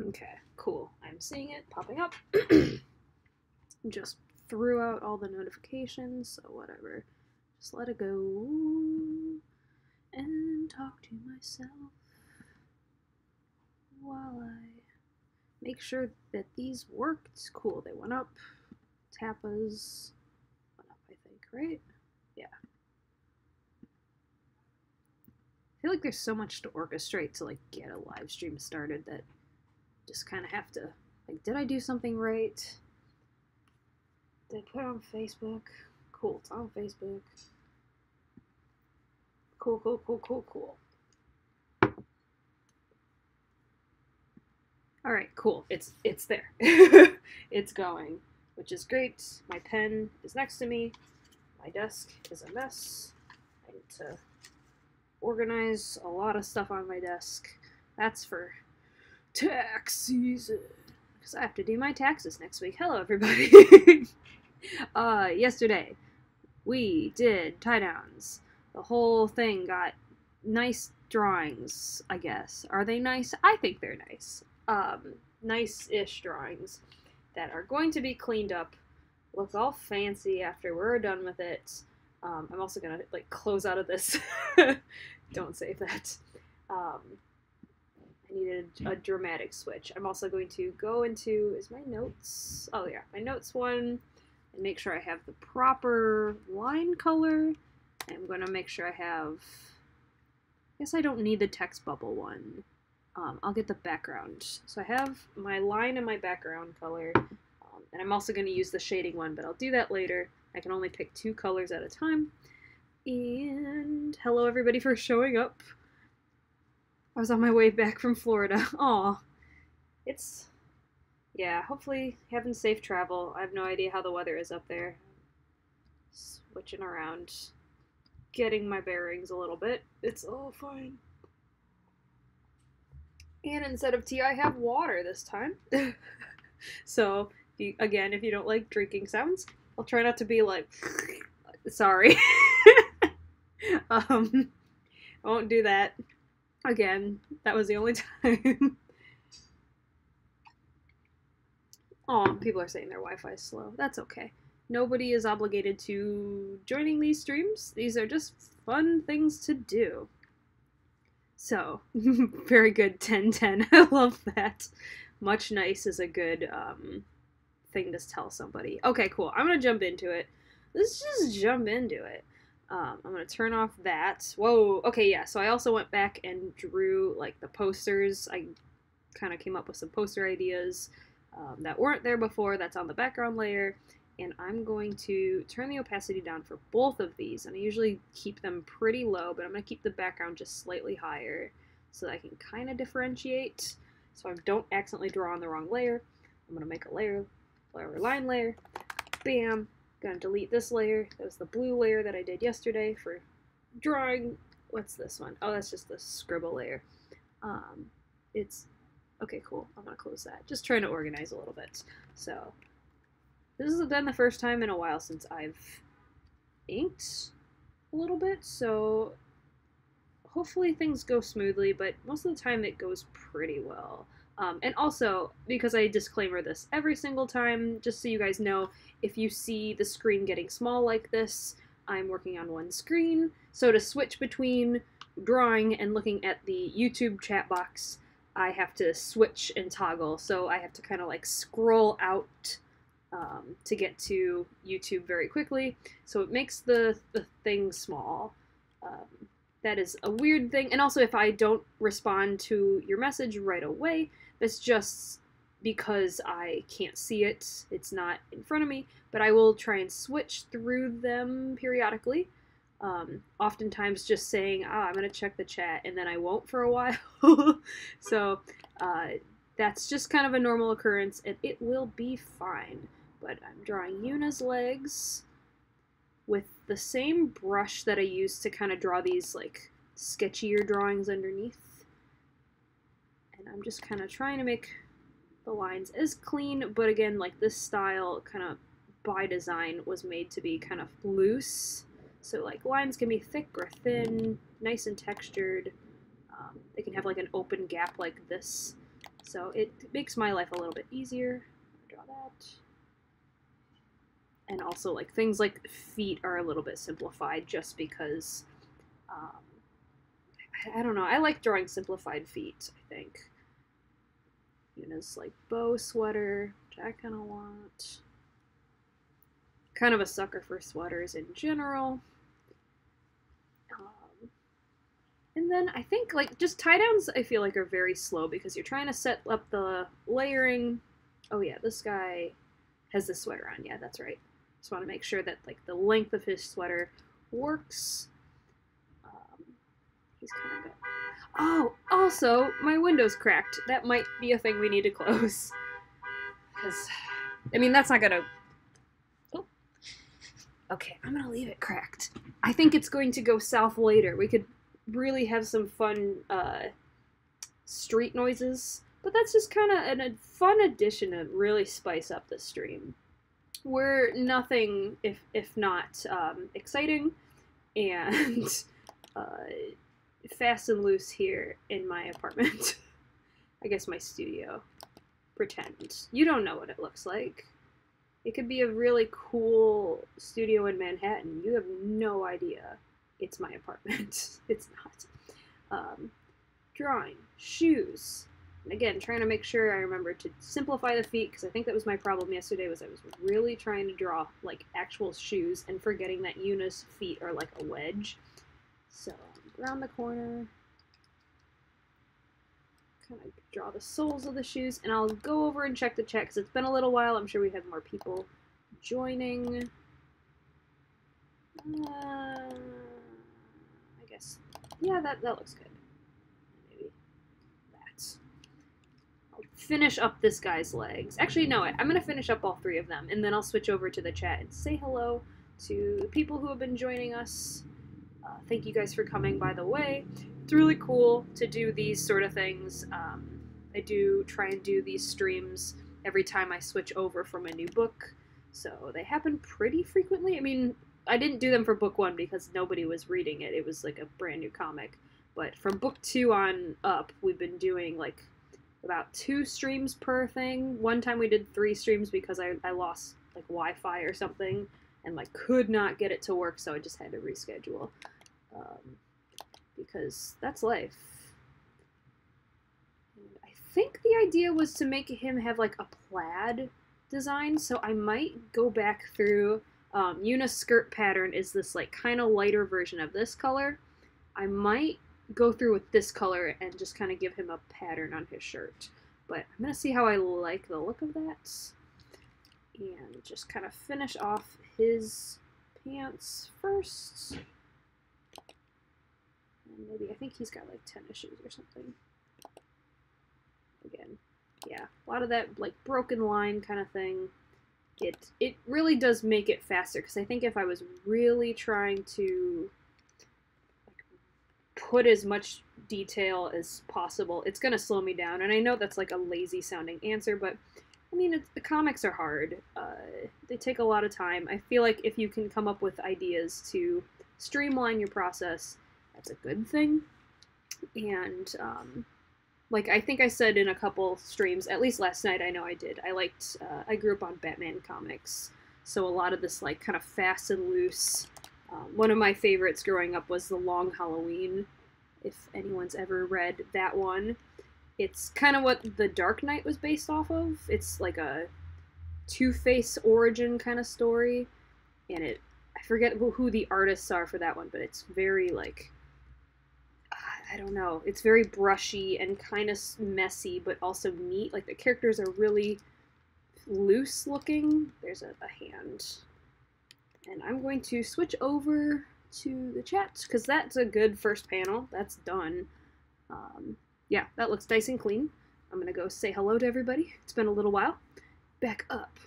Okay, cool. I'm seeing it popping up. Just threw out all the notifications, so whatever. Just let it go and talk to myself while I make sure that these worked. Cool, they went up. Tapas went up, I think, right? Yeah. I feel like there's so much to orchestrate to like get a live stream started that just kind of have to, like, did I do something right? Did I put it on Facebook? Cool, it's on Facebook. Cool, cool, cool, cool, cool. Alright, cool. It's there. It's going, which is great. My pen is next to me. My desk is a mess. I need to organize a lot of stuff on my desk. That's for tax season, because I have to do my taxes next week. Hello, everybody. Yesterday, we did tie downs. The whole thing got nice drawings, I guess. Are they nice? I think they're nice. Nice-ish drawings that are going to be cleaned up, look all fancy after we're done with it. I'm also gonna like close out of this. Don't save that. I needed a dramatic switch. I'm also going to go into, is my notes? Oh yeah, my notes one, and make sure I have the proper line color. I'm gonna make sure I have, I guess I don't need the text bubble one. I'll get the background. So I have my line and my background color, and I'm also going to use the shading one, but I'll do that later. I can only pick 2 colors at a time. And hello everybody for showing up. I was on my way back from Florida. Aw. It's, yeah, hopefully having safe travel. I have no idea how the weather is up there. Switching around, getting my bearings a little bit. It's all fine. And instead of tea, I have water this time. So, again, if you don't like drinking sounds, I'll try not to be like, sorry. I won't do that. Again, that was the only time. Aw, people are saying their Wi-Fi is slow. That's okay. Nobody is obligated to joining these streams. These are just fun things to do. So, very good, 10-10. I love that. Much nice is a good thing to tell somebody. Okay, cool. I'm going to jump into it. Let's just jump into it. I'm going to turn off that. Whoa. Okay, yeah. So I also went back and drew, like, the posters. I kind of came up with some poster ideas that weren't there before. That's on the background layer. And I'm going to turn the opacity down for both of these, and I usually keep them pretty low, but I'm going to keep the background just slightly higher so that I can kind of differentiate, so I don't accidentally draw on the wrong layer. I'm going to make a layer, line layer, bam, going to delete this layer. That was the blue layer that I did yesterday for drawing. What's this one? Oh, that's just the scribble layer. It's, okay, cool, I'm going to close that. Just trying to organize a little bit. So this has been the first time in a while since I've inked a little bit, so hopefully things go smoothly, but most of the time it goes pretty well. And also, because I disclaimer this every single time, just so you guys know, if you see the screen getting small like this, I'm working on one screen, so to switch between drawing and looking at the YouTube chat box, I have to switch and toggle, so I have to kind of like scroll out to get to YouTube very quickly, so it makes the thing small. That is a weird thing, and also if I don't respond to your message right away, that's just because I can't see it, it's not in front of me, but I will try and switch through them periodically. Oftentimes just saying, I'm gonna check the chat, and then I won't for a while. So that's just kind of a normal occurrence, and it will be fine. But I'm drawing Yuna's legs with the same brush that I used to kind of draw these like sketchier drawings underneath. And I'm just kind of trying to make the lines as clean, but again, like this style kind of by design was made to be kind of loose. So like lines can be thick or thin, nice and textured. They can have like an open gap like this. So it makes my life a little bit easier. Draw that. And also, like, things like feet are a little bit simplified just because, I don't know, I like drawing simplified feet, I think. Yuna's, like, bow sweater, which I kind of want. Kind of a sucker for sweaters in general. And then I think, like, just tie-downs I feel like are very slow because you're trying to set up the layering. Oh yeah, this guy has this sweater on. Yeah, that's right. Just want to make sure that, like, the length of his sweater works. He's kind of good. Oh, also, my window's cracked. That might be a thing we need to close. Because, I mean, that's not gonna... Oh. Okay, I'm gonna leave it cracked. I think it's going to go south later. We could really have some fun street noises, but that's just kind of a fun addition to really spice up the stream. We're nothing if not exciting and fast and loose here in my apartment. I guess my studio. Pretend. You don't know what it looks like. It could be a really cool studio in Manhattan. You have no idea. It's my apartment. It's not. Drawing. Shoes. And again, trying to make sure I remember to simplify the feet, because I think that was my problem yesterday, was I was really trying to draw, like, actual shoes and forgetting that Yuna's feet are like a wedge. So, around the corner. Kind of draw the soles of the shoes, and I'll go over and check the chat, because it's been a little while. I'm sure we have more people joining. I guess, yeah, that looks good. Maybe that. I'll finish up this guy's legs. Actually, no, I'm going to finish up all three of them, and then I'll switch over to the chat and say hello to the people who have been joining us. Thank you guys for coming, by the way. It's really cool to do these sort of things. I do try and do these streams every time I switch over from a new book, so they happen pretty frequently. I mean, I didn't do them for book 1 because nobody was reading it. It was like a brand new comic. But from book 2 on up, we've been doing like about 2 streams per thing. One time we did 3 streams because I lost like Wi-Fi or something and like could not get it to work, so I just had to reschedule. Because that's life. And I think the idea was to make him have like a plaid design, so I might go back through. Yuna's skirt pattern is this like kind of lighter version of this color. I might go through with this color and just kind of give him a pattern on his shirt. But I'm going to see how I like the look of that. And just kind of finish off his pants first. And maybe, I think he's got like tennis shoes or something. Again, yeah, a lot of that like broken line kind of thing. It really does make it faster, because I think if I was really trying to like, put as much detail as possible, it's going to slow me down. And I know that's like a lazy sounding answer, but I mean, the comics are hard. They take a lot of time. I feel like if you can come up with ideas to streamline your process, that's a good thing. And like I think I said in a couple streams, at least last night I know I did, I grew up on Batman comics, so a lot of this like kind of fast and loose. One of my favorites growing up was The Long Halloween, if anyone's ever read that one. It's kind of what The Dark Knight was based off of. It's like a Two-Face origin kind of story, and I forget who the artists are for that one, but it's very like, I don't know, it's very brushy and kind of messy, but also neat. Like, the characters are really loose looking. There's a hand. And I'm going to switch over to the chat, because that's a good first panel. That's done. Yeah, that looks nice and clean. I'm going to go say hello to everybody. It's been a little while. Back up.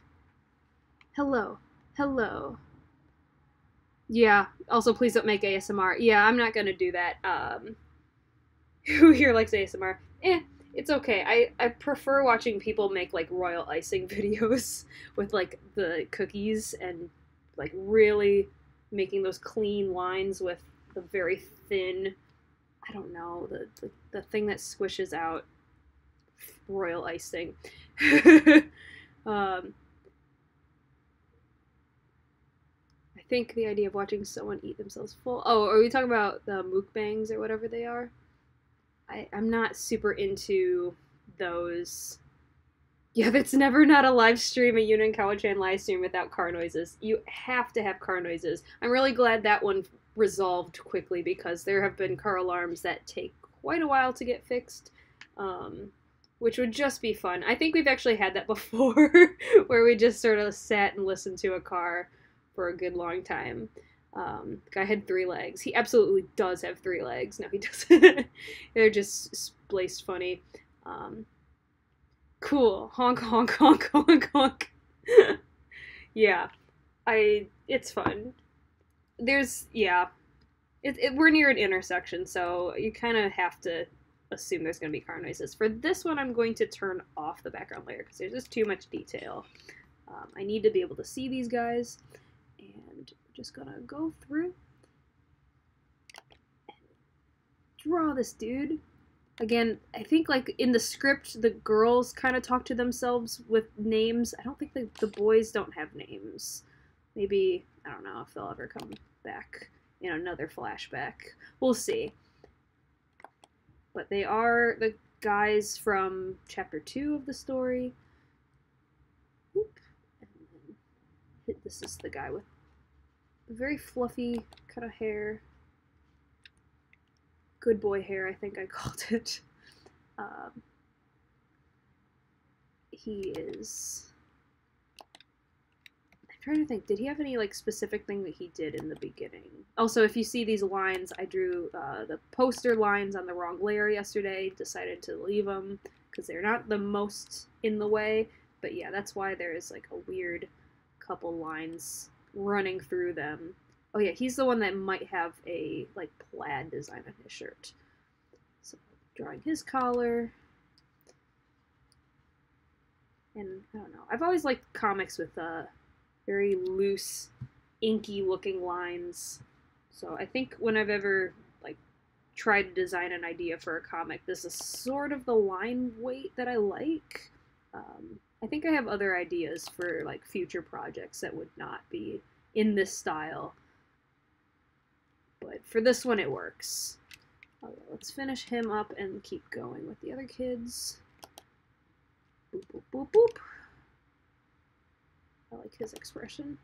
Hello. Hello. Yeah, also please don't make ASMR. Yeah, I'm not going to do that. Who here likes ASMR? It's okay. I prefer watching people make like royal icing videos with like the cookies and like really making those clean lines with the very thin, I don't know, the thing that squishes out. royal icing. I think the idea of watching someone eat themselves full. Oh, are we talking about the mukbangs or whatever they are? I'm not super into those. Yeah, that's never not a live stream, a Yuna and Kawachan live stream without car noises. You have to have car noises. I'm really glad that one resolved quickly because there have been car alarms that take quite a while to get fixed, which would just be fun. I think we've actually had that before, where we just sort of sat and listened to a car for a good long time. Guy had 3 legs. He absolutely does have 3 legs. No, he doesn't. They're just spliced funny. Cool. Honk, honk, honk, honk, honk. Yeah, it's fun. Yeah. We're near an intersection, so you kind of have to assume there's going to be car noises. For this one, I'm going to turn off the background layer because there's just too much detail. I need to be able to see these guys, and we're just going to go through and draw this dude. Again, I think like in the script, the girls kind of talk to themselves with names. I don't think the boys don't have names. Maybe, I don't know if they'll ever come back in another flashback. We'll see. But they are the guys from chapter 2 of the story. Oop. And then this is the guy with very fluffy kind of hair. Good boy hair, I think I called it. He is... I'm trying to think, did he have any like specific thing that he did in the beginning? Also, if you see these lines, I drew the poster lines on the wrong layer yesterday, decided to leave them because they're not the most in the way, but yeah, that's why there's like a weird couple lines running through them. Oh yeah, he's the one that might have a like plaid design on his shirt. So drawing his collar. And I don't know. I've always liked comics with very loose, inky looking lines. So I think when I've ever like tried to design an idea for a comic, this is sort of the line weight that I like. I think I have other ideas for like future projects that would not be in this style. But for this one, it works. Okay, let's finish him up and keep going with the other kids. Boop, boop, boop, boop. I like his expression.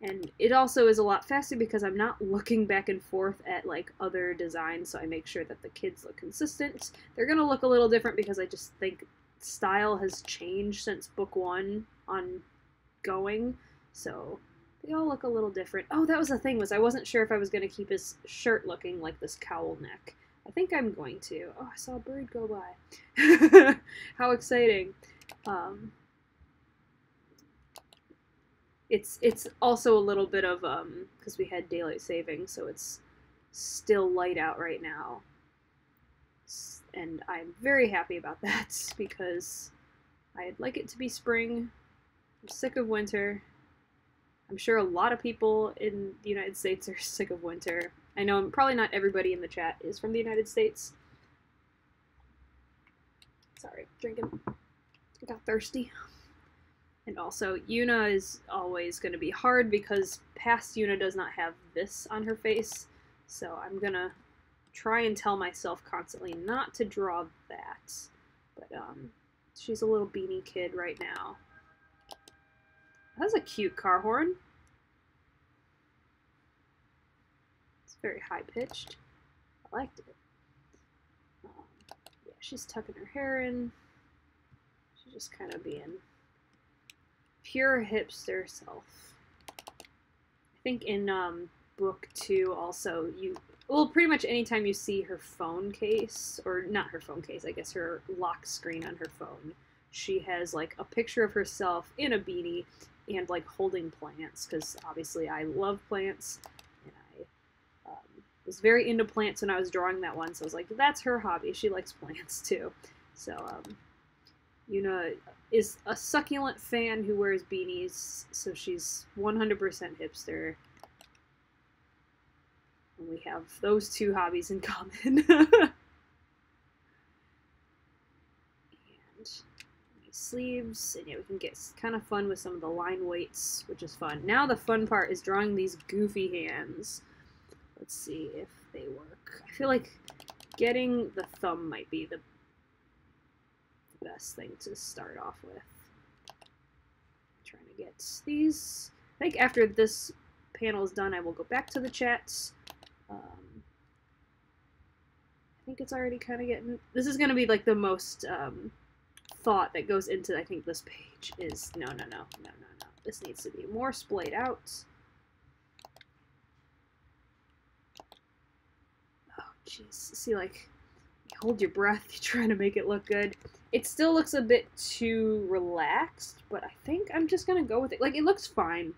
And it also is a lot faster because I'm not looking back and forth at like other designs, so I make sure that the kids look consistent. They're gonna look a little different because I just think style has changed since book 1 ongoing, so they all look a little different. Oh, that was the thing, was I wasn't sure if I was going to keep his shirt looking like this cowl neck. I think I'm going to. Oh, I saw a bird go by. How exciting. It's also a little bit of, because we had daylight saving, so it's still light out right now. And I'm very happy about that, because I'd like it to be spring. I'm sick of winter. I'm sure a lot of people in the United States are sick of winter. I know probably not everybody in the chat is from the United States. Sorry, drinking. I got thirsty. And also, Yuna is always going to be hard because past Yuna does not have this on her face. So I'm going to try and tell myself constantly not to draw that. But she's a little beanie kid right now. That's a cute car horn. It's very high-pitched. I liked it. Yeah, she's tucking her hair in. She's just kind of being pure hipster self. I think in book 2 also, well, pretty much anytime you see her phone case, or not her phone case, I guess her lock screen on her phone, she has like a picture of herself in a beanie and like holding plants, because obviously I love plants, and I was very into plants when I was drawing that one, so I was like, that's her hobby. She likes plants too. So Yuna is a succulent fan who wears beanies, so she's 100% hipster. And we have those two hobbies in common. sleeves, and yeah, we can get kind of fun with some of the line weights, which is fun. Now the fun part is drawing these goofy hands. Let's see if they work. I feel like getting the thumb might be the best thing to start off with. Trying to get these. I think after this panel is done, I will go back to the chats. I think it's already kind of getting... This is going to be like the most thought that goes into, I think, this page is... No. This needs to be more splayed out. Oh, jeez. See, like, you hold your breath, you're trying to make it look good. It still looks a bit too relaxed, but I think I'm just going to go with it. Like, it looks fine.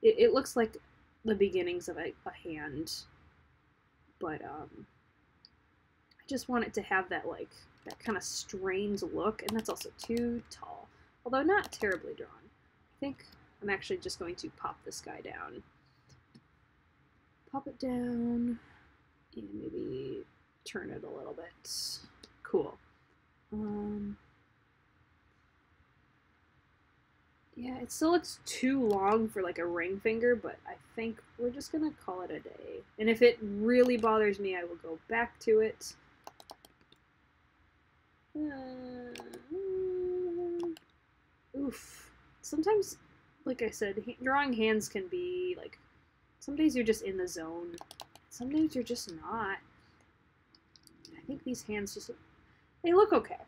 It looks like the beginnings of a hand. But, I just want it to have that, like, that kind of strained look, and that's also too tall. Although not terribly drawn. I think I'm actually just going to pop this guy down. Pop it down, and maybe turn it a little bit. Cool. Yeah, it still looks too long for like a ring finger, but I think we're just gonna call it a day. And if it really bothers me, I will go back to it. Oof. Sometimes, like I said, drawing hands can be like, some days you're just in the zone. Some days you're just not. I think these hands just, they look okay.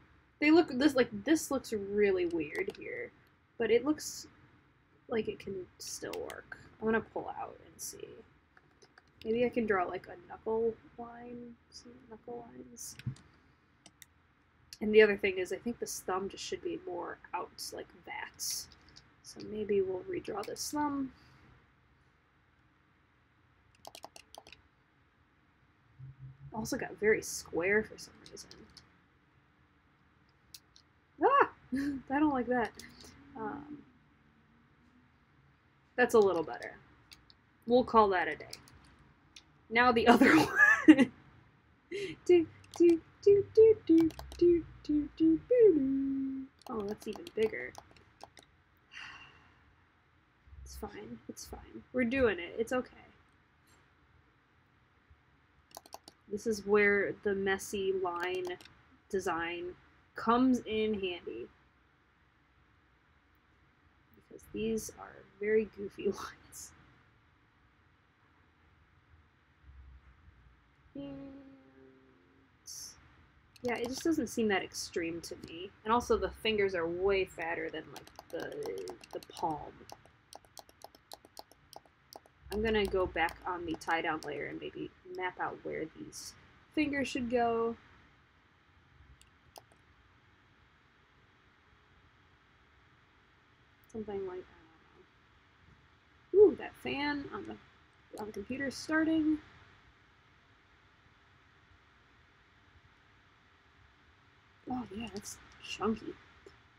They look, this looks really weird here, but it looks like it can still work. I'm gonna pull out and see. Maybe I can draw like a knuckle line, some knuckle lines. And the other thing is, I think this thumb just should be more out like that. So maybe we'll redraw this thumb. Also got very square for some reason. Ah! I don't like that. That's a little better. We'll call that a day. Now the other one. Oh, that's even bigger. It's fine. It's fine. We're doing it. It's okay. This is where the messy line design comes in handy. Because these are very goofy lines. And yeah, it just doesn't seem that extreme to me. And also the fingers are way fatter than like the palm. I'm gonna go back on the tie-down layer and maybe map out where these fingers should go. Something like, I don't know. Ooh, that fan on the computer is starting. Oh yeah, that's chunky.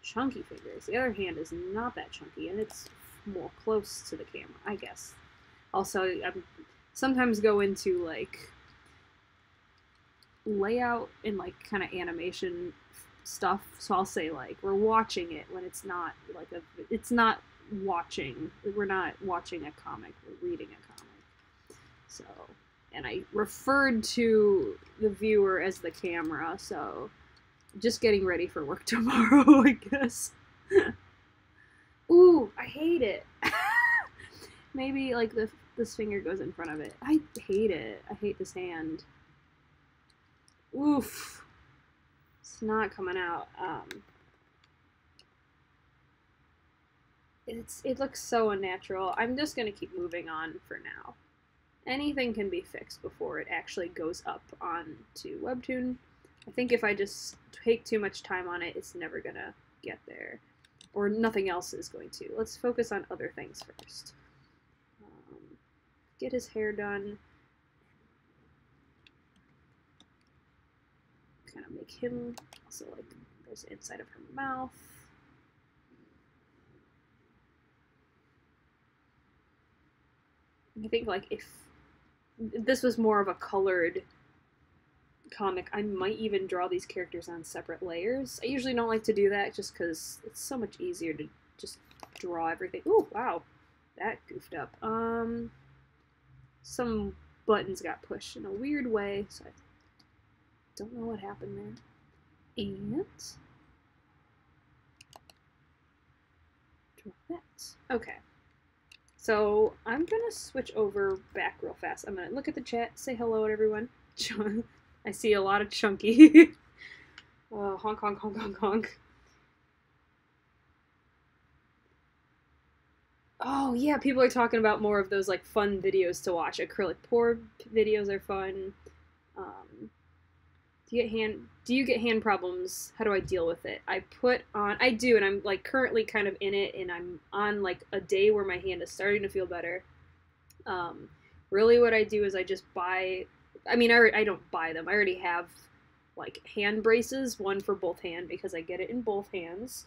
Chunky fingers. The other hand is not that chunky, and it's more close to the camera, I guess. Also, I sometimes go into like layout and like kind of animation stuff, so I'll say like we're watching it when it's not like it's not watching. We're not watching a comic. We're reading a comic. So, and I referred to the viewer as the camera, so just getting ready for work tomorrow, I guess. Ooh, I hate it. Maybe like this finger goes in front of it. I hate it. I hate this hand. Oof. It's not coming out. It looks so unnatural. I'm just gonna keep moving on for now. Anything can be fixed before it actually goes up onto Webtoon. I think if I just take too much time on it, it's never gonna get there. Or nothing else is going to. Let's focus on other things first. Get his hair done. Kind of make him also like there's the inside of her mouth. I think like if this was more of a colored comic, I might even draw these characters on separate layers. I usually don't like to do that just because it's so much easier to just draw everything. Ooh, wow. That goofed up. Some buttons got pushed in a weird way, so I don't know what happened there. And draw that. Okay. So I'm gonna switch over back real fast. I'm gonna look at the chat, say hello to everyone. I see a lot of chunky. Honk, honk, honk, honk, honk. Oh yeah, people are talking about more of those like fun videos to watch. Acrylic pour videos are fun. Do you get hand problems? How do I deal with it? I do, and I'm like currently kind of in it, and I'm on like a day where my hand is starting to feel better. Really what I do is I just buy, I don't buy them. I already have like hand braces, one for both hand because I get it in both hands.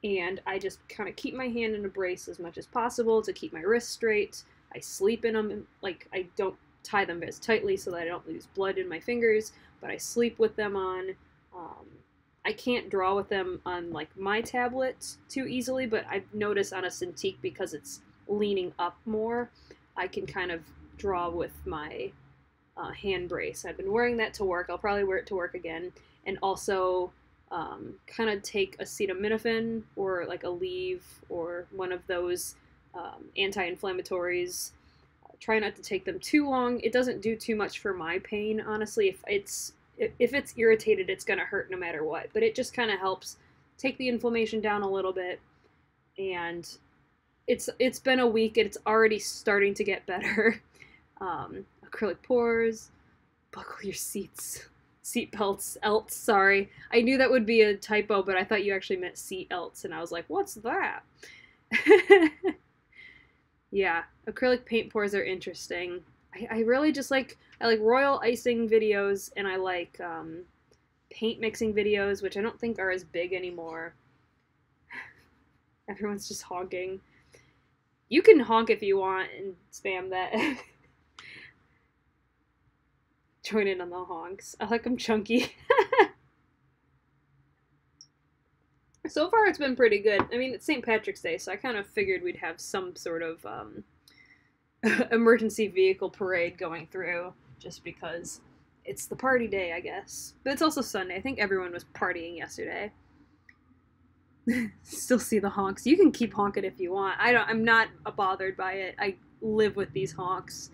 And I just kind of keep my hand in a brace as much as possible to keep my wrist straight. I sleep in them, and, like, I don't tie them as tightly so that I don't lose blood in my fingers, but I sleep with them on. I can't draw with them on, like, my tablet too easily, but I've noticed on a Cintiq, because it's leaning up more, I can kind of draw with my hand brace. I've been wearing that to work. I'll probably wear it to work again. And also kind of take acetaminophen or like Aleve or one of those anti-inflammatories. Try not to take them too long. It doesn't do too much for my pain, honestly. If it's irritated, it's gonna hurt no matter what. But it just kind of helps take the inflammation down a little bit. And it's been a week and it's already starting to get better. Acrylic pores, buckle your seatbelts, elts, sorry. I knew that would be a typo, but I thought you actually meant seat elts, and I was like, what's that? Yeah, acrylic paint pours are interesting. I really just I like royal icing videos, and I like paint mixing videos, which I don't think are as big anymore. Everyone's just honking. You can honk if you want and spam that. Join in on the honks. I like them chunky. So far, it's been pretty good. I mean, it's St. Patrick's Day, so I kind of figured we'd have some sort of emergency vehicle parade going through, just because it's the party day, I guess. But it's also Sunday. I think everyone was partying yesterday. Still see the honks. You can keep honking if you want. I'm not bothered by it. I live with these honks.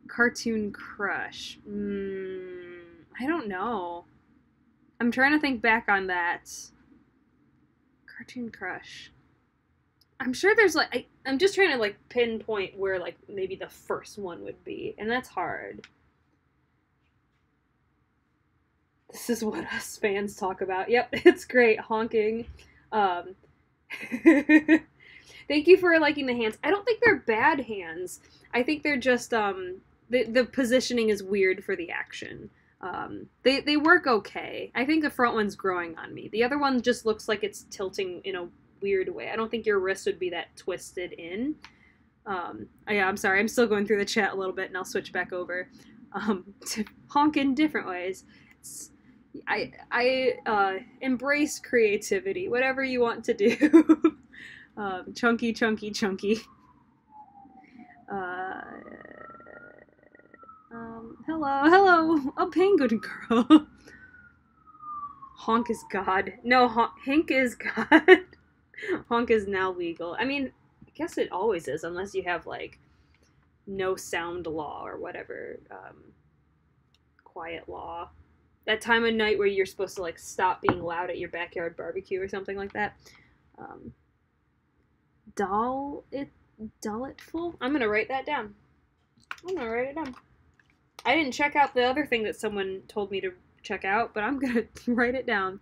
Cartoon crush. I don't know. I'm trying to think back on that. Cartoon crush. I'm sure there's like I'm just trying to like pinpoint where like maybe the first one would be, and that's hard. This is what us fans talk about. Yep, it's great honking. Thank you for liking the hands. I don't think they're bad hands. I think they're just the positioning is weird for the action. They work okay. I think the front one's growing on me. The other one just looks like it's tilting in a weird way. I don't think your wrist would be that twisted in. Yeah, I'm sorry. I'm still going through the chat a little bit, and I'll switch back over to honk in different ways. I embrace creativity, whatever you want to do. Chunky, chunky, chunky. Hello, a penguin girl. Honk is God. No, Hink is God. Honk is now legal. I mean, I guess it always is, unless you have, like, no sound law or whatever. Quiet law. That time of night where you're supposed to, like, stop being loud at your backyard barbecue or something like that. Dullitful? I'm gonna write that down. I'm gonna write it down. I didn't check out the other thing that someone told me to check out, but I'm gonna write it down.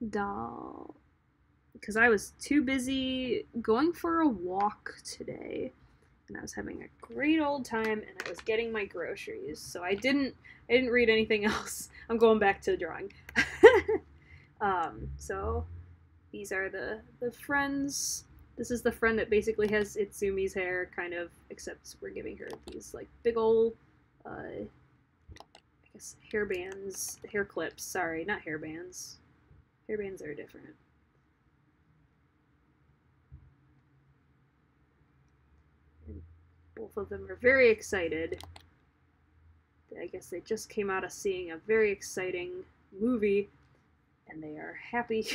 Doll. Because I was too busy going for a walk today, and I was having a great old time, and I was getting my groceries, so I didn't read anything else. I'm going back to drawing. So these are the friends This is the friend that basically has Itsumi's hair, kind of, except we're giving her these, like, big ol', I guess, hair bands, hair clips, sorry, not hair bands. Hair bands are different. And both of them are very excited. I guess they just came out of seeing a very exciting movie, and they are happy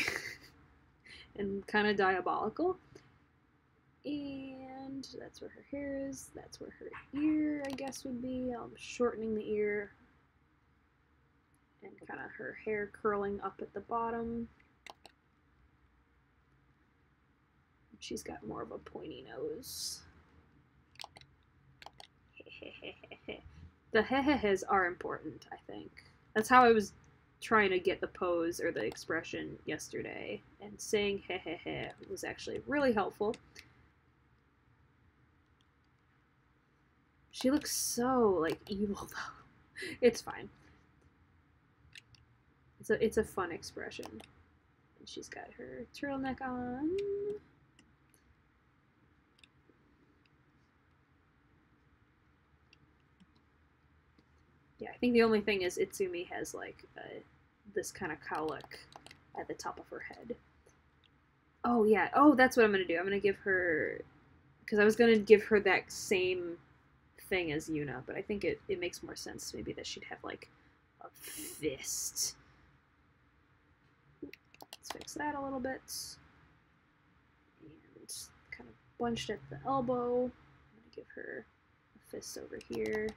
and kind of diabolical. And that's where her hair is. That's where her ear, I guess, would be. I'm shortening the ear. And kind of her hair curling up at the bottom. She's got more of a pointy nose. The hehehes are important, I think. That's how I was trying to get the pose or the expression yesterday. And saying hehehe was actually really helpful. She looks so, like, evil, though. It's fine. It's a fun expression. And she's got her turtleneck on. Yeah, I think the only thing is Itsumi has, like, this kind of cowlick at the top of her head. Oh, yeah. Oh, that's what I'm going to do. I'm going to give her... Because I was going to give her that same thing as Yuna, but I think it makes more sense maybe that she'd have, like, a fist. Let's fix that a little bit. And kind of bunched at the elbow. I'm going to give her a fist over here.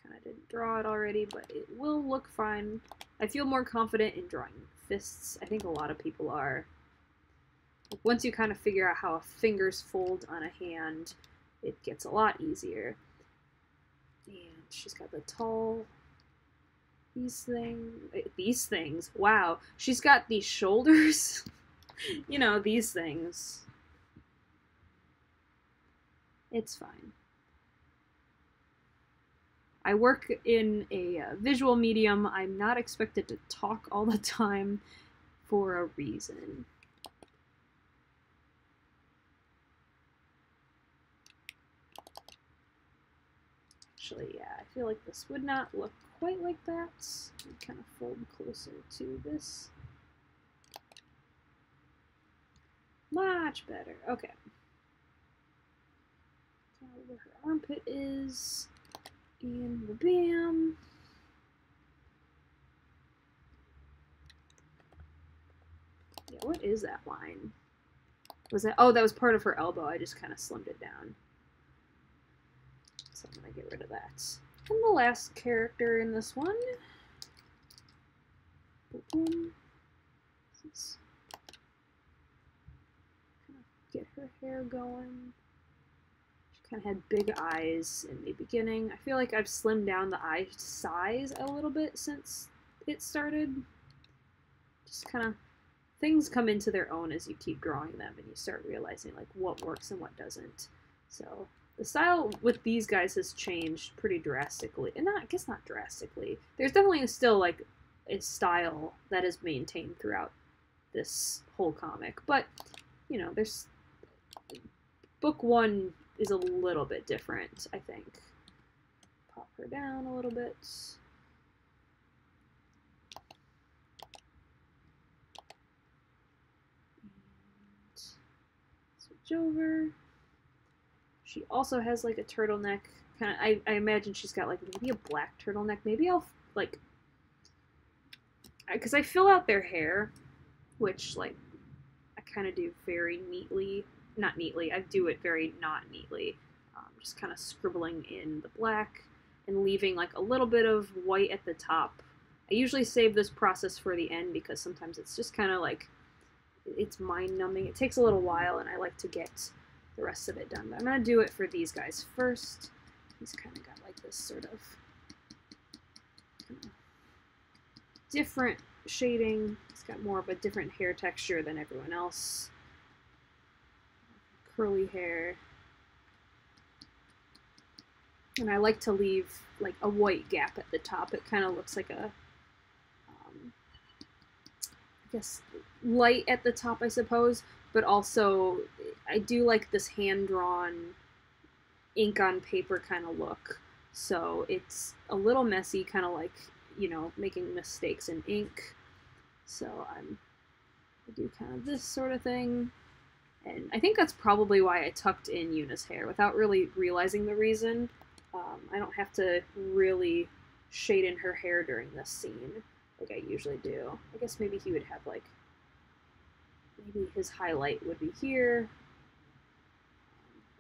Kind of didn't draw it already, but it will look fine. I feel more confident in drawing fists. I think a lot of people are. Once you kind of figure out how fingers fold on a hand, it gets a lot easier. And she's got the tall... These things. Wow. She's got these shoulders. You know, these things. It's fine. I work in a visual medium. I'm not expected to talk all the time for a reason. Actually, yeah, I feel like this would not look quite like that. Kind of fold closer to this. Much better. Okay. Now where her armpit is. And bam. Yeah, what is that line? Was that? Oh, that was part of her elbow. I just kind of slimmed it down. So I'm going to get rid of that. And the last character in this one. Boom. Let's kind of get her hair going. She kind of had big eyes in the beginning. I feel like I've slimmed down the eye size a little bit since it started. Just kind of, things come into their own as you keep drawing them and you start realizing like what works and what doesn't. So the style with these guys has changed pretty drastically. And I guess not drastically. There's definitely still like a style that is maintained throughout this whole comic. But, you know, there's... Book one is a little bit different, I think. Pop her down a little bit. And switch over. She also has like a turtleneck. Kind of, I imagine she's got like maybe a black turtleneck. Maybe I'll like, because I fill out their hair, which like I kind of do very neatly. Not neatly. I do it very not neatly. Just kind of scribbling in the black and leaving like a little bit of white at the top. I usually save this process for the end because sometimes it's just kind of like, it's mind-numbing. It takes a little while and I like to get the rest of it done. But I'm going to do it for these guys first. He's kind of got like this sort of different shading. He's got more of a different hair texture than everyone else. Curly hair. And I like to leave like a white gap at the top. It kind of looks like a, guess, light at the top, I suppose, but also I do like this hand-drawn ink on paper kind of look. So it's a little messy, kind of like, you know, making mistakes in ink. So I do kind of this sort of thing. And I think that's probably why I tucked in Yuna's hair without really realizing the reason. I don't have to really shade in her hair during this scene like I usually do. I guess maybe he would have like, maybe his highlight would be here.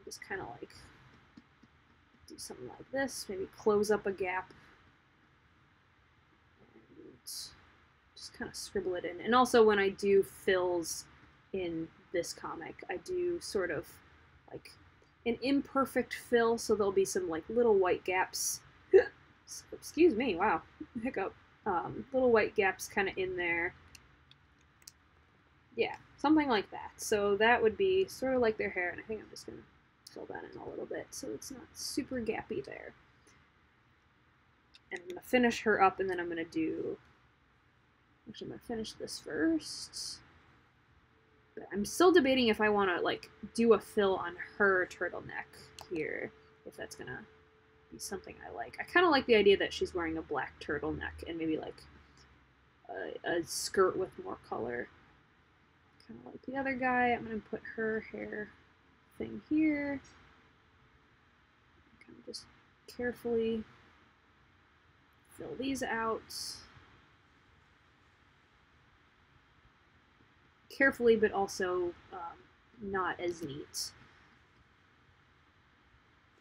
Just kind of like do something like this, maybe close up a gap and just kind of scribble it in. And also when I do fills in this comic, I do sort of like an imperfect fill, so there'll be some like little white gaps. Excuse me, wow, hiccup. Little white gaps kind of in there. Yeah, something like that. So that would be sort of like their hair, and I think I'm just gonna fill that in a little bit so it's not super gappy there. And I'm gonna finish her up, and then I'm gonna do, actually I'm gonna finish this first. But I'm still debating if I want to like do a fill on her turtleneck here, if that's gonna be something I like. I kind of like the idea that she's wearing a black turtleneck and maybe like a skirt with more color. Kind of like the other guy. I'm gonna put her hair thing here. Kind of just carefully fill these out. Carefully, but also not as neat.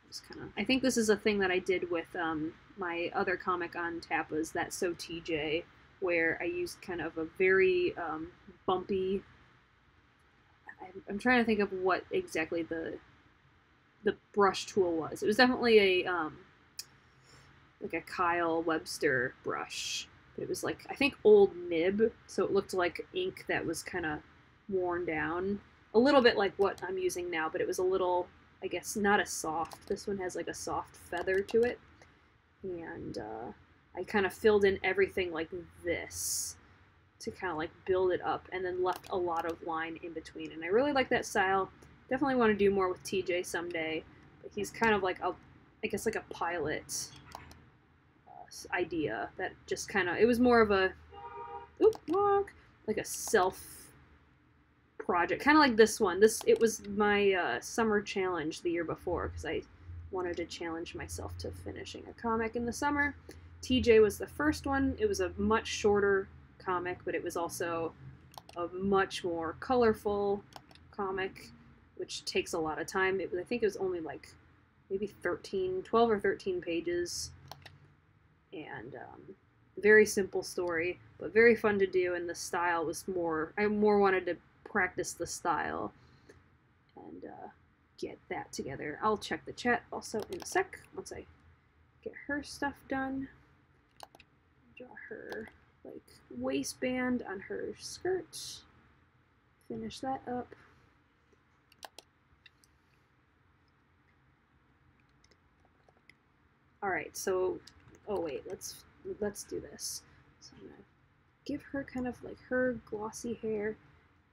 Just kind of, I think this is a thing that I did with my other comic on Tappa's, That's So TJ, where I used kind of a very bumpy. I'm trying to think of what exactly the brush tool was. It was definitely a like a Kyle Webster brush. It was like, I think, old nib, so it looked like ink that was kind of worn down. A little bit like what I'm using now, but it was a little, I guess, not as soft. This one has like a soft feather to it. And I kind of filled in everything like this to kind of like build it up, and then left a lot of line in between. And I really like that style. Definitely want to do more with TJ someday. But he's kind of like a, I guess, like a pilot idea that just kind of, it was more of a like a self project, kind of like this one. It was my summer challenge the year before, because I wanted to challenge myself to finishing a comic in the summer. TJ was the first one. It was a much shorter comic, but it was also a much more colorful comic, which takes a lot of time. I think it was only like maybe 12 or 13 pages. And very simple story, but very fun to do, and the style was more, I more wanted to practice the style and get that together. I'll check the chat also in a sec, once I get her stuff done. Draw her like waistband on her skirt, finish that up. Alright, so oh wait, let's do this. So I'm gonna give her kind of like her glossy hair,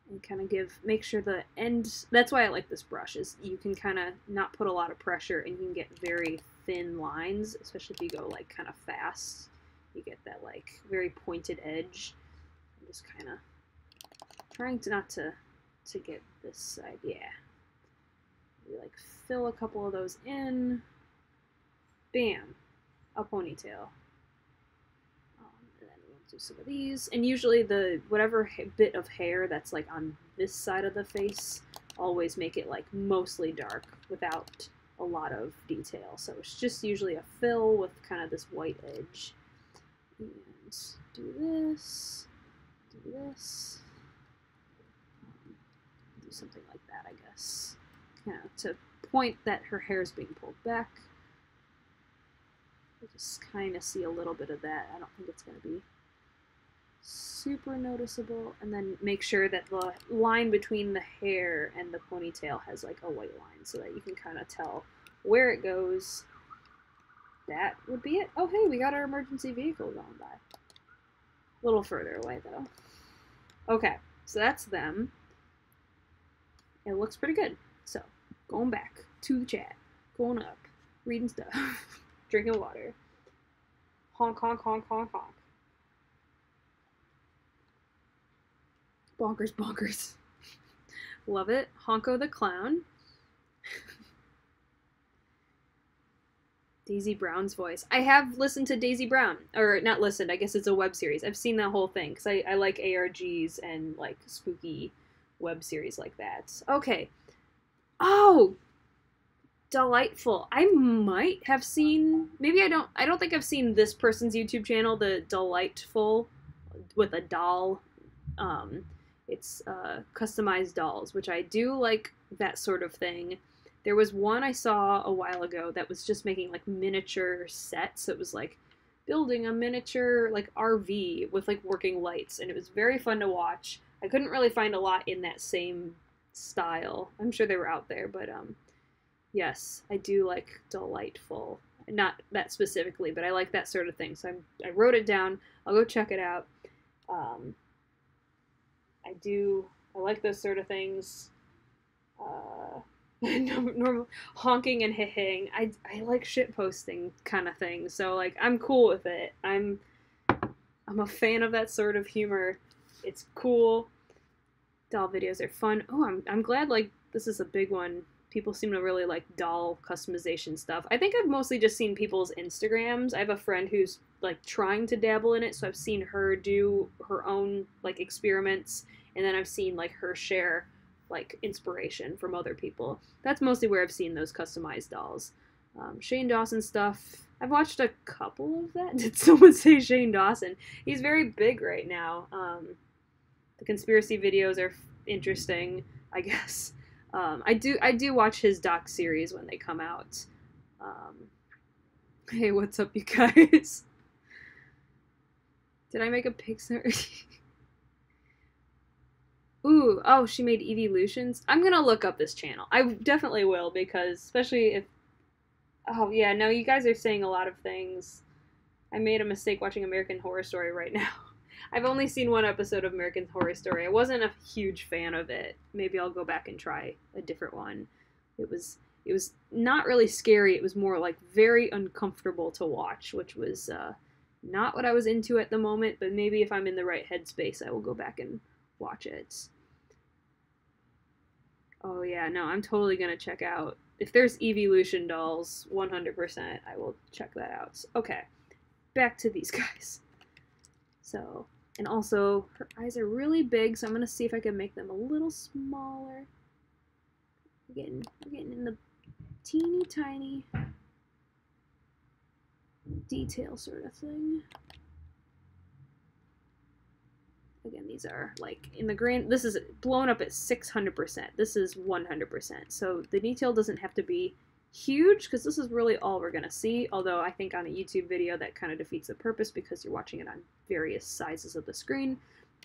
and kind of make sure the end, that's why I like this brush, is you can kind of not put a lot of pressure, and you can get very thin lines, especially if you go like kind of fast. You get that like very pointed edge. I'm just kind of trying to not to get this side, yeah. Maybe like fill a couple of those in. Bam, a ponytail. And then we'll do some of these. And usually the whatever bit of hair that's like on this side of the face, always make it like mostly dark without a lot of detail. So it's just usually a fill with kind of this white edge. And do this, do this. Do something like that, I guess. Kind of to point that her hair is being pulled back. You just kind of see a little bit of that. I don't think it's going to be super noticeable. And then make sure that the line between the hair and the ponytail has like a white line, so that you can kind of tell where it goes. That would be it. Oh hey, we got our emergency vehicle going by. A little further away though. Okay, so that's them. It looks pretty good. So, going back to the chat, going up, reading stuff, drinking water. Honk, honk, honk, honk, honk. Bonkers, bonkers. Love it. Honko the Clown. Daisy Brown's voice. I have listened to Daisy Brown. Or, not listened, I guess it's a web series. I've seen that whole thing, because I like ARGs and, like, spooky web series like that. Okay. Oh! Delightful. I might have seen... Maybe I don't think I've seen this person's YouTube channel, the Delightful, with a doll. It's customized dolls, which I do like that sort of thing. There was one I saw a while ago that was just making like miniature sets. So it was like building a miniature like RV with like working lights, and it was very fun to watch. I couldn't really find a lot in that same style. I'm sure they were out there, but yes, I do like Delightful. Not that specifically, but I like that sort of thing. So I wrote it down. I'll go check it out. I like those sort of things. Normal honking and hihing. I like shit posting kind of thing. So like I'm cool with it. I'm a fan of that sort of humor. It's cool. Doll videos are fun. Oh, I'm glad like this is a big one. People seem to really like doll customization stuff. I think I've mostly just seen people's Instagrams. I have a friend who's like trying to dabble in it, so I've seen her do her own like experiments, and then I've seen like her share like inspiration from other people. That's mostly where I've seen those customized dolls. Shane Dawson stuff. I've watched a couple of that. Did someone say Shane Dawson? He's very big right now. The conspiracy videos are interesting, I guess. I do watch his doc series when they come out. Hey, what's up, you guys? Did I make a Pixar? Ooh, oh, she made Evolutions. I'm gonna look up this channel. I definitely will, because especially if... Oh, yeah, no, you guys are saying a lot of things. I made a mistake watching American Horror Story right now. I've only seen one episode of American Horror Story. I wasn't a huge fan of it. Maybe I'll go back and try a different one. It was not really scary. It was more like very uncomfortable to watch, which was not what I was into at the moment, but maybe if I'm in the right headspace, I will go back and watch it. Oh yeah, no, I'm totally gonna check out. If there's Evolution dolls, 100%, I will check that out. Okay, back to these guys. So, and also, her eyes are really big, so I'm gonna see if I can make them a little smaller. We're getting in the teeny tiny detail sort of thing. Again, these are like in the grand, this is blown up at 600%. This is 100%. So the detail doesn't have to be huge, because this is really all we're gonna see. Although I think on a YouTube video that kind of defeats the purpose, because you're watching it on various sizes of the screen.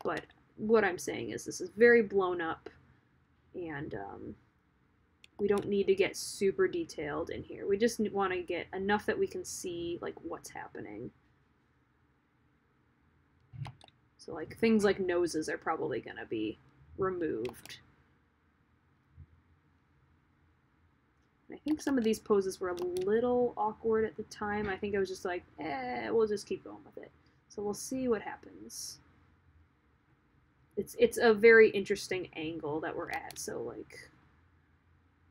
But what I'm saying is this is very blown up, and we don't need to get super detailed in here. We just want to get enough that we can see like what's happening. So like things like noses are probably going to be removed. I think some of these poses were a little awkward at the time. I think I was just like, we'll just keep going with it. So we'll see what happens. It's a very interesting angle that we're at, so like,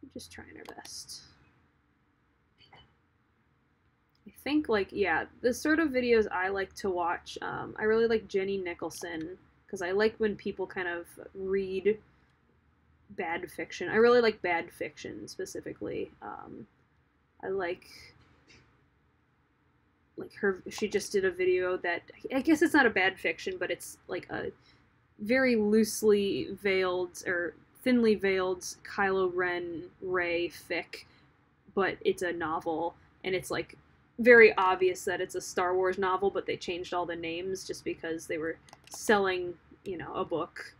we're just trying our best. I think, like, yeah, the sort of videos I like to watch, I really like Jenny Nicholson, because I like when people kind of read bad fiction. I really like bad fiction, specifically. I like her, she just did a video that, I guess it's not a bad fiction, but it's like a very loosely veiled, or thinly veiled Kylo Ren Rey fic, but it's a novel, and it's like very obvious that it's a Star Wars novel, but they changed all the names just because they were selling, you know, a book.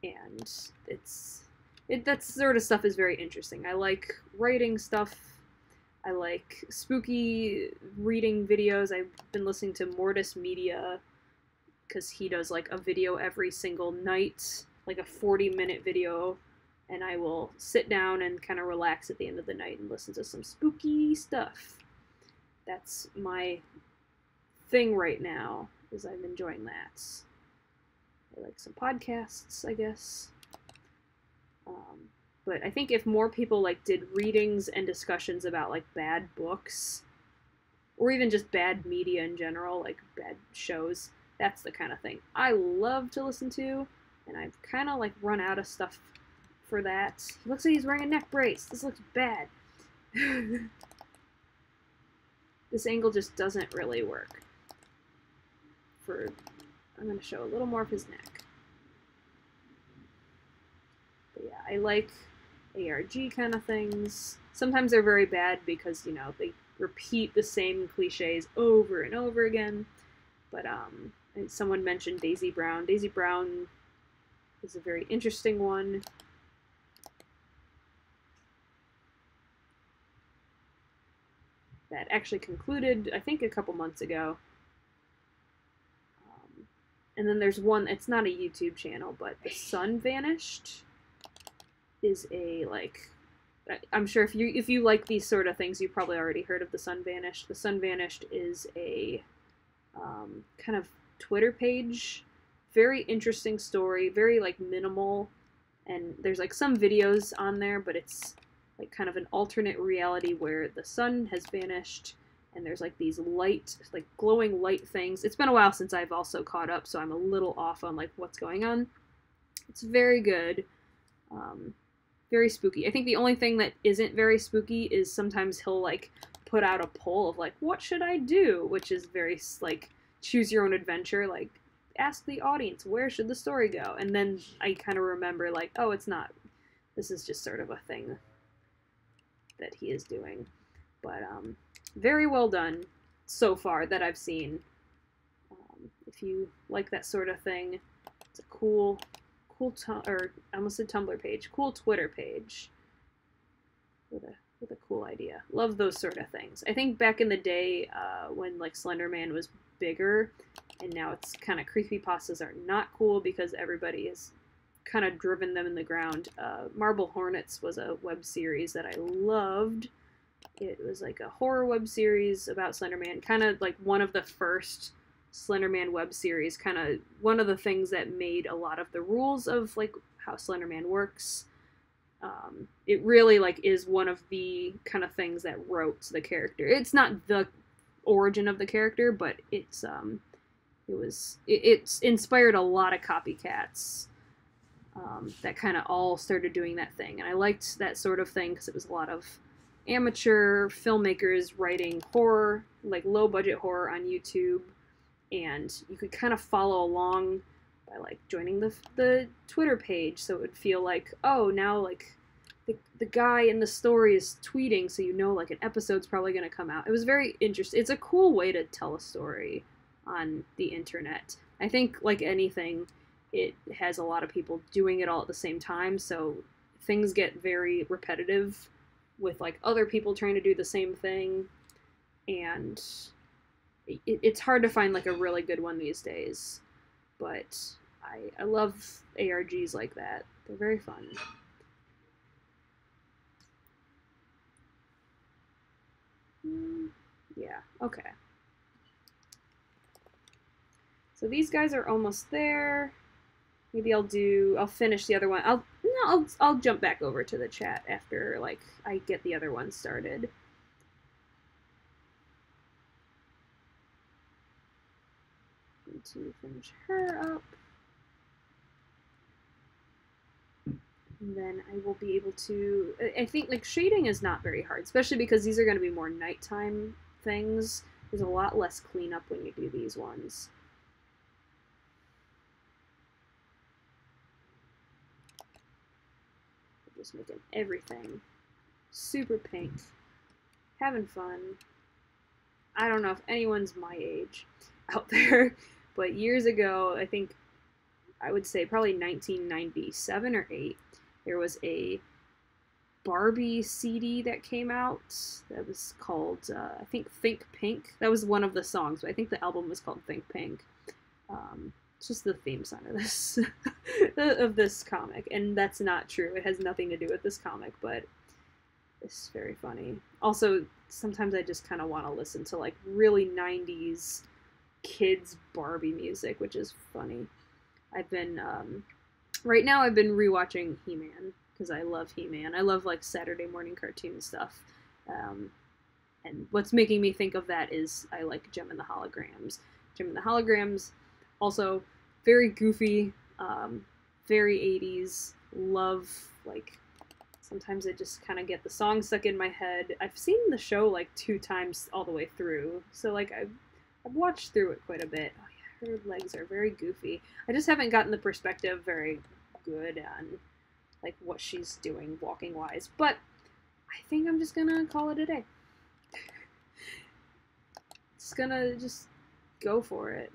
And that sort of stuff is very interesting. I like writing stuff. I like spooky reading videos. I've been listening to Mortis Media because he does like a video every single night, like a 40-minute video, and I will sit down and kind of relax at the end of the night and listen to some spooky stuff. That's my thing right now, is I'm enjoying that. I like some podcasts, I guess. But I think if more people like did readings and discussions about like bad books, or even just bad media in general, like bad shows, that's the kind of thing I love to listen to, and I've kind of like run out of stuff for that. He looks like he's wearing a neck brace. This looks bad. This angle just doesn't really work. I'm going to show a little more of his neck. But yeah, I like ARG kind of things. Sometimes they're very bad because, you know, they repeat the same cliches over and over again. But someone mentioned Daisy Brown. Daisy Brown is a very interesting one. That actually concluded, I think, a couple months ago. And then there's one, it's not a YouTube channel, but The Sun Vanished is a, like, I'm sure if you like these sort of things, you've probably already heard of The Sun Vanished. The Sun Vanished is a kind of Twitter page. Very interesting story, very, like, minimal. And there's, like, some videos on there, but it's, like, kind of an alternate reality where the sun has vanished, and there's, like, these light, like, glowing light things. It's been a while since I've also caught up, so I'm a little off on, like, what's going on. It's very good. Very spooky. I think the only thing that isn't very spooky is sometimes he'll, like, put out a poll of, like, what should I do? Which is very, like, choose your own adventure, like, ask the audience, where should the story go? And then I kind of remember, like, oh, it's not. This is just sort of a thing that he is doing. But, very well done so far that I've seen. If you like that sort of thing, it's a cool or I almost said Tumblr page, cool Twitter page with a cool idea. Love those sort of things. I think back in the day when like Slender Man was bigger, and now it's kind of creepypastas are not cool because everybody has kind of driven them in the ground. Marble Hornets was a web series that I loved. It was like a horror web series about Slender Man, kind of like one of the first Slender Man web series, kind of one of the things that made a lot of the rules of like how Slender Man works. It really like is one of the kind of things that wrote the character. It's not the origin of the character, but it's inspired a lot of copycats that kind of all started doing that thing, and I liked that sort of thing because it was a lot of amateur filmmakers writing horror, like low budget horror on YouTube. And you could kind of follow along by like joining the Twitter page, so it would feel like, oh, now like the guy in the story is tweeting, so you know like an episode's probably going to come out. It was very interesting. It's a cool way to tell a story on the internet. I think like anything, it has a lot of people doing it all at the same time, so things get very repetitive with like other people trying to do the same thing, and it's hard to find like a really good one these days, but I love ARGs like that. They're very fun. Yeah, okay. So these guys are almost there. Maybe I'll finish the other one. I'll jump back over to the chat after like I get the other one started. To finish her up, and then I will be able to, I think like shading is not very hard, especially because these are going to be more nighttime things. There's a lot less cleanup when you do these ones. Just making everything super pink, having fun. I don't know if anyone's my age out there, but years ago, I think I would say probably 1997 or 8, there was a Barbie CD that came out that was called, I think, Think Pink. That was one of the songs, but I think the album was called Think Pink. It's just the theme song of this of this comic, and that's not true. It has nothing to do with this comic, but it's very funny. Also, sometimes I just kind of want to listen to like really 90s kids Barbie music, which is funny. I've been right now I've been rewatching He-Man because I love He-Man. I love like Saturday morning cartoon stuff. And what's making me think of that is I like Jem and the Holograms. Jem and the Holograms, also very goofy, very 80s. Love, like, sometimes I just kind of get the song stuck in my head. I've seen the show like 2 times all the way through, so like I've watched through it quite a bit. Oh yeah, her legs are very goofy. I just haven't gotten the perspective very good on like what she's doing walking wise, but I think I'm just gonna call it a day. Just go for it.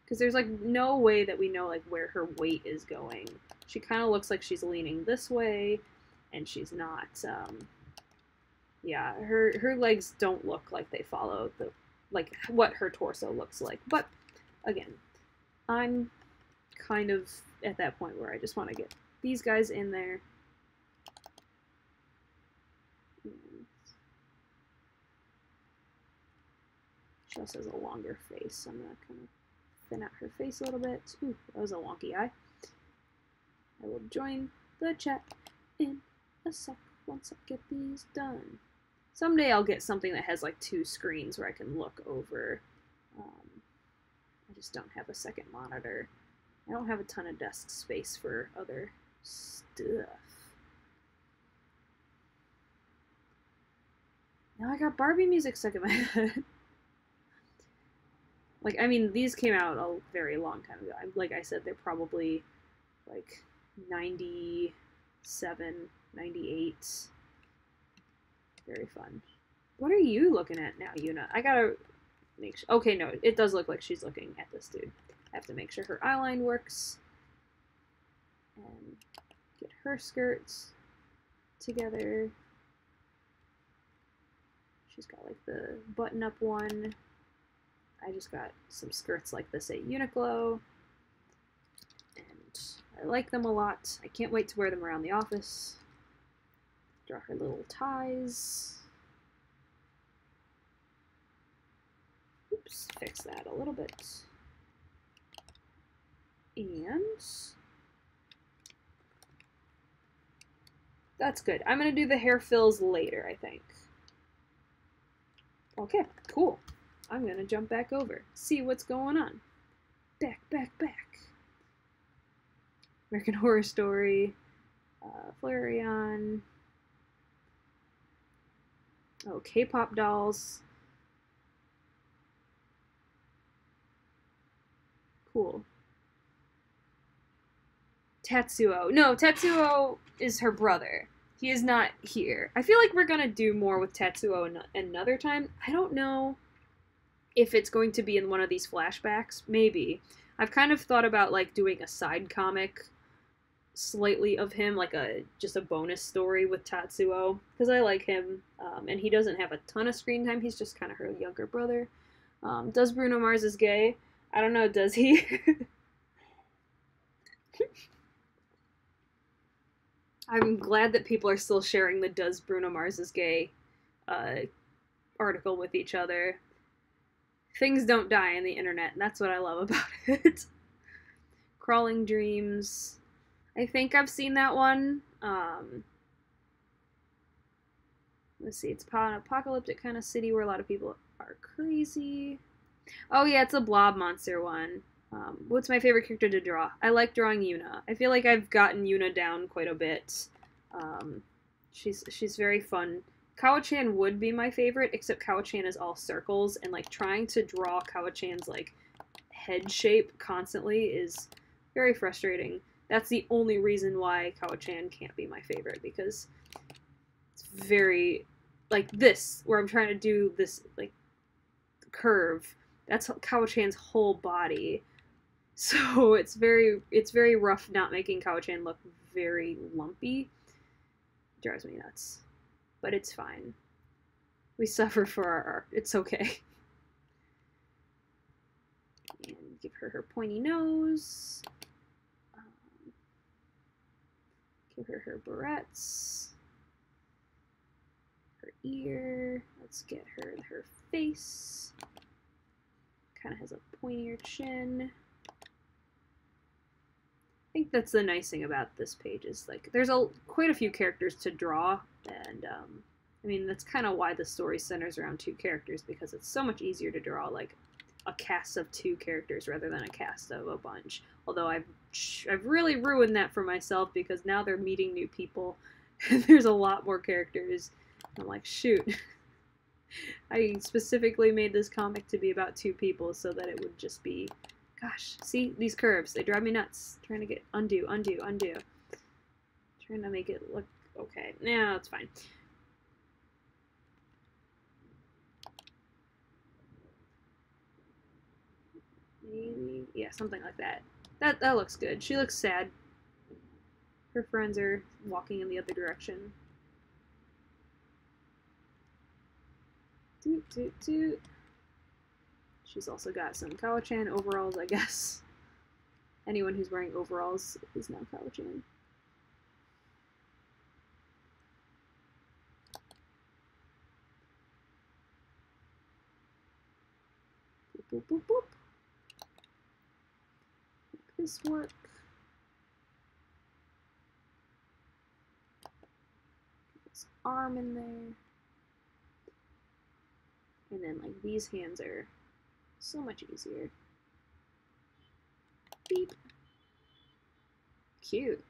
Because there's like no way that we know like where her weight is going. She kind of looks like she's leaning this way, and she's not. Yeah, her legs don't look like they follow the like what her torso looks like. But again, I'm kind of at that point where I just want to get these guys in there. She also has a longer face, so I'm gonna kind of thin out her face a little bit. Ooh, that was a wonky eye. I will join the chat in a sec once I get these done. Someday I'll get something that has like 2 screens where I can look over. I just don't have a second monitor. I don't have a ton of desk space for other stuff. Now I got Barbie music stuck in my head. Like, I mean, these came out a very long time ago. Like I said, they're probably like 97, 98. Very fun. What are you looking at now, Yuna? I gotta make sure. Okay, no, it does look like she's looking at this dude. I have to make sure her eyeline works. And get her skirts together. She's got like the button-up one. I just got some skirts like this at Uniqlo, and I like them a lot. I can't wait to wear them around the office. Draw her little ties. Oops, fix that a little bit. And that's good. I'm going to do the hair fills later, I think. Okay, cool. I'm gonna jump back over, see what's going on. Back. American Horror Story, Flareon. Oh, K-pop dolls. Cool. Tatsuo. No, Tatsuo is her brother. He is not here. I feel like we're gonna do more with Tatsuo another time. I don't know if it's going to be in one of these flashbacks. Maybe. I've kind of thought about like doing a side comic slightly of him, like just a bonus story with Tatsuo, because I like him, and he doesn't have a ton of screen time. He's just kind of her younger brother. Does Bruno Mars is gay? I don't know, does he? I'm glad that people are still sharing the Does Bruno Mars is gay article with each other. Things don't die on the internet, and that's what I love about it. Crawling Dreams. I think I've seen that one. Let's see, it's an apocalyptic kind of city where a lot of people are crazy. Oh yeah, it's a blob monster one. What's my favorite character to draw? I like drawing Yuna. I feel like I've gotten Yuna down quite a bit. She's very fun. Kawachan would be my favorite, except Kawachan is all circles, and like trying to draw Kawachan's like head shape constantly is very frustrating. That's the only reason why Kawachan can't be my favorite, because it's very like this, where I'm trying to do this like curve. That's Kawachan's whole body. So it's very rough not making Kawachan look very lumpy. It drives me nuts. But it's fine. We suffer for our art. It's okay. her her pointy nose. Give her her barrettes. Her ear. Let's get her her face. Kind of has a pointier chin. I think that's the nice thing about this page is like there's quite a few characters to draw, and I mean that's kind of why the story centers around 2 characters, because it's so much easier to draw like a cast of 2 characters rather than a cast of a bunch. Although I've really ruined that for myself because now they're meeting new people and there's a lot more characters. I'm like, shoot. I specifically made this comic to be about 2 people so that it would just be, gosh, see these curves, they drive me nuts. Trying to get undo. Trying to make it look okay. Yeah, it's fine. Maybe, yeah, something like that. That looks good. She looks sad. Her friends are walking in the other direction. Doot, doot, doot. She's also got some Kawachan overalls, I guess. Anyone who's wearing overalls is now Kawachan. Boop, boop, boop, boop. Make this work. Get this arm in there. And then, like, these hands are so much easier. Beep. Cute.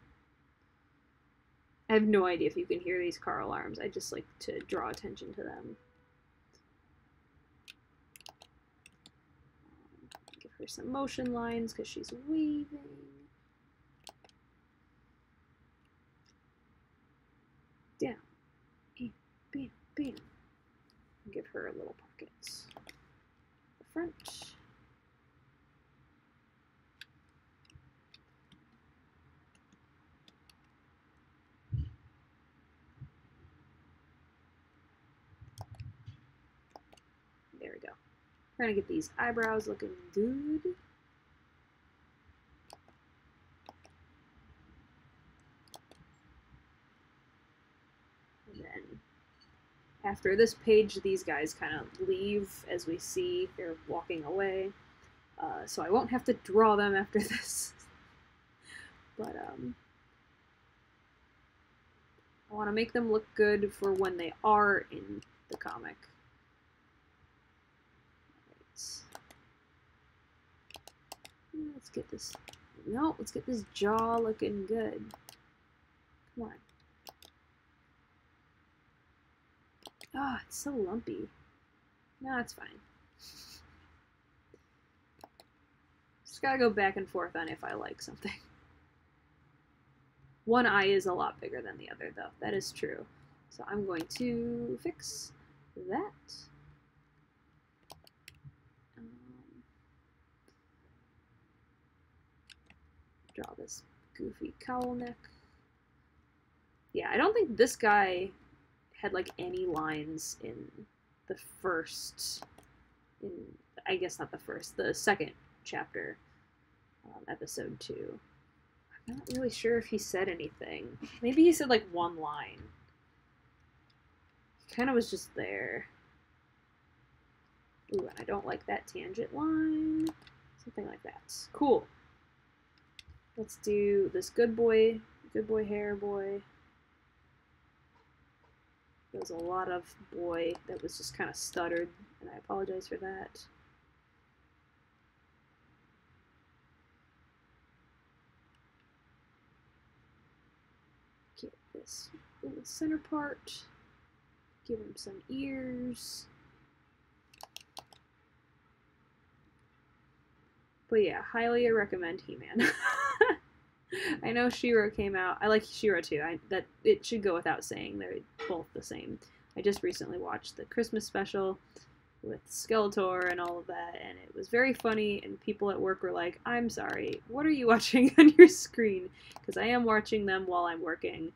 I have no idea if you can hear these car alarms. I just like to draw attention to them. Give her some motion lines because she's weaving. Down. Bam, bam, bam. Give her little pockets. The front. There we go. We're gonna get these eyebrows looking good. And then after this page, these guys kind of leave as we see they're walking away. So I won't have to draw them after this. But I want to make them look good for when they are in the comic. Let's get this. No, let's get this jaw looking good. Come on. Oh, it's so lumpy. No, it's fine. Just gotta go back and forth on if I like something. One eye is a lot bigger than the other, though. That is true. So I'm going to fix that. Draw this goofy cowl neck. Yeah, I don't think this guy had like any lines in the first, I guess not the first, the second chapter, episode 2. I'm not really sure if he said anything. Maybe he said like one line. He kind of was just there. Ooh, and I don't like that tangent line. Something like that. Cool. Let's do this good boy hair boy. There was a lot of boy that was just kind of stuttered, and I apologize for that. Get this in the center part. Give him some ears. But yeah, highly recommend He-Man. I know She-Ra came out. I like She-Ra too. That it should go without saying. They're both the same. I just recently watched the Christmas special with Skeletor and all of that, and it was very funny, and people at work were like, I'm sorry, what are you watching on your screen? Because I am watching them while I'm working.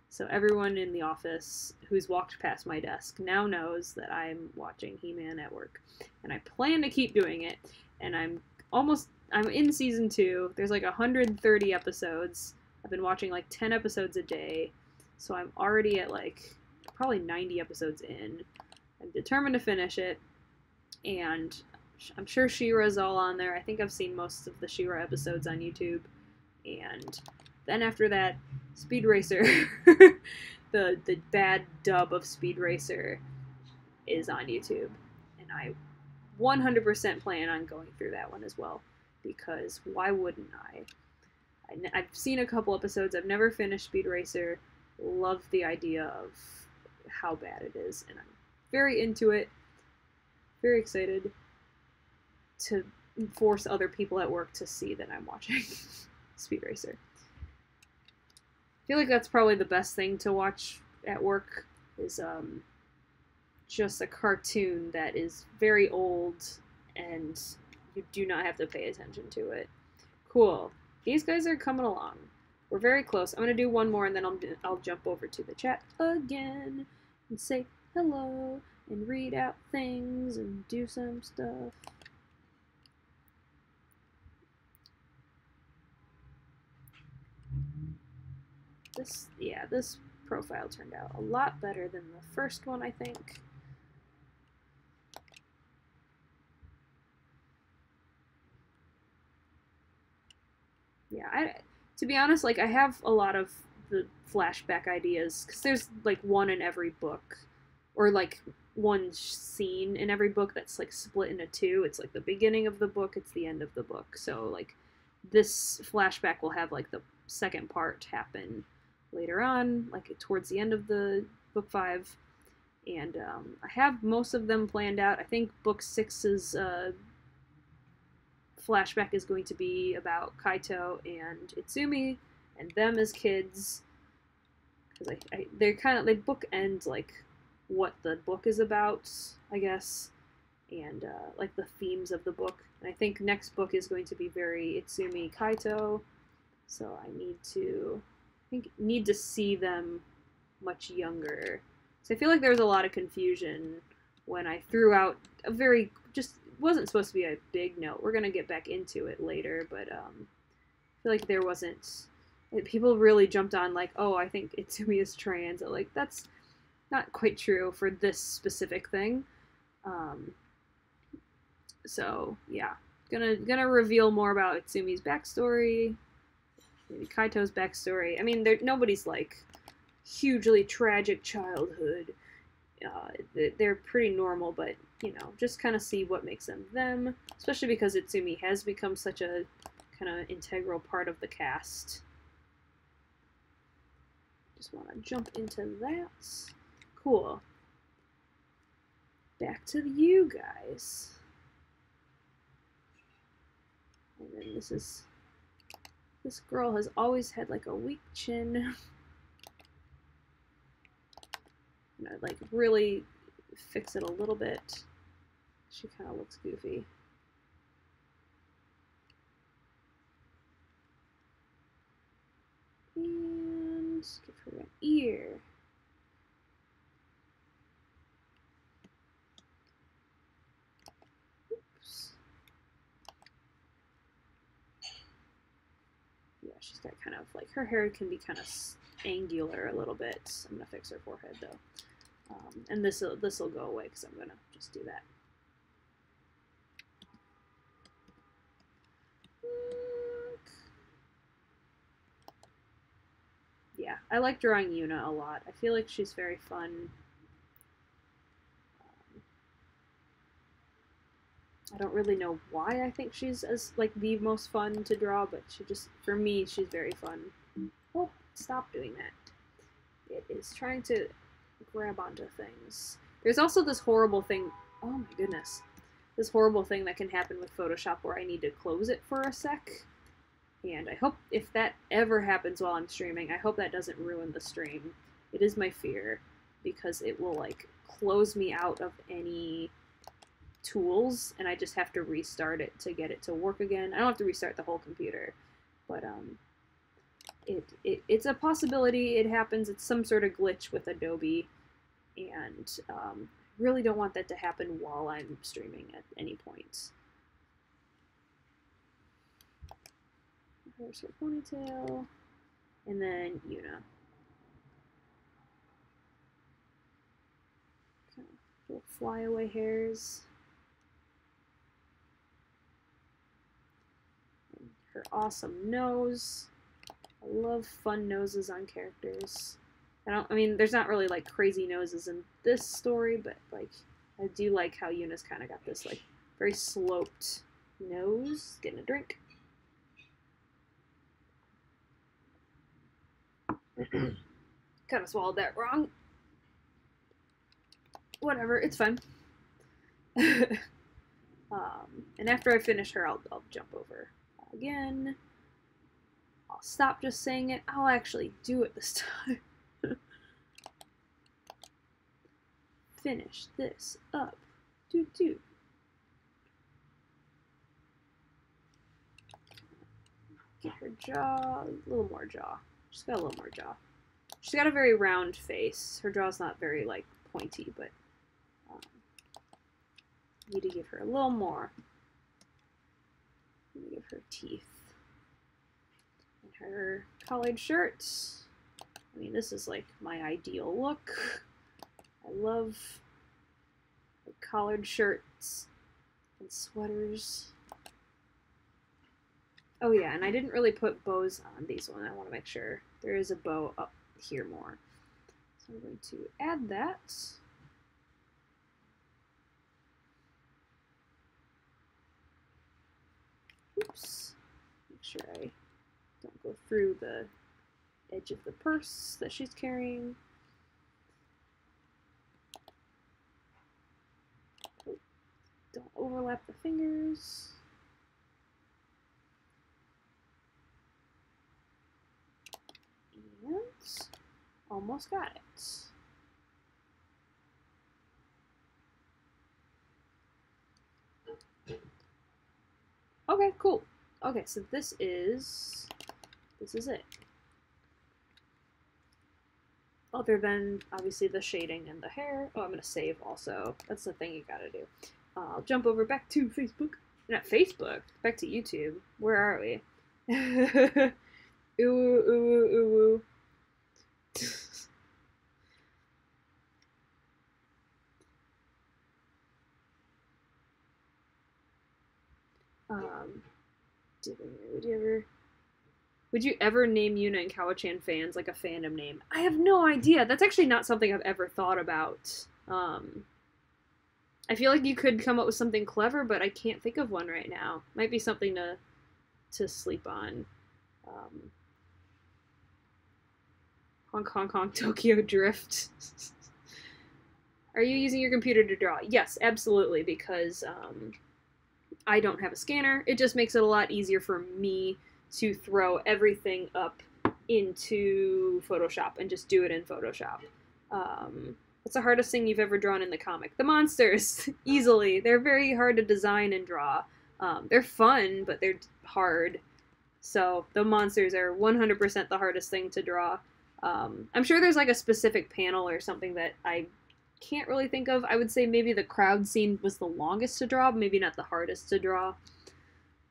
So everyone in the office who's walked past my desk now knows that I'm watching He-Man at work. And I plan to keep doing it, and I'm almost I'm in season 2. There's like 130 episodes. I've been watching like 10 episodes a day, so I'm already at like probably 90 episodes in. I'm determined to finish it, and I'm sure She-Ra's all on there. I think I've seen most of the She-Ra episodes on YouTube, and then after that, Speed Racer, the bad dub of Speed Racer, is on YouTube, and I 100% plan on going through that one as well, because why wouldn't I? I've seen a couple episodes. I've never finished Speed Racer. Love the idea of how bad it is, and I'm very into it. Very excited to force other people at work to see that I'm watching Speed Racer. I feel like that's probably the best thing to watch at work, is just a cartoon that is very old and you do not have to pay attention to it. Cool. These guys are coming along. We're very close. I'm going to do one more and then I'll jump over to the chat again and say hello and read out things and do some stuff. This profile turned out a lot better than the first one, I think. Yeah, to be honest, like, I have a lot of the flashback ideas, because there's like one in every book, or like one scene in every book that's like split into two. It's like the beginning of the book, it's the end of the book. So like this flashback will have like the second part happen later on, like towards the end of the book 5. And I have most of them planned out. I think book 6's flashback is going to be about Kaito and Itsumi and them as kids, because they bookend like what the book is about, I guess, and like the themes of the book. And I think next book is going to be very Itsumi Kaito, so I need to see them much younger. So I feel like there was a lot of confusion when I threw out a very just wasn't supposed to be a big note. We're gonna get back into it later, but I feel like there wasn't. People really jumped on like, oh, I think Itsumi is trans. Like, that's not quite true for this specific thing. So yeah, gonna reveal more about Itsumi's backstory, maybe Kaito's backstory. I mean, nobody's like hugely tragic childhood. They're pretty normal, but you know, just kind of see what makes them them, especially because Itsumi has become such a kind of integral part of the cast. Just want to jump into that. Cool. Back to you guys. And then this girl has always had like a weak chin. I'm gonna like really fix it a little bit. She kind of looks goofy. And give her an ear. Oops. Yeah, she's got kind of like, her hair can be kind of angular a little bit. I'm gonna fix her forehead though. And this'll go away because I'm gonna just do that. Yeah, I like drawing Yuna a lot. I feel like she's very fun. I don't really know why I think she's as like the most fun to draw, but for me, she's very fun. Oh, stop doing that. It is trying to grab onto things. There's also this horrible thing. Oh my goodness. This horrible thing that can happen with Photoshop where I need to close it for a sec. And I hope if that ever happens while I'm streaming, I hope that doesn't ruin the stream. It is my fear, because it will like close me out of any tools and I just have to restart it to get it to work again. I don't have to restart the whole computer, but it's a possibility. It happens. It's some sort of glitch with Adobe, and I really don't want that to happen while I'm streaming at any point. There's her ponytail. And then Yuna. Kind of little flyaway hairs. And her awesome nose. I love fun noses on characters. I mean, there's not really like crazy noses in this story, but like I do like how Yuna's kind of got this like very sloped nose. Getting a drink. Kind of swallowed that wrong. Whatever, it's fine. And after I finish her, I'll jump over again. I'll stop just saying it. I'll actually do it this time. Finish this up. Do. Get her jaw, a little more jaw. She's got a little more jaw. She's got a very round face. Her jaw's not very, like, pointy, but need to give her a little more. Need to give her teeth. And her collared shirts. I mean, this is, like, my ideal look. I love the collared shirts and sweaters. Oh yeah, and I didn't really put bows on these ones. I want to make sure there is a bow up here more. So I'm going to add that. Oops. Make sure I don't go through the edge of the purse that she's carrying. Oh, don't overlap the fingers. And almost got it. Okay, cool. Okay, so this is it. Other than, obviously, the shading and the hair. Oh, I'm going to save also. That's the thing you gotta do. I'll jump over back to Facebook. Not Facebook. Back to YouTube. Where are we? Ooh. Would you ever name Yuna and Kawachan fans like a fandom name? I have no idea. That's actually not something I've ever thought about. I feel like you could come up with something clever, but I can't think of one right now. Might be something to sleep on. Hong Kong, Tokyo Drift. Are you using your computer to draw? Yes, absolutely, because I don't have a scanner. It just makes it a lot easier for me to throw everything up into Photoshop and just do it in Photoshop. What's the hardest thing you've ever drawn in the comic? The monsters, easily. They're very hard to design and draw. They're fun, but they're hard. So the monsters are 100% the hardest thing to draw. I'm sure there's like a specific panel or something that I can't really think of. I would say maybe the crowd scene was the longest to draw, maybe not the hardest to draw.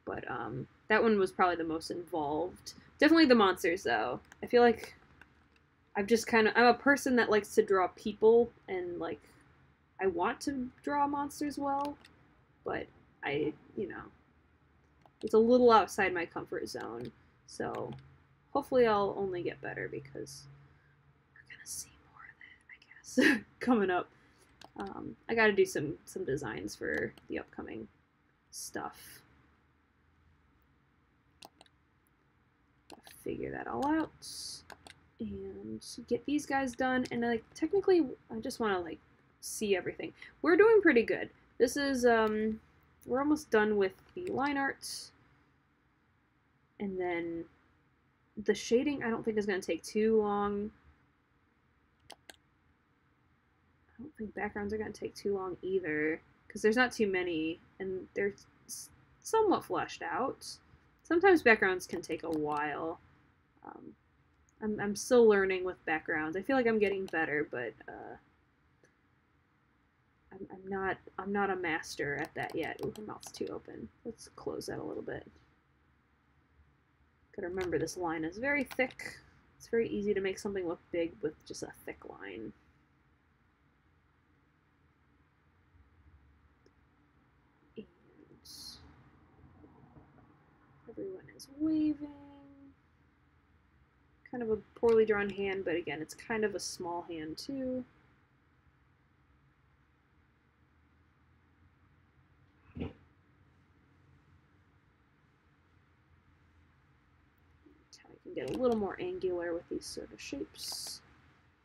But that one was probably the most involved. Definitely the monsters, though. I feel like I'm a person that likes to draw people, and like I want to draw monsters well, but it's a little outside my comfort zone. So hopefully I'll only get better, because we're gonna see more of that, I guess, coming up. I gotta do some designs for the upcoming stuff. Gotta figure that all out and get these guys done. And like technically, I just want to like see everything. We're doing pretty good. This is we're almost done with the line art, and then the shading I don't think is going to take too long. I don't think backgrounds are going to take too long either, because there's not too many, and they're somewhat fleshed out. Sometimes backgrounds can take a while. I'm still learning with backgrounds. I feel like I'm getting better, but I'm not a master at that yet. Ooh, her mouth's too open. Let's close that a little bit. Gotta remember this line is very thick. It's very easy to make something look big with just a thick line. And everyone is waving. Kind of a poorly drawn hand, but again, it's kind of a small hand too. I can get a little more angular with these sort of shapes.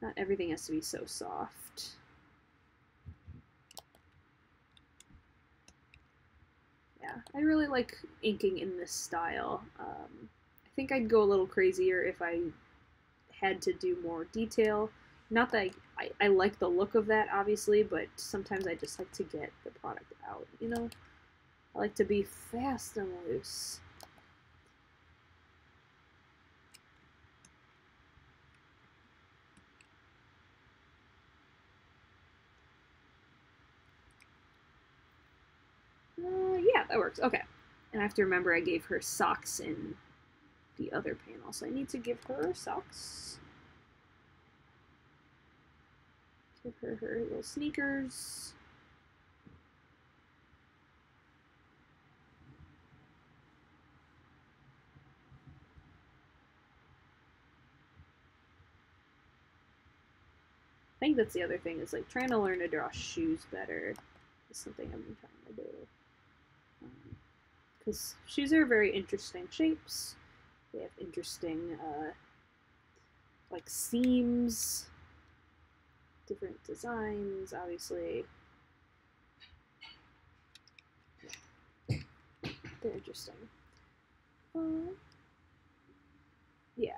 Not everything has to be so soft. Yeah, I really like inking in this style. I think I'd go a little crazier if I had to do more detail. Not that I like the look of that, obviously, but sometimes I just like to get the product out, you know? I like to be fast and loose. Yeah, that works. Okay. And I have to remember I gave her socks in the other panel, so I need to give her socks. Give her her little sneakers. I think that's the other thing, is like trying to learn to draw shoes better is something I've been trying to do. Because shoes are very interesting shapes. They have interesting like seams, different designs, obviously. They're interesting. Yeah.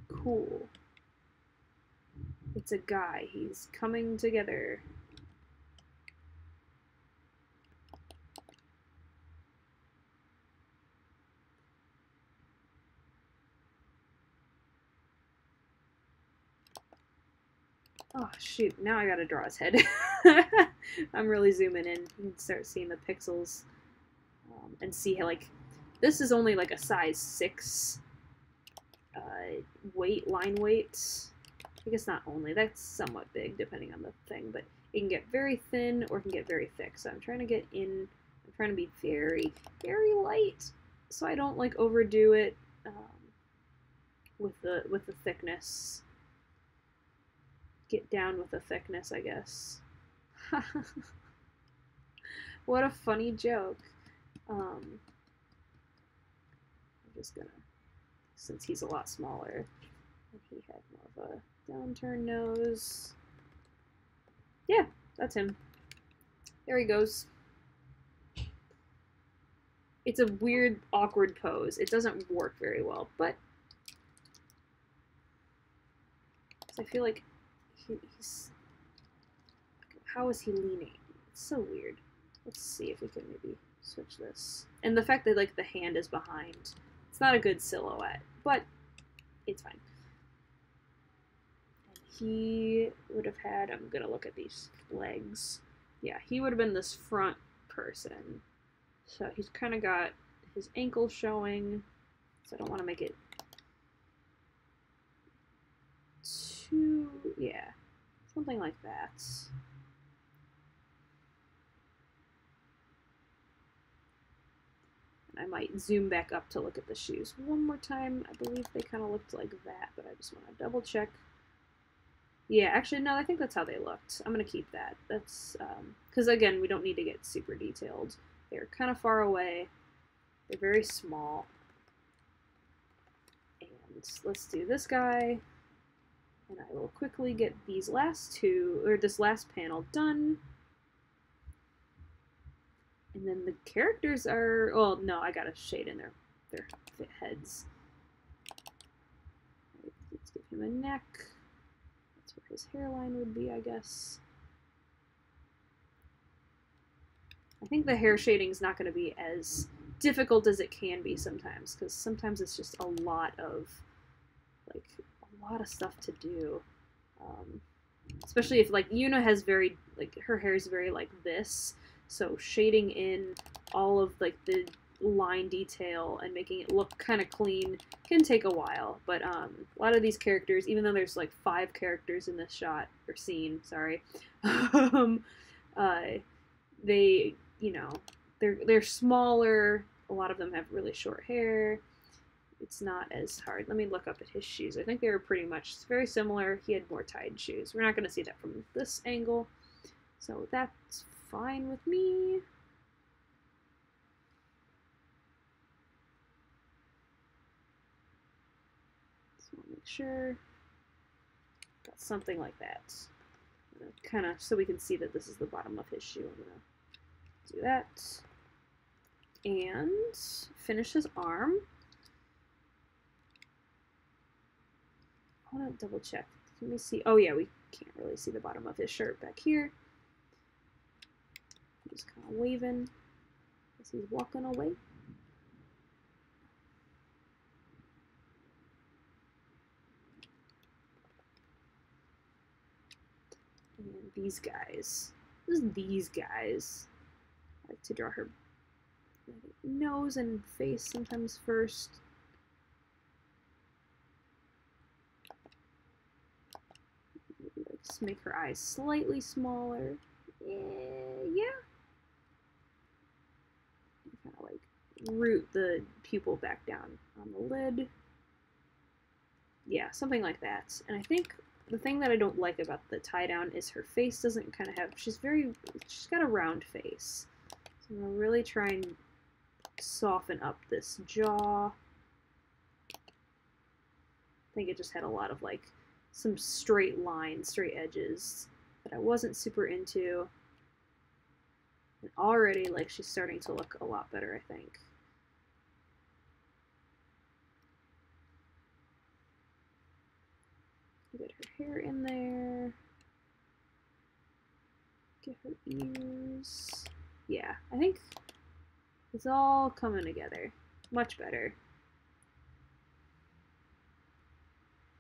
Cool. It's a guy. He's coming together. Oh, shoot. Now I gotta draw his head. I'm really zooming in. You can start seeing the pixels and see how, like, this is only like a size 6 line weight. I guess not only. That's somewhat big depending on the thing, but it can get very thin or it can get very thick. So I'm trying to get in. I'm trying to be very, very light so I don't like overdo it with the thickness. Get down with the thickness, I guess. What a funny joke. I'm just gonna, since he's a lot smaller, and he had more of a downturned nose. Yeah, that's him. There he goes. It's a weird, awkward pose. It doesn't work very well, but I feel like he's... How is he leaning? It's so weird. Let's see if we can maybe switch this. And the fact that, like, the hand is behind, it's not a good silhouette, but it's fine. And he would have had, I'm gonna look at these legs. Yeah, he would have been this front person. So he's kind of got his ankle showing, so I don't want to make it too, yeah, something like that. And I might zoom back up to look at the shoes one more time. I believe they kind of looked like that, but I just want to double check. Yeah, actually, no, I think that's how they looked. I'm going to keep that. That's, because again, we don't need to get super detailed. They're kind of far away. They're very small. And let's do this guy. And I will quickly get these last two, or this last panel done. And then the characters are, well, no, I gotta shade in their heads. Let's give him a neck. That's where his hairline would be, I guess. I think the hair shading is not going to be as difficult as it can be sometimes, because sometimes it's just a lot of stuff to do. especially if like Yuna has very like her hair is very like this, so shading in all of like the line detail and making it look kind of clean can take a while. But a lot of these characters, even though there's like 5 characters in this shot or scene, sorry, uh, they they're smaller. A lot of them have really short hair. It's not as hard. Let me look up at his shoes. I think they were pretty much very similar. He had more tied shoes. We're not going to see that from this angle, so that's fine with me. So I'll make sure got something like that. Kind of so we can see that this is the bottom of his shoe. I'm going to do that and finish his arm. I want to double check. Let me see. Oh yeah, we can't really see the bottom of his shirt back here. I'm just kind of waving as he's walking away. And these guys. Just these guys. I like to draw her nose and face sometimes first. Just make her eyes slightly smaller. Yeah. Kind of like root the pupil back down on the lid. Yeah, something like that. And I think the thing that I don't like about the tie down is her face doesn't kind of have, she's got a round face. So I'm gonna really try and soften up this jaw. I think it just had a lot of like some straight lines, straight edges that I wasn't super into. And already like she's starting to look a lot better, I think. Get her hair in there. Get her ears. Yeah, I think it's all coming together. Much better.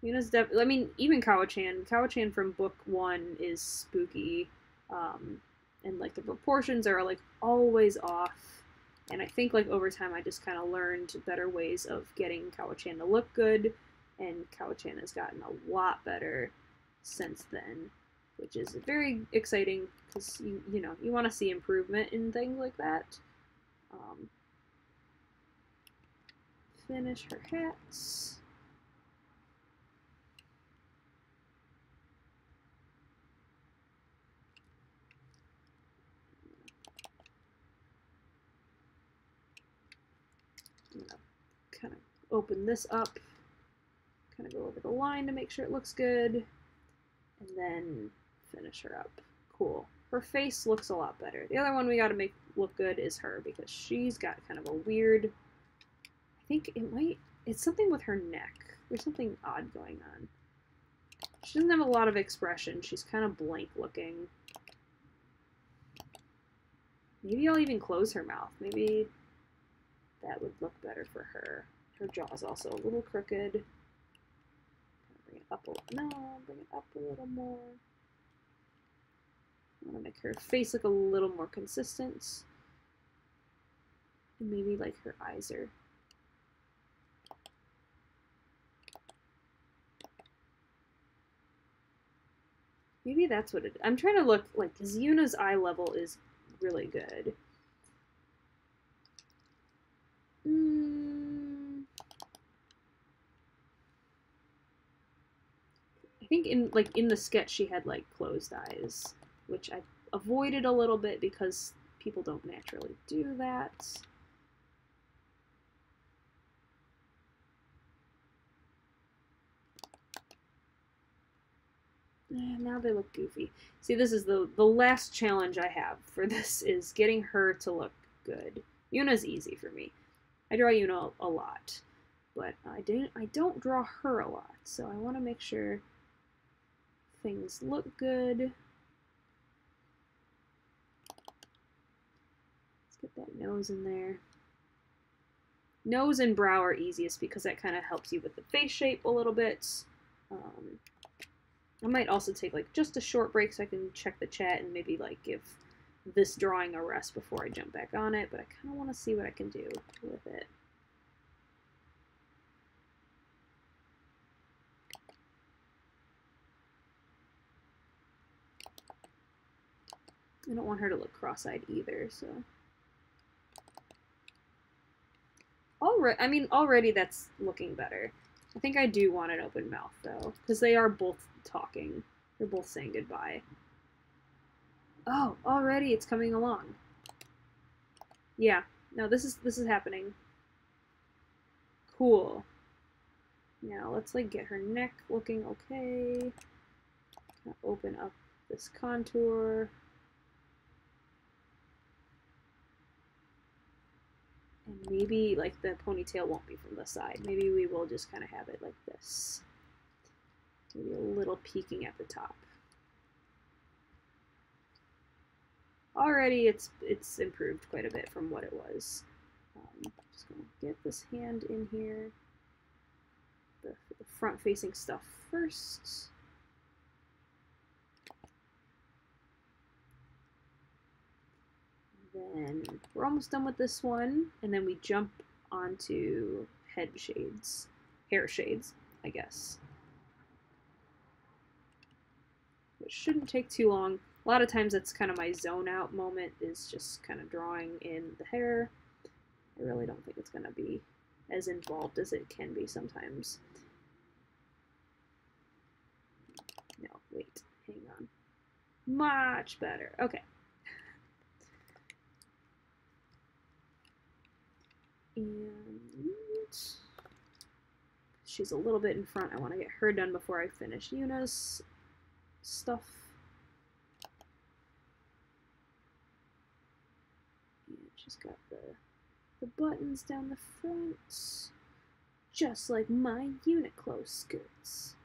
Yuna's definitely, I mean, even Kawachan from book 1 is spooky. And like the proportions are like always off. And I think like over time I just kind of learned better ways of getting Kawachan to look good. And Kawachan has gotten a lot better since then, which is very exciting because you want to see improvement in things like that. Finish her hats. Kind of open this up. Kind of go over the line to make sure it looks good, and then finish her up. Cool. Her face looks a lot better. The other one we got to make look good is her because she's got kind of a weird, I think it's something with her neck. There's something odd going on. She doesn't have a lot of expression. She's kind of blank looking. Maybe I'll even close her mouth. Maybe that would look better for her. Her jaw's also a little crooked. Bring it up a little more. I want to make her face look a little more consistent. And maybe like her eyes are. Maybe that's what it is. I'm trying to look like, because Yuna's eye level is really good. I think in the sketch she had like closed eyes, which I avoided a little bit because people don't naturally do that. Now they look goofy. See, this is the last challenge I have for this is getting her to look good. Yuna's easy for me. I draw Yuna a lot, but I don't draw her a lot, so I want to make sure things look good. Let's get that nose in there. Nose and brow are easiest because that kind of helps you with the face shape a little bit. I might also take like just a short break so I can check the chat and maybe like give this drawing a rest before I jump back on it, but I kind of want to see what I can do with it. I don't want her to look cross-eyed either, so. Already that's looking better. I think I do want an open mouth, though, because they are both talking. They're both saying goodbye. Oh, already it's coming along. Yeah, no, this is happening. Cool. Now let's like get her neck looking okay. Open up this contour. And maybe like the ponytail won't be from the side. Maybe we will just kind of have it like this. Maybe a little peeking at the top. Already it's improved quite a bit from what it was. Just gonna get this hand in here. The front-facing stuff first. Then we're almost done with this one, and then we jump onto head shades, hair shades, I guess. Which shouldn't take too long. A lot of times that's kind of my zone out moment, is just kind of drawing in the hair. I really don't think it's going to be as involved as it can be sometimes. No, wait, hang on. Much better. Okay. And she's a little bit in front. I want to get her done before I finish Yuna's stuff. And she's got the buttons down the front, just like my Uniqlo skirts,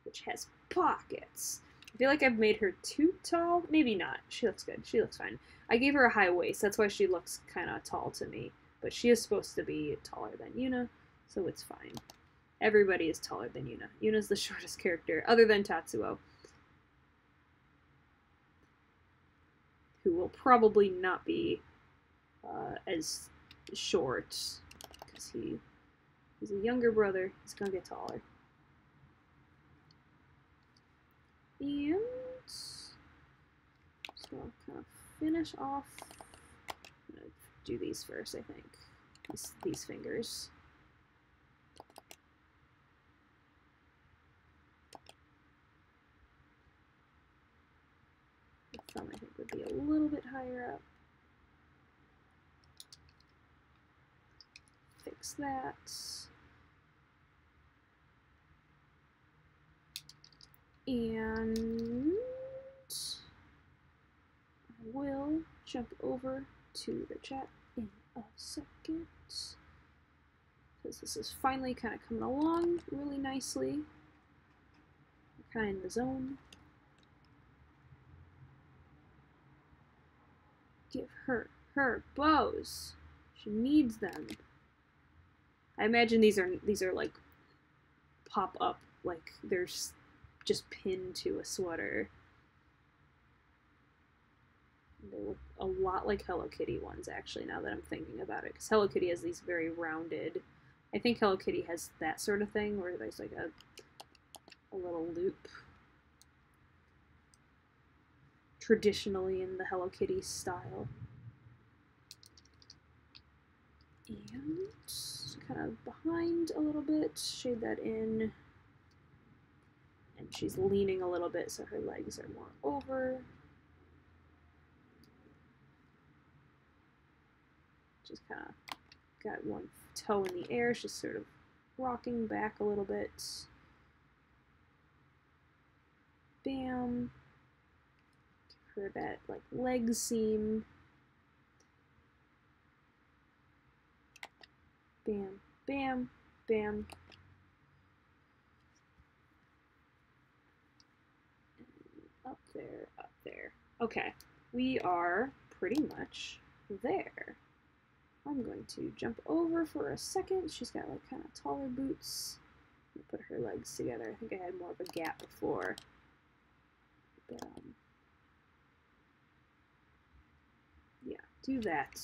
which has pockets. I feel like I've made her too tall. Maybe not. She looks good. She looks fine. I gave her a high waist. That's why she looks kind of tall to me. But she is supposed to be taller than Yuna, so it's fine. Everybody is taller than Yuna. Yuna's the shortest character, other than Tatsuo, who will probably not be as short, because he's a younger brother. He's gonna get taller. And so I'll kind of finish off. I'm gonna do these first, I think. These fingers. The thumb, I think, would be a little bit higher up. Fix that. And I will jump over to the chat in a second, because this is finally kind of coming along really nicely. We're kind of in the zone. Give her bows. She needs them. I imagine these are like pop up, like they're just pinned to a sweater. They look a lot like Hello Kitty ones, actually, now that I'm thinking about it, because Hello Kitty has these very rounded. I think Hello Kitty has that sort of thing where there's like a little loop. Traditionally in the Hello Kitty style. And kind of behind a little bit, shade that in. And she's leaning a little bit so her legs are more over. Just kind of got one toe in the air. She's sort of rocking back a little bit. Bam. Give her that like leg seam. Bam, bam, bam. Up there, up there. Okay, we are pretty much there. I'm going to jump over for a second. She's got like kind of taller boots. Put her her legs together. I think I had more of a gap before. But, yeah, do that.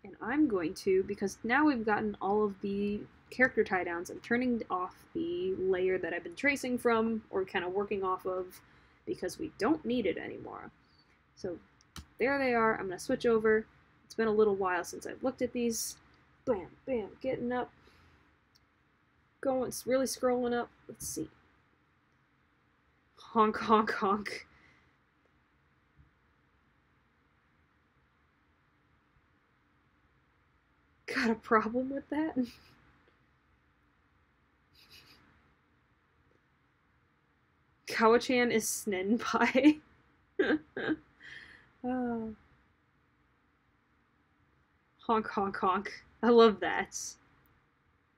And I'm going to, because now we've gotten all of the character tie downs, I'm turning off the layer that I've been tracing from, or kind of working off of, because we don't need it anymore. So there they are. I'm going to switch over. It's been a little while since I've looked at these. Bam, bam, getting up. Going, really scrolling up. Let's see. Honk, honk, honk. Got a problem with that? Kawachan is Snen Pie. Oh. Honk, honk, honk. I love that.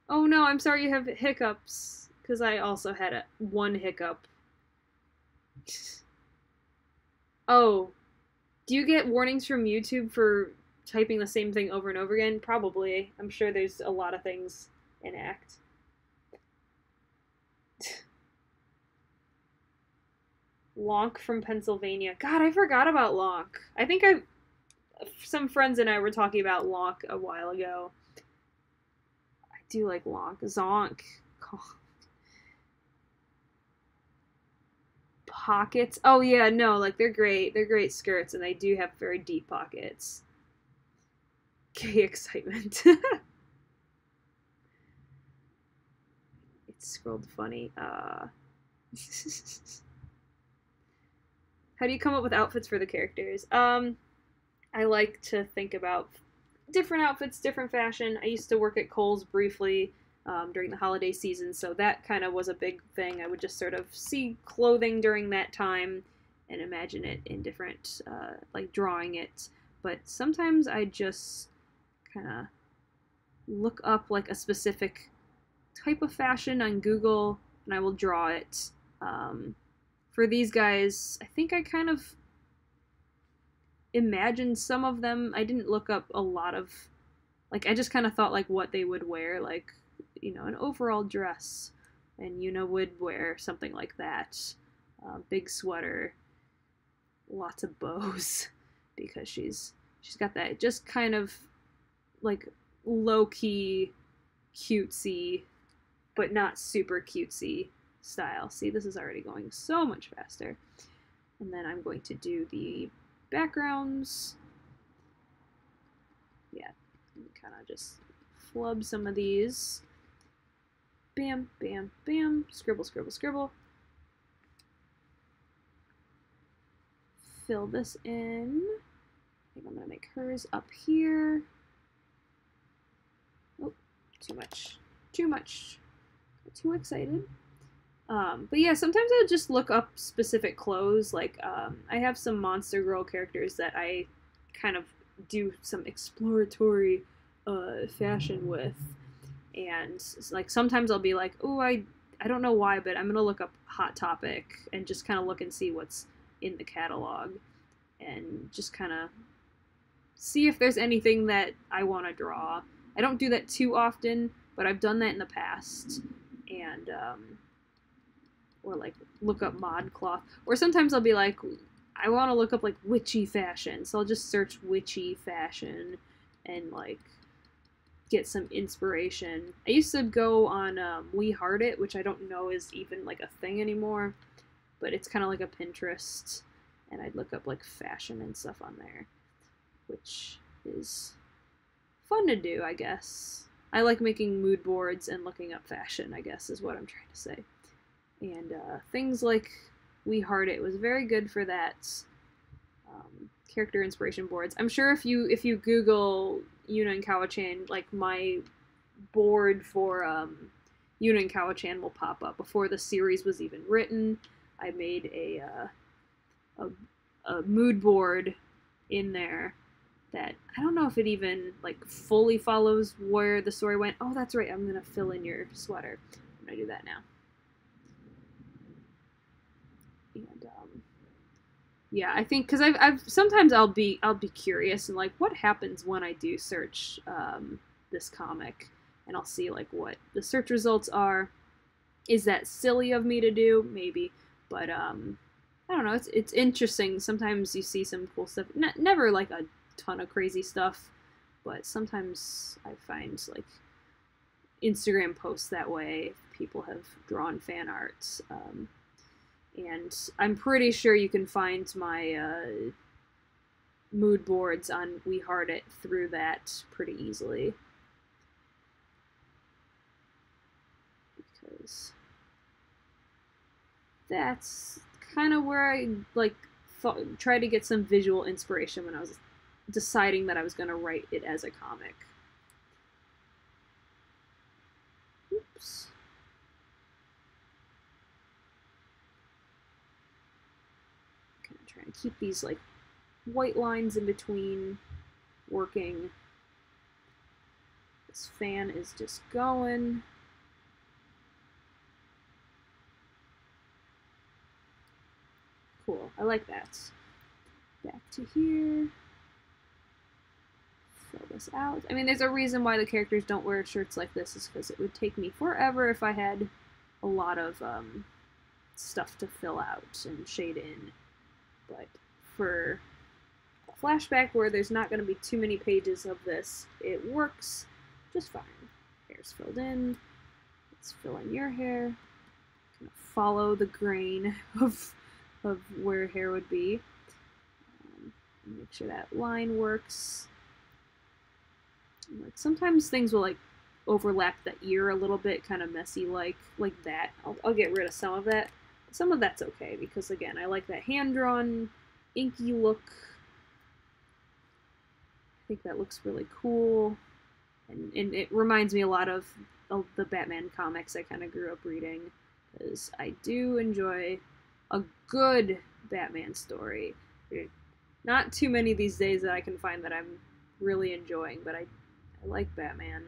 Oh no, I'm sorry you have hiccups. Because I also had one hiccup. Oh. Do you get warnings from YouTube for typing the same thing over and over again? Probably. I'm sure there's a lot of things in ACT. Lonk from Pennsylvania. God, I forgot about Lonk. I think some friends and I were talking about Lonk a while ago. I do like Lonk. Zonk. Pockets. Oh yeah, no, like they're great. They're great skirts, and they do have very deep pockets. Gay excitement. It's scrolled funny. How do you come up with outfits for the characters? I like to think about different outfits, different fashion. I used to work at Kohl's briefly during the holiday season, so that kind of was a big thing. I would just sort of see clothing during that time and imagine it in different, like drawing it. But sometimes I just kind of look up like a specific type of fashion on Google and I will draw it. For these guys, I think I kind of imagined some of them. I didn't look up a lot of, like, I just kind of thought like what they would wear, like, you know, an overall dress, and Yuna would wear something like that, big sweater, lots of bows, because she's got that just kind of like low-key cutesy but not super cutesy style. See, this is already going so much faster. And then I'm going to do the backgrounds. Yeah, kind of just flub some of these. Bam, bam, bam. Scribble, scribble, scribble. Fill this in. I think I'm going to make hers up here. Oh, too much. Too much. Too excited. But yeah, sometimes I'll just look up specific clothes. Like, I have some Monster Girl characters that I kind of do some exploratory fashion with. And, like, sometimes I'll be like, oh, I don't know why, but I'm going to look up Hot Topic and just kind of look and see what's in the catalog. And just kind of see if there's anything that I want to draw. I don't do that too often, but I've done that in the past. And, or like look up mod cloth, or sometimes I'll be like, I want to look up like witchy fashion, so I'll just search witchy fashion and like get some inspiration. I used to go on We Heart It, which I don't know is even like a thing anymore, but it's kind of like a Pinterest, and I'd look up like fashion and stuff on there, which is fun to do, I guess. I like making mood boards and looking up fashion, I guess is what I'm trying to say. And things like We Heart It was very good for that. Character inspiration boards. I'm sure if you Google Yuna and Kawachan, like my board for Yuna and Kawachan will pop up. Before the series was even written, I made a mood board in there that I don't know if it even like fully follows where the story went. Oh, that's right. I'm gonna fill in your sweater. I'm gonna do that now. And yeah, I think because I've sometimes I'll be curious and like what happens when I do search this comic, and I'll see like what the search results are. Is that silly of me to do? Maybe, but I don't know. It's interesting. Sometimes you see some cool stuff. Never like a ton of crazy stuff, but sometimes I find like Instagram posts that way. People have drawn fan art, and I'm pretty sure you can find my mood boards on We Heart It through that pretty easily. Because that's kind of where I like tried to get some visual inspiration when I was deciding that I was going to write it as a comic. Oops. Kind of trying to keep these like white lines in between working. This fan is just going. Cool. I like that. Back to here. Fill this out. I mean, there's a reason why the characters don't wear shirts like this, is because it would take me forever if I had a lot of stuff to fill out and shade in. But for a flashback where there's not going to be too many pages of this, it works just fine. Hair's filled in. Let's fill in your hair. Kind of follow the grain of where hair would be. Make sure that line works. Like sometimes things will like overlap the ear a little bit, kind of messy like that. I'll get rid of some of that. Some of that's okay because again, I like that hand-drawn, inky look. I think that looks really cool, and it reminds me a lot of the Batman comics I kind of grew up reading, because I do enjoy a good Batman story. Not too many these days that I can find that I'm really enjoying, but I like Batman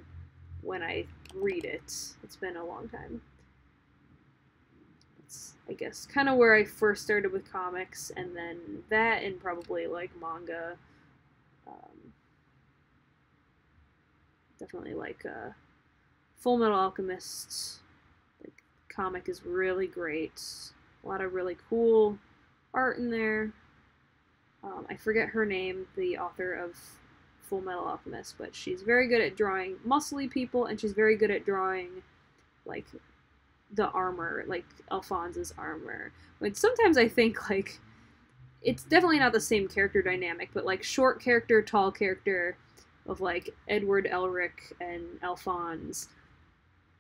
when I read it. It's been a long time. It's, I guess, kind of where I first started with comics, and then that and probably like manga. Definitely like Full Metal Alchemist. Like, comic is really great. A lot of really cool art in there. I forget her name, the author of Full Metal Alchemist, but she's very good at drawing muscly people, and she's very good at drawing like the armor, like Alphonse's armor. But sometimes I think like it's definitely not the same character dynamic, but like short character, tall character of like Edward Elric and Alphonse.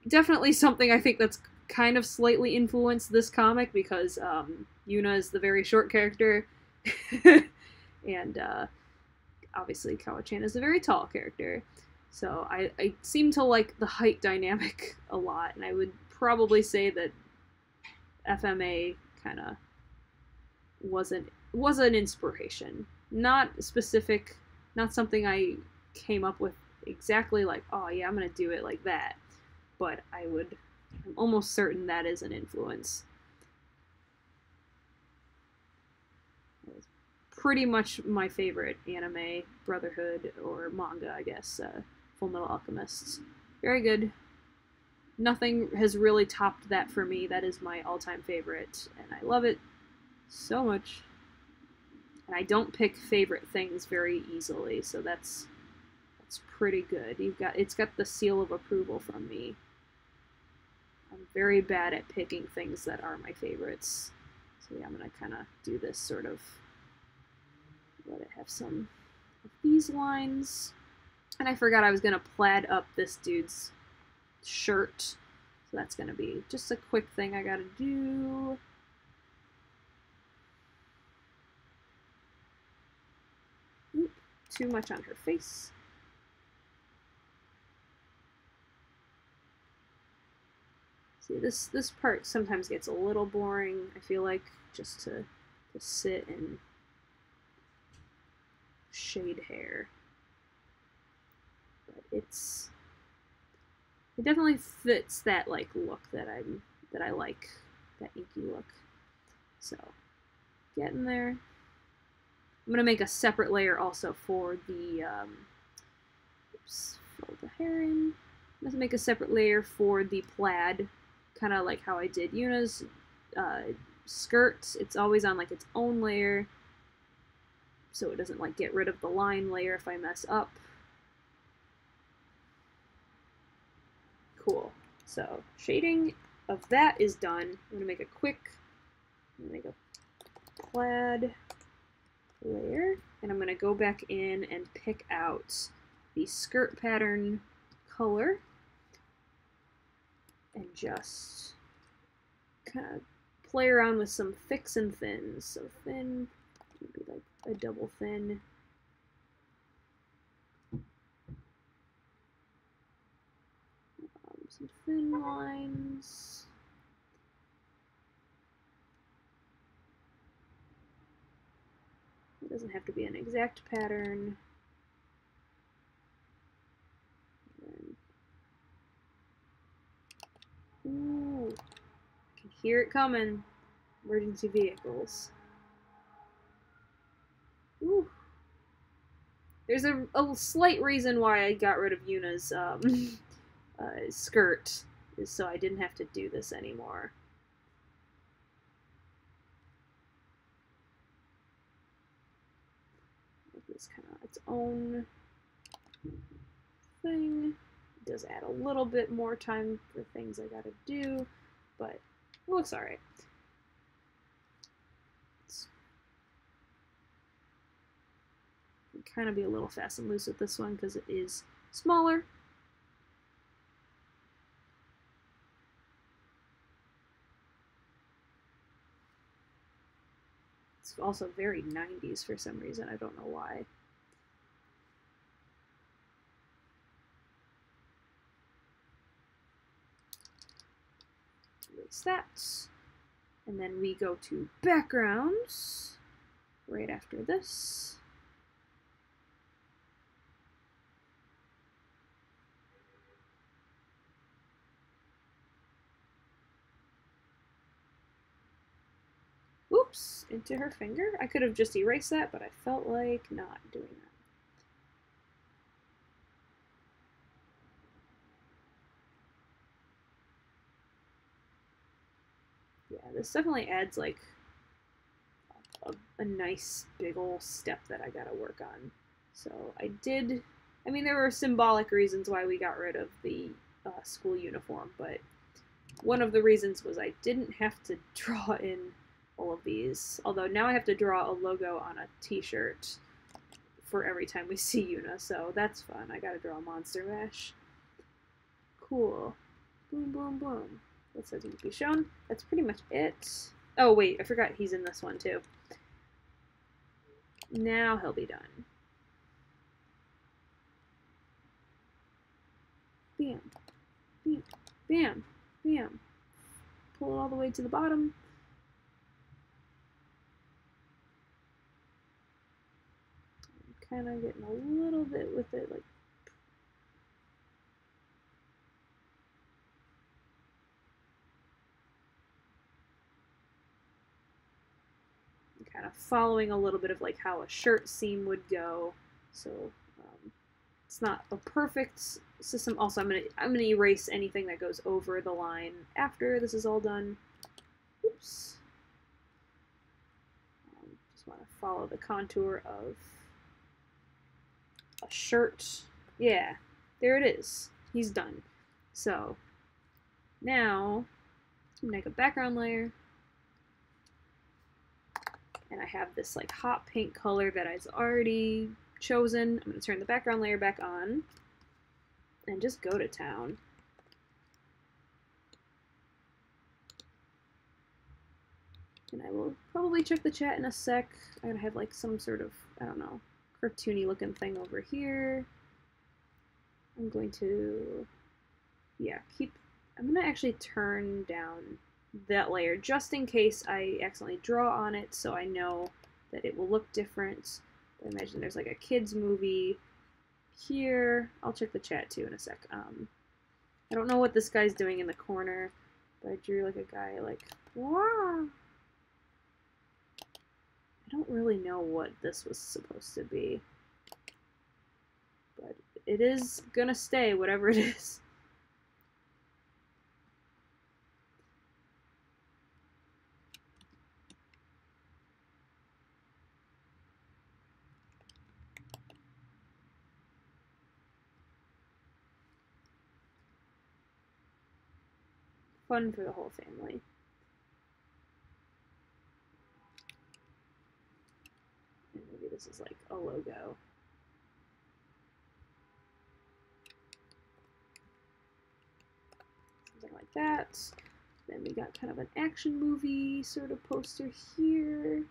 Definitely something I think that's kind of slightly influenced this comic, because Yuna is the very short character, and obviously Kawachan is a very tall character. So I seem to like the height dynamic a lot, and I would probably say that FMA kind of was an inspiration. Not specific, not something I came up with exactly like, oh yeah, I'm gonna do it like that. But I'm almost certain that is an influence. Pretty much my favorite anime, Brotherhood, or manga, I guess, Full Metal Alchemist. Very good. Nothing has really topped that for me. That is my all-time favorite, and I love it so much. And I don't pick favorite things very easily, so that's pretty good. It's got the seal of approval from me. I'm very bad at picking things that are my favorites. So yeah, I'm gonna kind of do this sort of, let it have some of these lines. And I forgot I was gonna plaid up this dude's shirt. So that's gonna be just a quick thing I gotta do. Oop, too much on her face. See, this part sometimes gets a little boring, I feel like, just to sit and shade hair. But it definitely fits that like look that I like, that inky look. So, getting there. I'm gonna make a separate layer also for the oops, fill the hair in. Let's make a separate layer for the plaid, kind of like how I did Yuna's skirt. It's always on like its own layer, so it doesn't like get rid of the line layer if I mess up. Cool. So shading of that is done. I'm gonna make a plaid layer, and I'm gonna go back in and pick out the skirt pattern color and just kind of play around with some thicks and thins. So thin, maybe like a double thin. Some thin lines. It doesn't have to be an exact pattern. Ooh, I can hear it coming. Emergency vehicles. Ooh. There's a slight reason why I got rid of Yuna's skirt, is so I didn't have to do this anymore. It's kind of its own thing. It does add a little bit more time for things I gotta do, but it looks alright. Kind of be a little fast and loose with this one because it is smaller. It's also very 90s for some reason. I don't know why. Erase that. And then we go to backgrounds right after this. Oops, into her finger. I could have just erased that, but I felt like not doing that. Yeah, this definitely adds like a nice big ol' step that I gotta work on. So I mean, there were symbolic reasons why we got rid of the school uniform, but one of the reasons was I didn't have to draw in all of these. Although now I have to draw a logo on a t-shirt for every time we see Yuna, so that's fun. I gotta draw Monster Mash. Cool. Boom, boom, boom. That says be shown. That's pretty much it. Oh, wait, I forgot he's in this one, too. Now he'll be done. Bam. Bam. Bam. Bam. Pull it all the way to the bottom. Kind of getting a little bit with it, like kind of following a little bit of like how a shirt seam would go. So it's not a perfect system. Also, I'm gonna erase anything that goes over the line after this is all done. Oops. Just want to follow the contour of a shirt. Yeah, there it is. He's done. So now make a background layer. And I have this like hot pink color that I've already chosen. I'm going to turn the background layer back on and just go to town. And I will probably check the chat in a sec. I'm going to have like some sort of, I don't know, cartoony looking thing over here. I'm going to, yeah, I'm going to actually turn down that layer just in case I accidentally draw on it, so I know that it will look different. I imagine there's like a kids movie here. I'll check the chat too in a sec. I don't know what this guy's doing in the corner, but I drew like a guy like, wow. I don't really know what this was supposed to be, but it is gonna stay whatever it is. Fun for the whole family. And maybe this is like a logo. Something like that. Then we got kind of an action movie sort of poster here.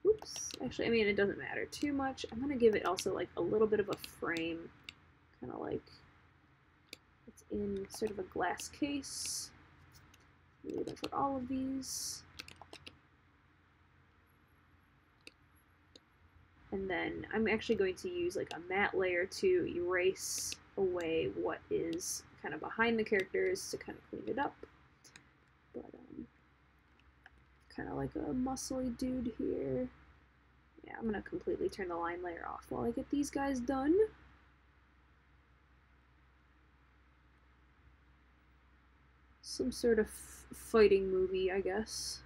Oops. Actually, I mean, it doesn't matter too much. I'm going to give it also like a little bit of a frame. Kind of like it's in sort of a glass case. Maybe for all of these. And then I'm actually going to use like a matte layer to erase away what is kind of behind the characters to kind of clean it up. But kind of like a muscly dude here. Yeah, I'm gonna completely turn the line layer off while I get these guys done. Some sort of fighting movie, I guess.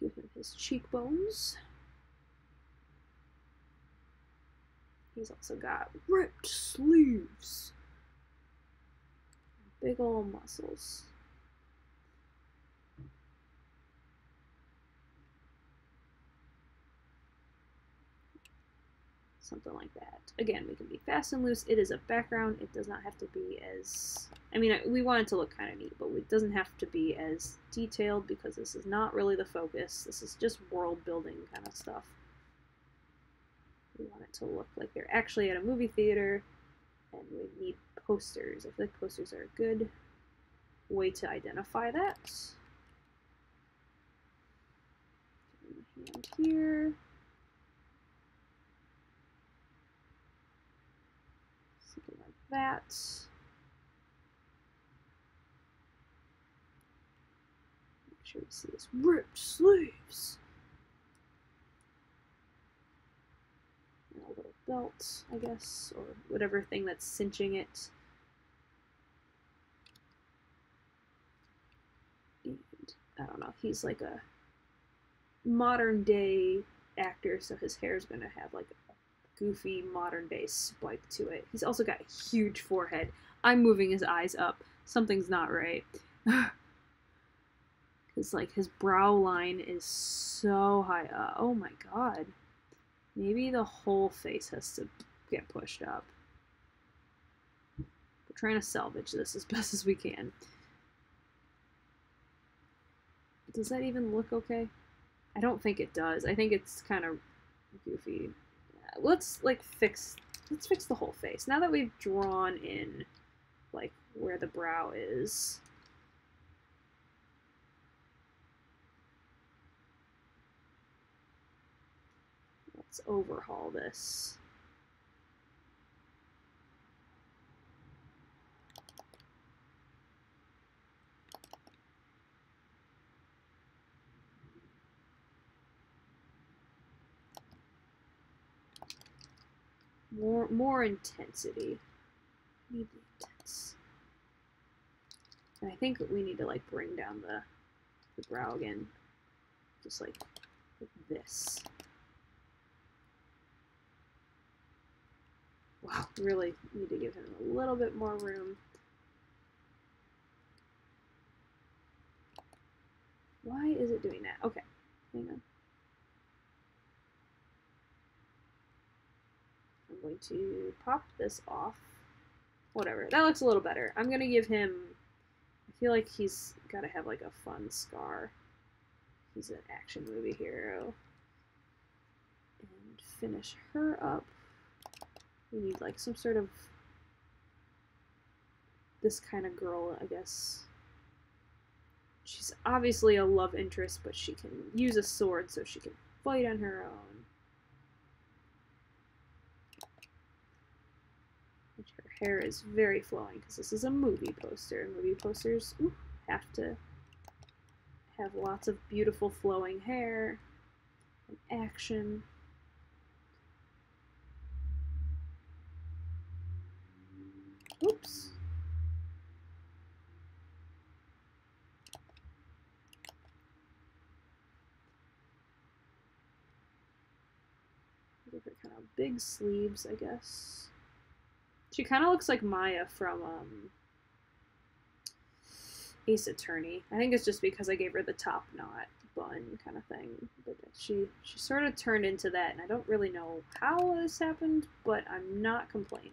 Give him his cheekbones. He's also got ripped sleeves. Big ol' muscles. Something like that. Again, we can be fast and loose. It is a background. It does not have to be as... I mean, we want it to look kind of neat, but it doesn't have to be as detailed because this is not really the focus. This is just world building kind of stuff. We want it to look like they're actually at a movie theater, and we need posters. I feel like posters are a good way to identify that. Hand here. Something like that. Make sure we see his ripped sleeves. And a little belt, I guess, or whatever thing that's cinching it. And I don't know, he's like a modern day actor, so his hair is going to have like a goofy modern day spike to it. He's also got a huge forehead. I'm moving his eyes up. Something's not right. Because like his brow line is so high up. Oh my god. Maybe the whole face has to get pushed up. We're trying to salvage this as best as we can. Does that even look okay? I don't think it does. I think it's kind of goofy. Yeah, let's fix the whole face. Now that we've drawn in like where the brow is. Let's overhaul this. More intensity. Need the intense. And I think we need to like bring down the brow again. Just like this. Wow, really need to give him a little bit more room. Why is it doing that? Okay, hang on. I'm going to pop this off. Whatever, that looks a little better. I'm gonna give him, I feel like he's gotta have like a fun scar. He's an action movie hero. And finish her up. We need like some sort of this kind of girl, I guess. She's obviously a love interest, but she can use a sword so she can fight on her own. Her hair is very flowing because this is a movie poster. Movie posters have to have lots of beautiful flowing hair and action. Oops. Give her kind of big sleeves, I guess. She kind of looks like Maya from Ace Attorney. I think it's just because I gave her the top knot bun kind of thing. But she sort of turned into that, and I don't really know how this happened, but I'm not complaining.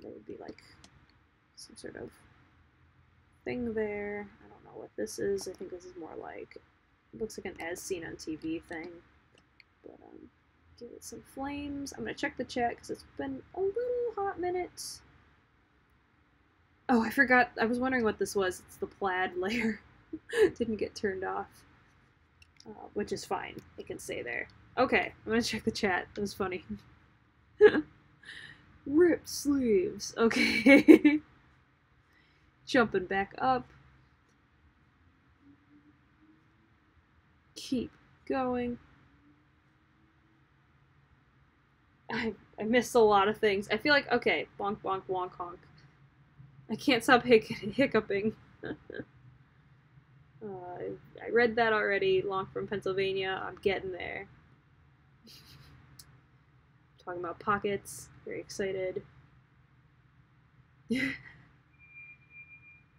There would be like some sort of thing there. I don't know what this is. I think this is more like, it looks like an as seen on TV thing. But give it some flames. I'm gonna check the chat because it's been a little hot minute. Oh, I forgot. I was wondering what this was. It's the plaid layer. Didn't get turned off, which is fine. It can stay there. Okay, I'm gonna check the chat. That was funny. Ripped sleeves. Okay. Jumping back up. Keep going. I missed a lot of things. I feel like, okay, bonk, bonk, wonk, honk. I can't stop hiccuping. I read that already. Long from Pennsylvania. I'm getting there. Talking about pockets. Very excited.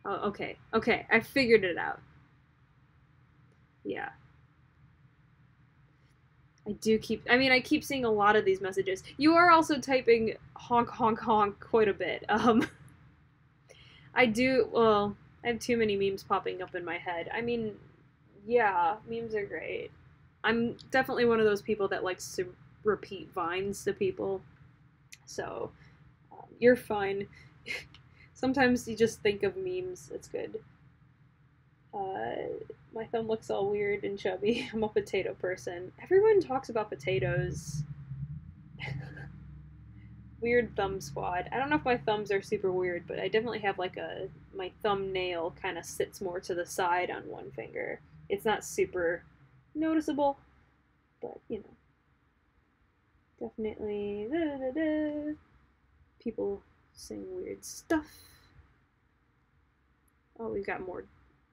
Oh, okay. Okay, I figured it out. Yeah. I keep seeing a lot of these messages. You are also typing honk, honk, honk quite a bit. I have too many memes popping up in my head. I mean, yeah, memes are great. I'm definitely one of those people that likes to repeat vines to people. So, you're fine. Sometimes you just think of memes. It's good. My thumb looks all weird and chubby. I'm a potato person. Everyone talks about potatoes. Weird thumb squad. I don't know if my thumbs are super weird, but I definitely have like my thumbnail kind of sits more to the side on one finger. It's not super noticeable, but you know. Definitely people saying weird stuff. Oh, we've got more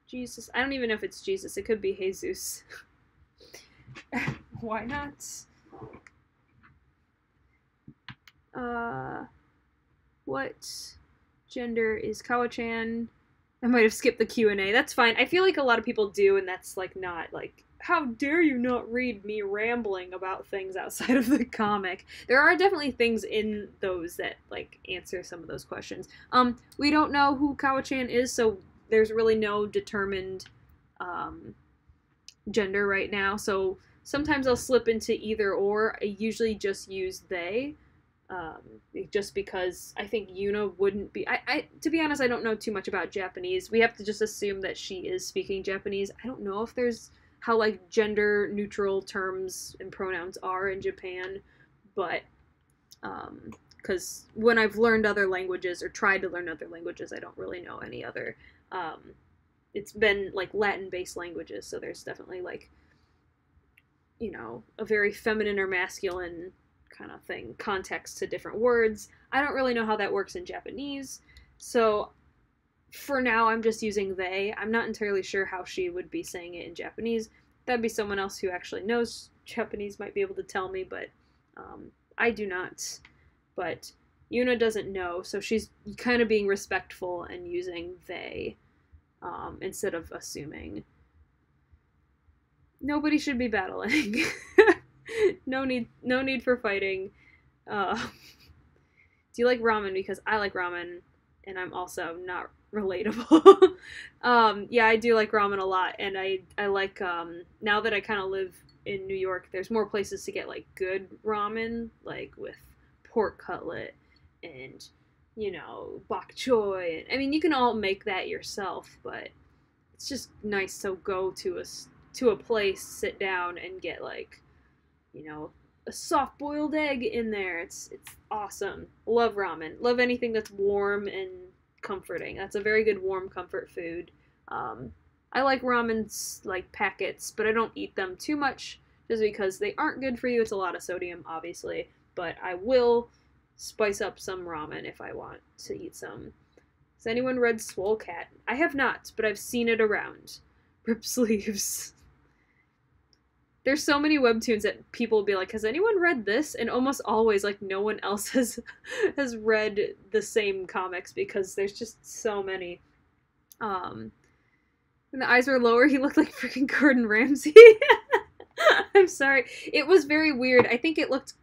Jesus. I don't even know if it's Jesus. It could be Jesus. Why not? What gender is Kawachan? I might have skipped the Q&A. That's fine. I feel like a lot of people do, and that's like not like, how dare you not read me rambling about things outside of the comic. There are definitely things in those that like answer some of those questions. We don't know who Kawachan is, so there's really no determined gender right now. So sometimes I'll slip into either or. I usually just use they. Just because I think Yuna wouldn't be... to be honest, I don't know too much about Japanese. We have to just assume that she is speaking Japanese. I don't know if there's how, like, gender-neutral terms and pronouns are in Japan, but, because when I've learned other languages, or tried to learn other languages, I don't really know any other. It's been, like, Latin-based languages, so there's definitely, like, you know, a very feminine or masculine kind of thing, context to different words. I don't really know how that works in Japanese, so for now I'm just using they. I'm not entirely sure how she would be saying it in Japanese. That'd be someone else who actually knows Japanese might be able to tell me, but I do not. But Yuna doesn't know, so she's kind of being respectful and using they instead of assuming. Nobody should be battling. No need for fighting. Do you like ramen? Because I like ramen, and I'm also not relatable. Yeah, I do like ramen a lot, and I like, now that I kind of live in New York, there's more places to get, like, good ramen, like, with pork cutlet, and, you know, bok choy, and, I mean, you can all make that yourself, but it's just nice to go to a place, sit down, and get, like, you know, a soft-boiled egg in there. It's awesome. Love ramen. Love anything that's warm and comforting. That's a very good warm comfort food. I like ramen's, like, packets, but I don't eat them too much just because they aren't good for you. It's a lot of sodium, obviously, but I will spice up some ramen if I want to eat some. Has anyone read Swole Cat? I have not, but I've seen it around. Rip sleeves. There's so many webtoons that people will be like, has anyone read this? And almost always, like, no one else has read the same comics because there's just so many. When the eyes were lower, he looked like freaking Gordon Ramsay. I'm sorry. It was very weird. I think it looked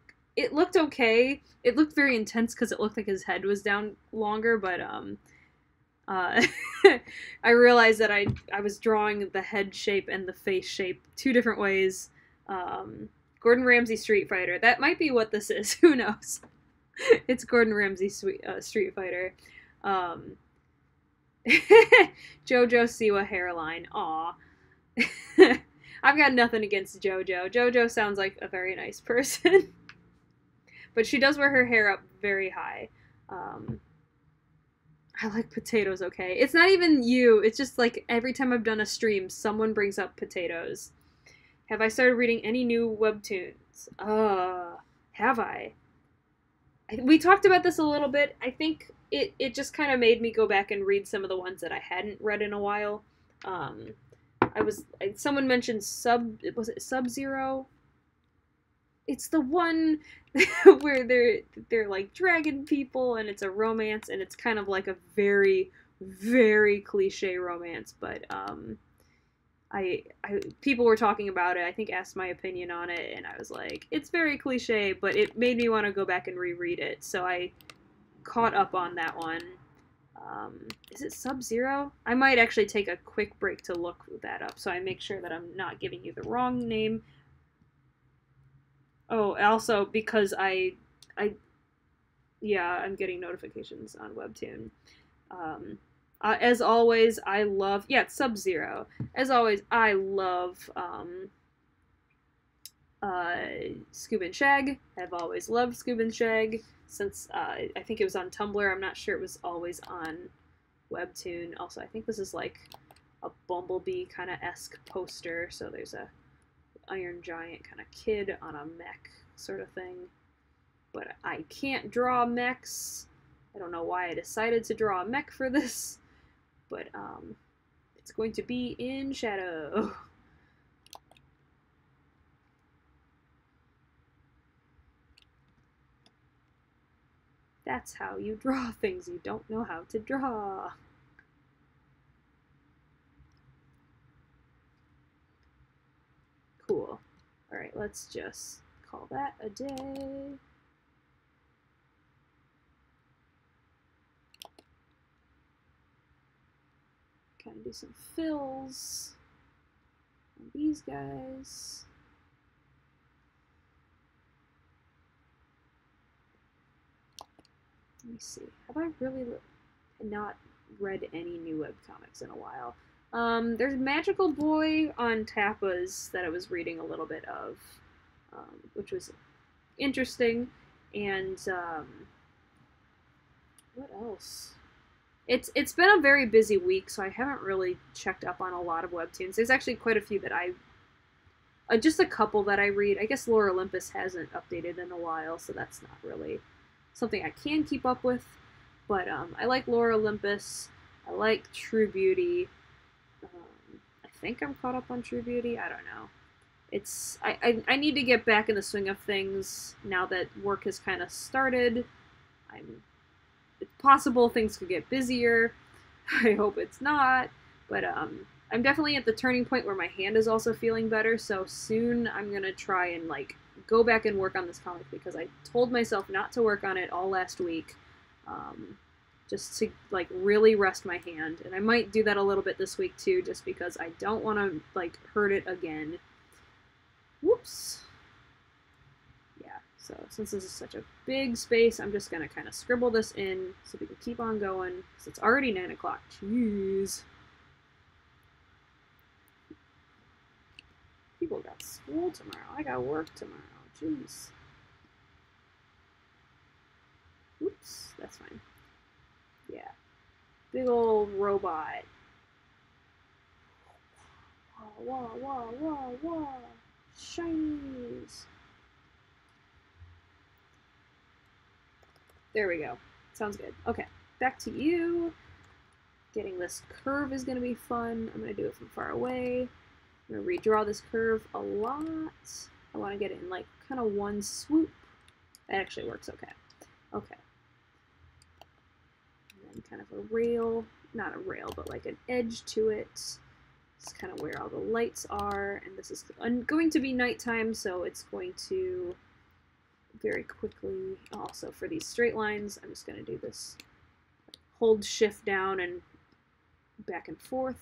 okay. It looked very intense because it looked like his head was down longer, but I realized that I was drawing the head shape and the face shape two different ways. Gordon Ramsay Street Fighter. That might be what this is. Who knows? It's Gordon Ramsay Street Fighter. JoJo Siwa hairline. Aw. I've got nothing against JoJo. JoJo sounds like a very nice person. But she does wear her hair up very high. I like potatoes, okay? It's not even you. It's just like every time I've done a stream, someone brings up potatoes. Have I started reading any new webtoons? Have I? We talked about this a little bit. I think it just kind of made me go back and read some of the ones that I hadn't read in a while. Someone mentioned was it Sub-Zero? It's the one where they're like dragon people and it's a romance and it's kind of like a very, very cliche romance, but people were talking about it, I think asked my opinion on it, and I was like, it's very cliche, but it made me want to go back and reread it, so I caught up on that one. Is it Sub-Zero? I might actually take a quick break to look that up, so I make sure that I'm not giving you the wrong name. Oh, also, because I'm getting notifications on Webtoon. As always, I love... Yeah, it's Sub-Zero. As always, I love Scoob and Shag. I've always loved Scoob and Shag since I think it was on Tumblr. I'm not sure it was always on Webtoon. Also, I think this is like a Bumblebee kind of esque poster. So there's a Iron Giant kind of kid on a mech sort of thing. But I can't draw mechs. I don't know why I decided to draw a mech for this. But it's going to be in shadow. That's how you draw things you don't know how to draw. Cool. Alright, let's just call that a day. Kind of do some fills on these guys. Let me see. Have I really not read any new webcomics in a while? There's Magical Boy on Tappas that I was reading a little bit of, which was interesting. And what else? It's been a very busy week, so I haven't really checked up on a lot of webtoons. There's actually quite a few that just a couple that I read. I guess Lore Olympus hasn't updated in a while, so that's not really something I can keep up with. But I like Lore Olympus. I like True Beauty. I think I'm caught up on True Beauty. I don't know. I need to get back in the swing of things now that work has kind of started. It's possible things could get busier. I hope it's not. But I'm definitely at the turning point where my hand is also feeling better. So soon I'm gonna try and like go back and work on this comic because I told myself not to work on it all last week. Just to like really rest my hand, and I might do that a little bit this week too, just because I don't want to like hurt it again. Whoops. Yeah, so since this is such a big space, I'm just gonna kind of scribble this in so we can keep on going, because it's already 9 o'clock. Jeez. People got school tomorrow. I got work tomorrow. Jeez. Oops, that's fine. Yeah. Big old robot. Wah, wah, wah, wah, wah. Shinies. There we go. Sounds good. Okay, back to you. Getting this curve is going to be fun. I'm going to do it from far away. I'm going to redraw this curve a lot. I want to get it in like kind of one swoop. That actually works okay. Okay. And then kind of a rail, not a rail, but like an edge to it. This is kind of where all the lights are, and this is going to be nighttime, so it's going to very quickly, also for these straight lines, I'm just going to do this hold shift down and back and forth.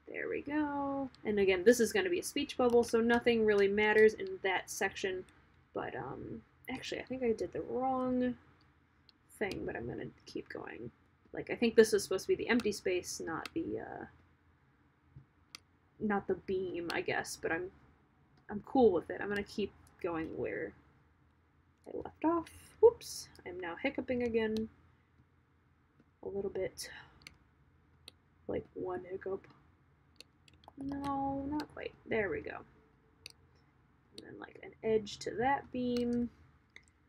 There we go. And again, this is going to be a speech bubble, so nothing really matters in that section. But actually, I think I did the wrong thing, but I'm going to keep going. Like, I think this is supposed to be the empty space, not the beam, I guess. But I'm cool with it. I'm going to keep going where I left off. Whoops! I'm now hiccuping again. A little bit. Like one hiccup. No, not quite. There we go. And then like an edge to that beam.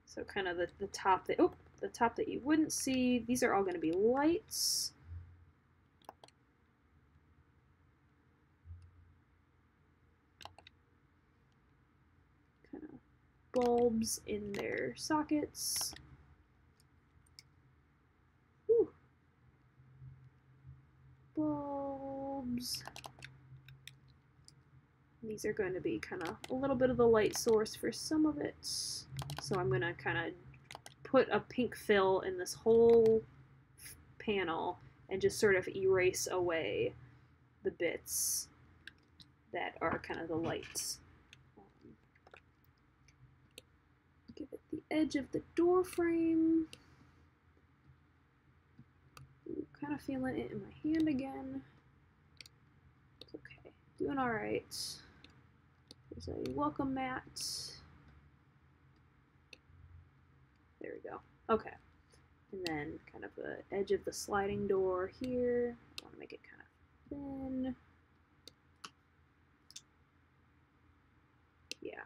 So kind of the top that, oh, the top that you wouldn't see. These are all going to be lights. Kind of bulbs in their sockets. Whew. Bulbs. These are going to be kind of a little bit of the light source for some of it. So I'm going to kind of put a pink fill in this whole panel and just sort of erase away the bits that are kind of the lights. Give it the edge of the door frame. Ooh, kind of feeling it in my hand again. It's okay. Doing all right. There's a welcome mat. There we go. Okay. And then kind of the edge of the sliding door here. I want to make it kind of thin. Yeah.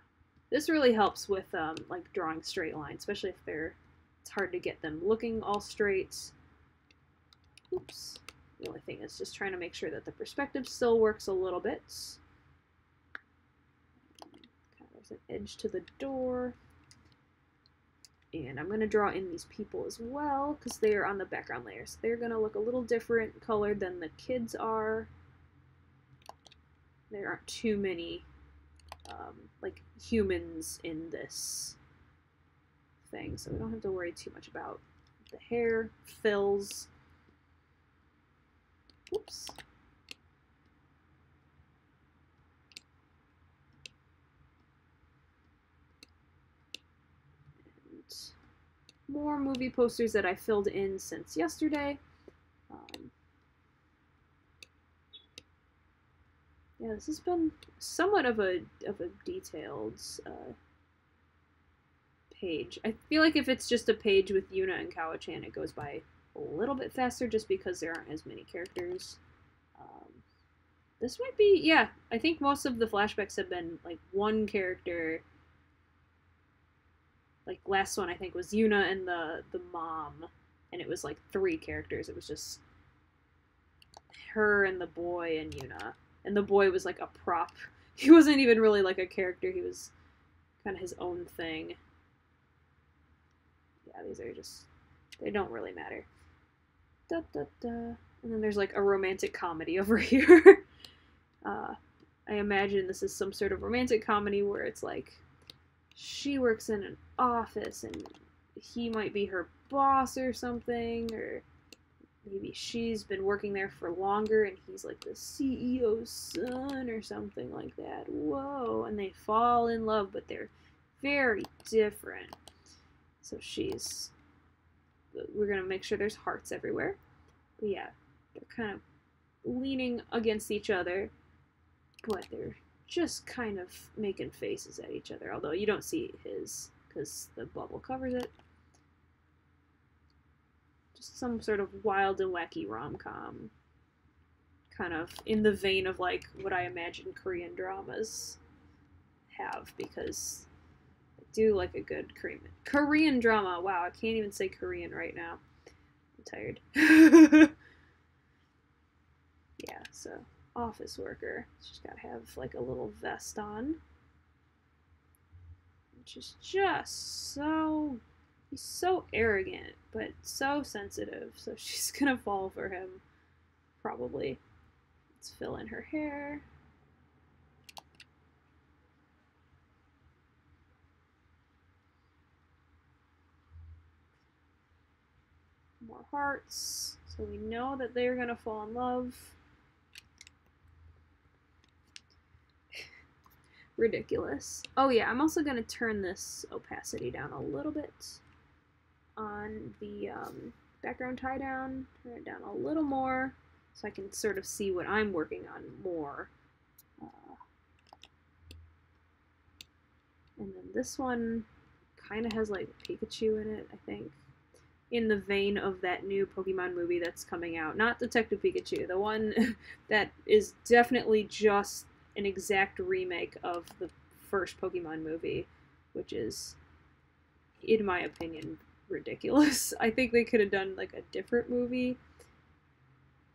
This really helps with like drawing straight lines, especially if it's hard to get them looking all straight. Oops. The only thing is just trying to make sure that the perspective still works a little bit. There's an edge to the door. And I'm going to draw in these people as well, because they are on the background layer. So they're going to look a little different colored than the kids are. There aren't too many like humans in this thing, so we don't have to worry too much about the hair fills. Oops. And more movie posters that I filled in since yesterday. Yeah, this has been somewhat of a detailed page. I feel like if it's just a page with Yuna and Kawachan, it goes by a little bit faster just because there aren't as many characters. This might be, yeah, I think most of the flashbacks have been like one character. Like last one I think was Yuna and the mom, and it was like 3 characters. It was just her and the boy and Yuna. And the boy was like a prop. He wasn't even really like a character. He was kind of his own thing. Yeah, these are just, they don't really matter. Da, da, da. And then there's like a romantic comedy over here. I imagine this is some sort of romantic comedy where it's like she works in an office and he might be her boss or something, or maybe she's been working there for longer and he's like the CEO's son or something like that. Whoa. And they fall in love, but they're very different. So we're going to make sure there's hearts everywhere. But yeah, they're kind of leaning against each other, but they're just kind of making faces at each other. Although you don't see his, because the bubble covers it. Some sort of wild and wacky rom-com, kind of in the vein of like what I imagine Korean dramas have, because do like a good Korean drama. Wow, I can't even say Korean right now. I'm tired. Yeah, so office worker. She's gotta have like a little vest on. She's just he's so arrogant, but so sensitive, so she's gonna fall for him, probably. Let's fill in her hair. More hearts, so we know that they're gonna fall in love. Ridiculous. Oh yeah, I'm also gonna turn this opacity down a little bit on the background tie down. Turn it down a little more so I can sort of see what I'm working on more. And then this one kind of has like Pikachu in it, I think. In the vein of that new Pokemon movie that's coming out. Not Detective Pikachu, the one that is definitely just an exact remake of the first Pokemon movie, which is, in my opinion, ridiculous. I think they could have done like a different movie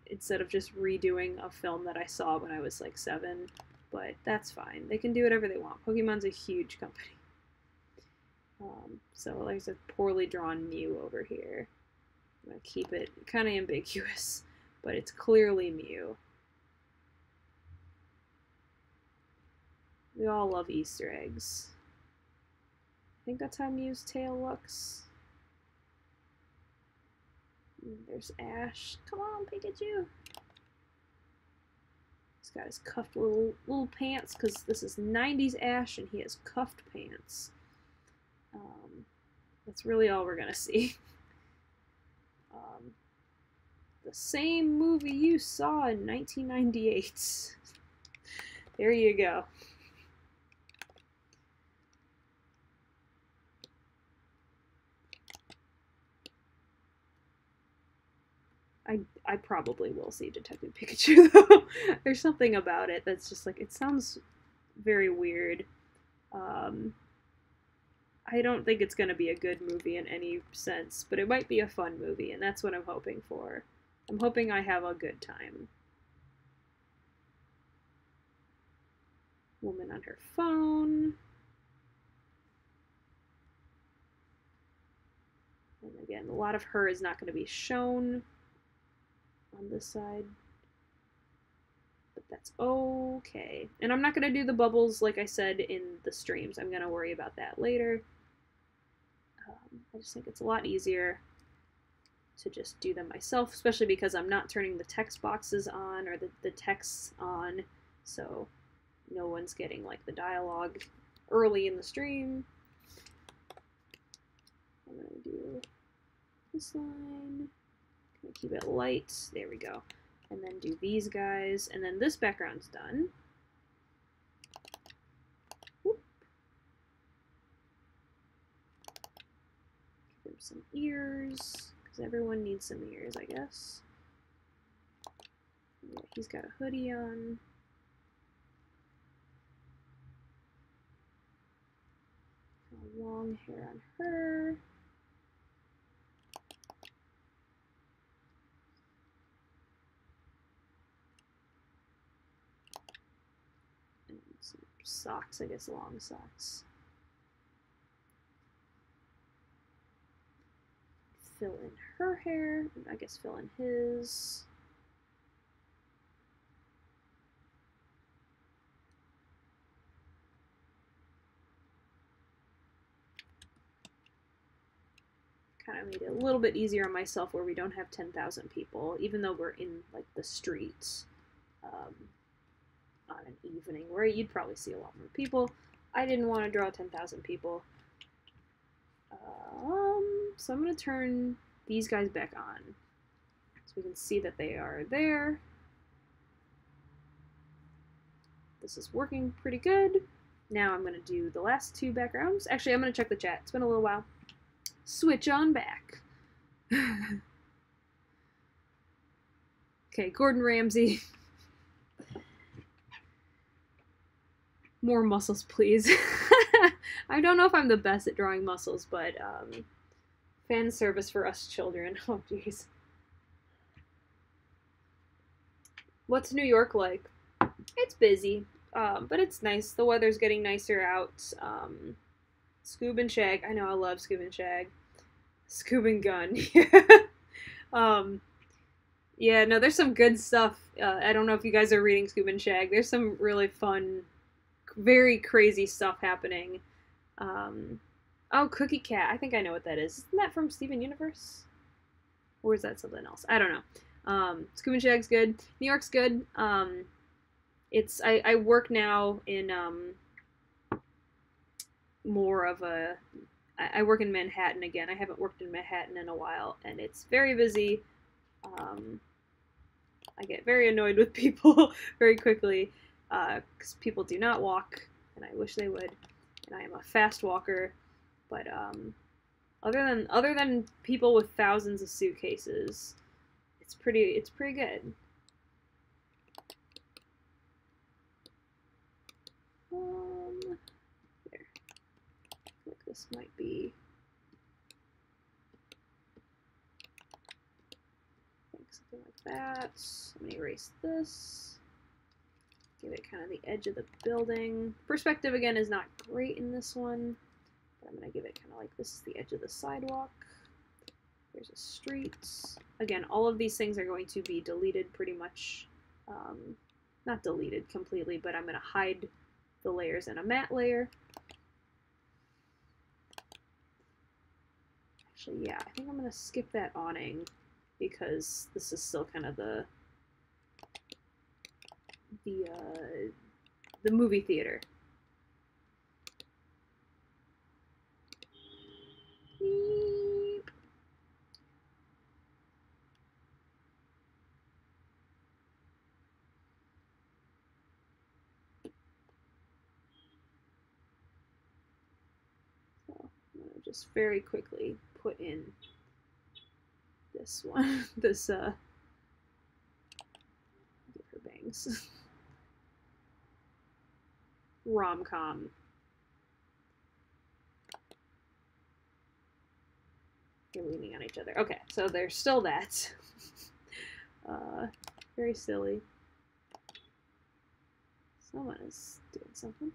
instead of just redoing a film that I saw when I was like 7, but that's fine. They can do whatever they want. Pokemon's a huge company. So like I said, poorly drawn Mew over here. I'm gonna keep it kind of ambiguous, but it's clearly Mew. We all love Easter eggs. I think that's how Mew's tail looks. And there's Ash. Come on, Pikachu! He's got his cuffed little pants, because this is 90s Ash and he has cuffed pants. That's really all we're gonna see. The same movie you saw in 1998. There you go. I probably will see Detective Pikachu, though. There's something about it that's just like, it sounds very weird. I don't think it's going to be a good movie in any sense, but it might be a fun movie, and that's what I'm hoping for. I'm hoping I have a good time. Woman on her phone. And again, a lot of her is not going to be shown on this side. But that's okay. And I'm not going to do the bubbles like I said in the streams. I'm going to worry about that later. I just think it's a lot easier to just do them myself, especially because I'm not turning the text boxes on or the texts on, so no one's getting like the dialogue early in the stream. I'm gonna do this line, gonna keep it light, there we go, and then do these guys, and then this background's done. Whoop. Give him some ears, because everyone needs some ears, I guess. Yeah, he's got a hoodie on. Long hair on her. And some socks, I guess, long socks. Fill in her hair, and I guess fill in his. Kind of made it a little bit easier on myself where we don't have 10,000 people, even though we're in like the streets on an evening where you'd probably see a lot more people. I didn't want to draw 10,000 people. So I'm going to turn these guys back on so we can see that they are there. This is working pretty good. Now I'm going to do the last two backgrounds. Actually, I'm going to check the chat. It's been a little while. Switch on back. Okay, Gordon Ramsay. More muscles, please. I don't know if I'm the best at drawing muscles, but fan service for us children. Oh, jeez. What's New York like? It's busy, but it's nice. The weather's getting nicer out. Scoob and Shag. I know I love Scoob and Shag. Scoob and Gun. um, yeah, no, there's some good stuff. I don't know if you guys are reading Scoob and Shag. There's some really fun, very crazy stuff happening. Oh, Cookie Cat. I think I know what that is. Isn't that from Steven Universe? Or is that something else? I don't know. Scoob and Shag's good. New York's good. I work now in more of a I work in Manhattan again. I haven't worked in Manhattan in a while, and it's very busy. I get very annoyed with people very quickly because people do not walk, and I wish they would. And I am a fast walker, but other than people with thousands of suitcases, it's pretty good. There. I think this might be. I think something like that. I'm gonna erase this. Give it kind of the edge of the building. Perspective again is not great in this one, but I'm gonna give it kind of like this is the edge of the sidewalk. There's a street. Again, all of these things are going to be deleted pretty much. Not deleted completely, but I'm going to hide the layers in a matte layer. Actually, yeah, I think I'm going to skip that awning because this is still kind of the movie theater. Just very quickly put in this one, this, give her bangs. Rom-com. They're leaning on each other. Okay, so there's still that. Very silly. Someone is doing something.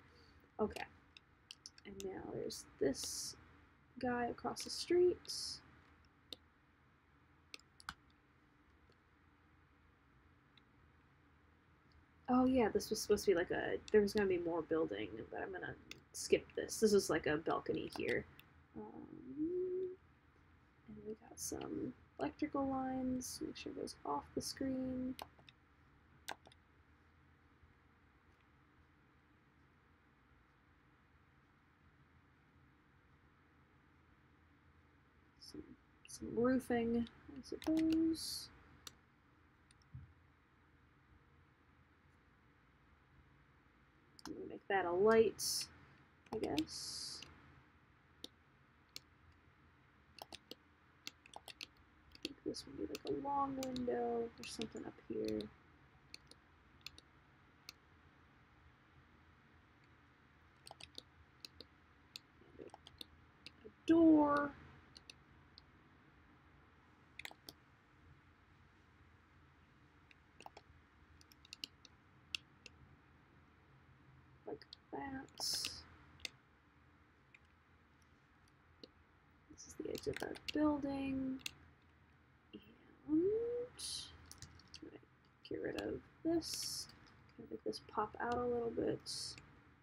Okay. And now there's this guy across the street. Oh yeah, this was supposed to be like there was going to be more building, but I'm going to skip this. This is like a balcony here. And we got some electrical lines. Make sure it goes off the screen. Some roofing, I suppose. I'm gonna make that a light, I guess. I think this would be like a long window. There's something up here. A door. That. This is the edge of the building. And I'm gonna get rid of this. Kind of make this pop out a little bit.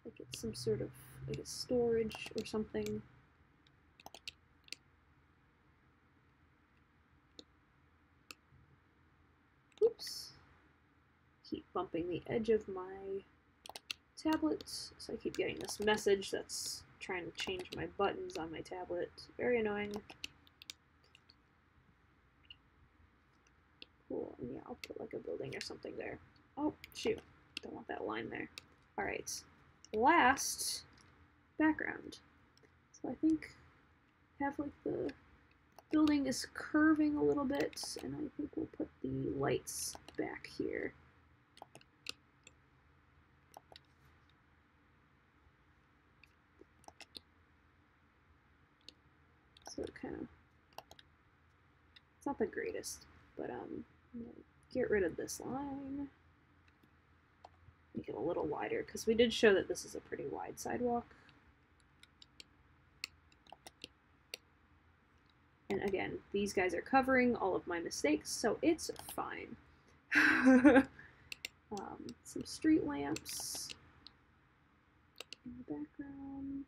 Like it's some sort of like a storage or something. Oops. Keep bumping the edge of my tablet, so I keep getting this message that's trying to change my buttons on my tablet. Very annoying. Cool, and yeah, I'll put like a building or something there. Oh, shoot. Don't want that line there. Alright. Last background. So I think have like the building is curving a little bit, and I think we'll put the lights back here. So it kind of, it's not the greatest, but I'm gonna get rid of this line. Make it a little wider, because we did show that this is a pretty wide sidewalk. And again, these guys are covering all of my mistakes, so it's fine. Some street lamps in the background.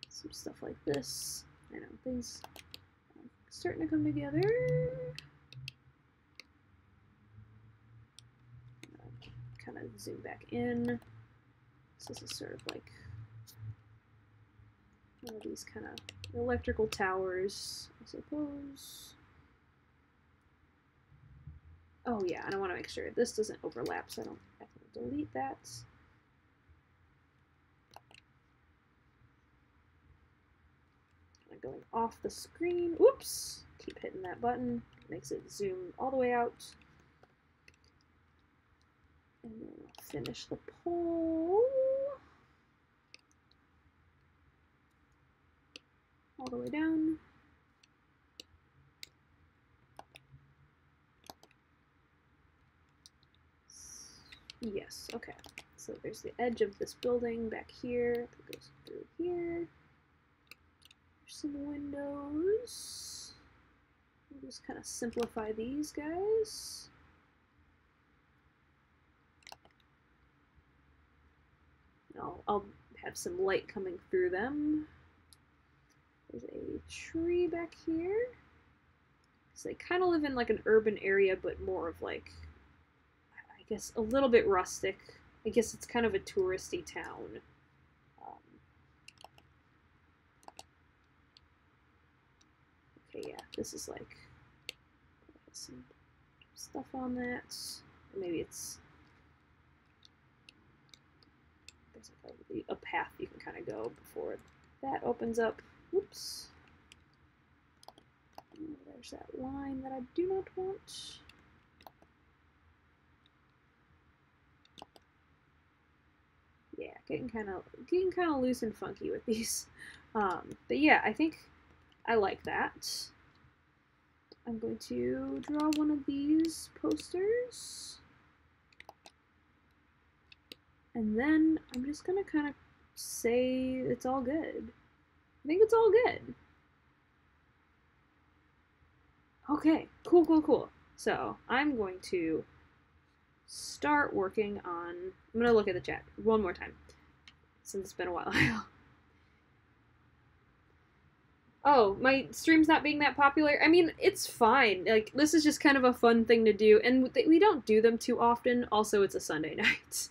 Some stuff like this. I know, things starting to come together. Kind of zoom back in. So this is sort of like one of these kind of electrical towers, I suppose. Oh yeah, and I want to make sure this doesn't overlap, so I don't have to delete that. Going off the screen. Oops! Keep hitting that button. Makes it zoom all the way out. And then I'll finish the pole. All the way down. Yes, okay. So there's the edge of this building back here. That goes through here. Some windows. We'll just kind of simplify these guys. I'll have some light coming through them. There's a tree back here. So they kind of live in like an urban area, but more of like, I guess, a little bit rustic. I guess it's kind of a touristy town. Okay, yeah, this is like some stuff on that. Maybe it's there's like a path you can kind of go before that opens up. Oops. There's that line that I do not want. Yeah, getting kind of loose and funky with these. But yeah, I think I like that. I'm going to draw one of these posters. And then I'm just going to kind of say it's all good. I think it's all good. Okay, cool, cool, cool. So I'm going to start working on, I'm going to look at the chat one more time since it's been a while. Oh, my stream's not being that popular? I mean, it's fine. Like, this is just kind of a fun thing to do, and we don't do them too often. Also, it's a Sunday night,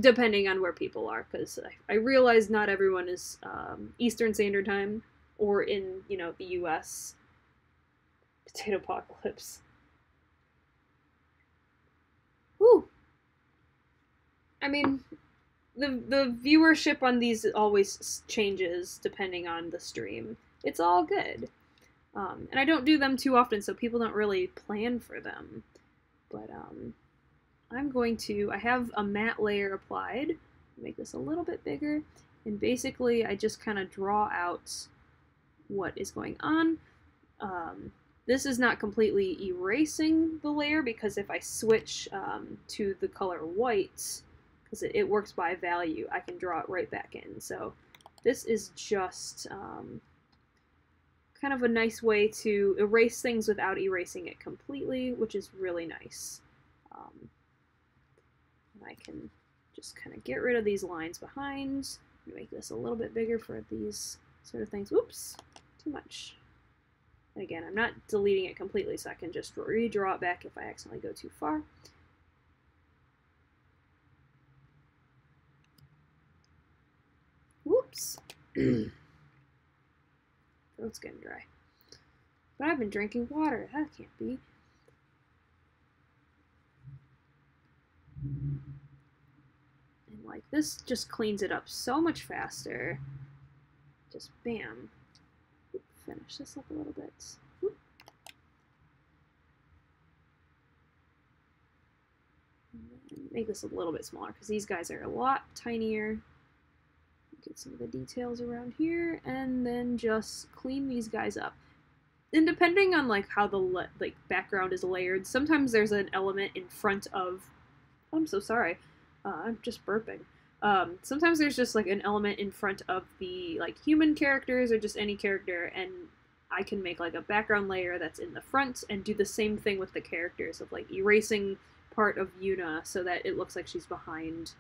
depending on where people are, because I realize not everyone is Eastern Standard Time, or in, you know, the US. Potato apocalypse. Whew. I mean, the viewership on these always changes depending on the stream. It's all good. And I don't do them too often, so people don't really plan for them. But I'm going to, I have a matte layer applied. Make this a little bit bigger. And basically, I just kind of draw out what is going on. This is not completely erasing the layer, because if I switch to the color white, because it works by value, I can draw it right back in. So this is just kind of a nice way to erase things without erasing it completely, which is really nice. And I can just kind of get rid of these lines behind, make this a little bit bigger for these sort of things. Oops, too much. And again, I'm not deleting it completely, so I can just redraw it back if I accidentally go too far. Whoops. Throat's getting dry. But I've been drinking water. That can't be. And like, this just cleans it up so much faster. Just bam. Finish this up a little bit. Make this a little bit smaller because these guys are a lot tinier. Get some of the details around here, and then just clean these guys up. And depending on like how the background is layered, sometimes there's an element in front of. Oh, I'm so sorry. I'm just burping. Sometimes there's just like an element in front of the like human characters or just any character, and I can make like a background layer that's in the front and do the same thing with the characters of like erasing part of Yuna so that it looks like she's behind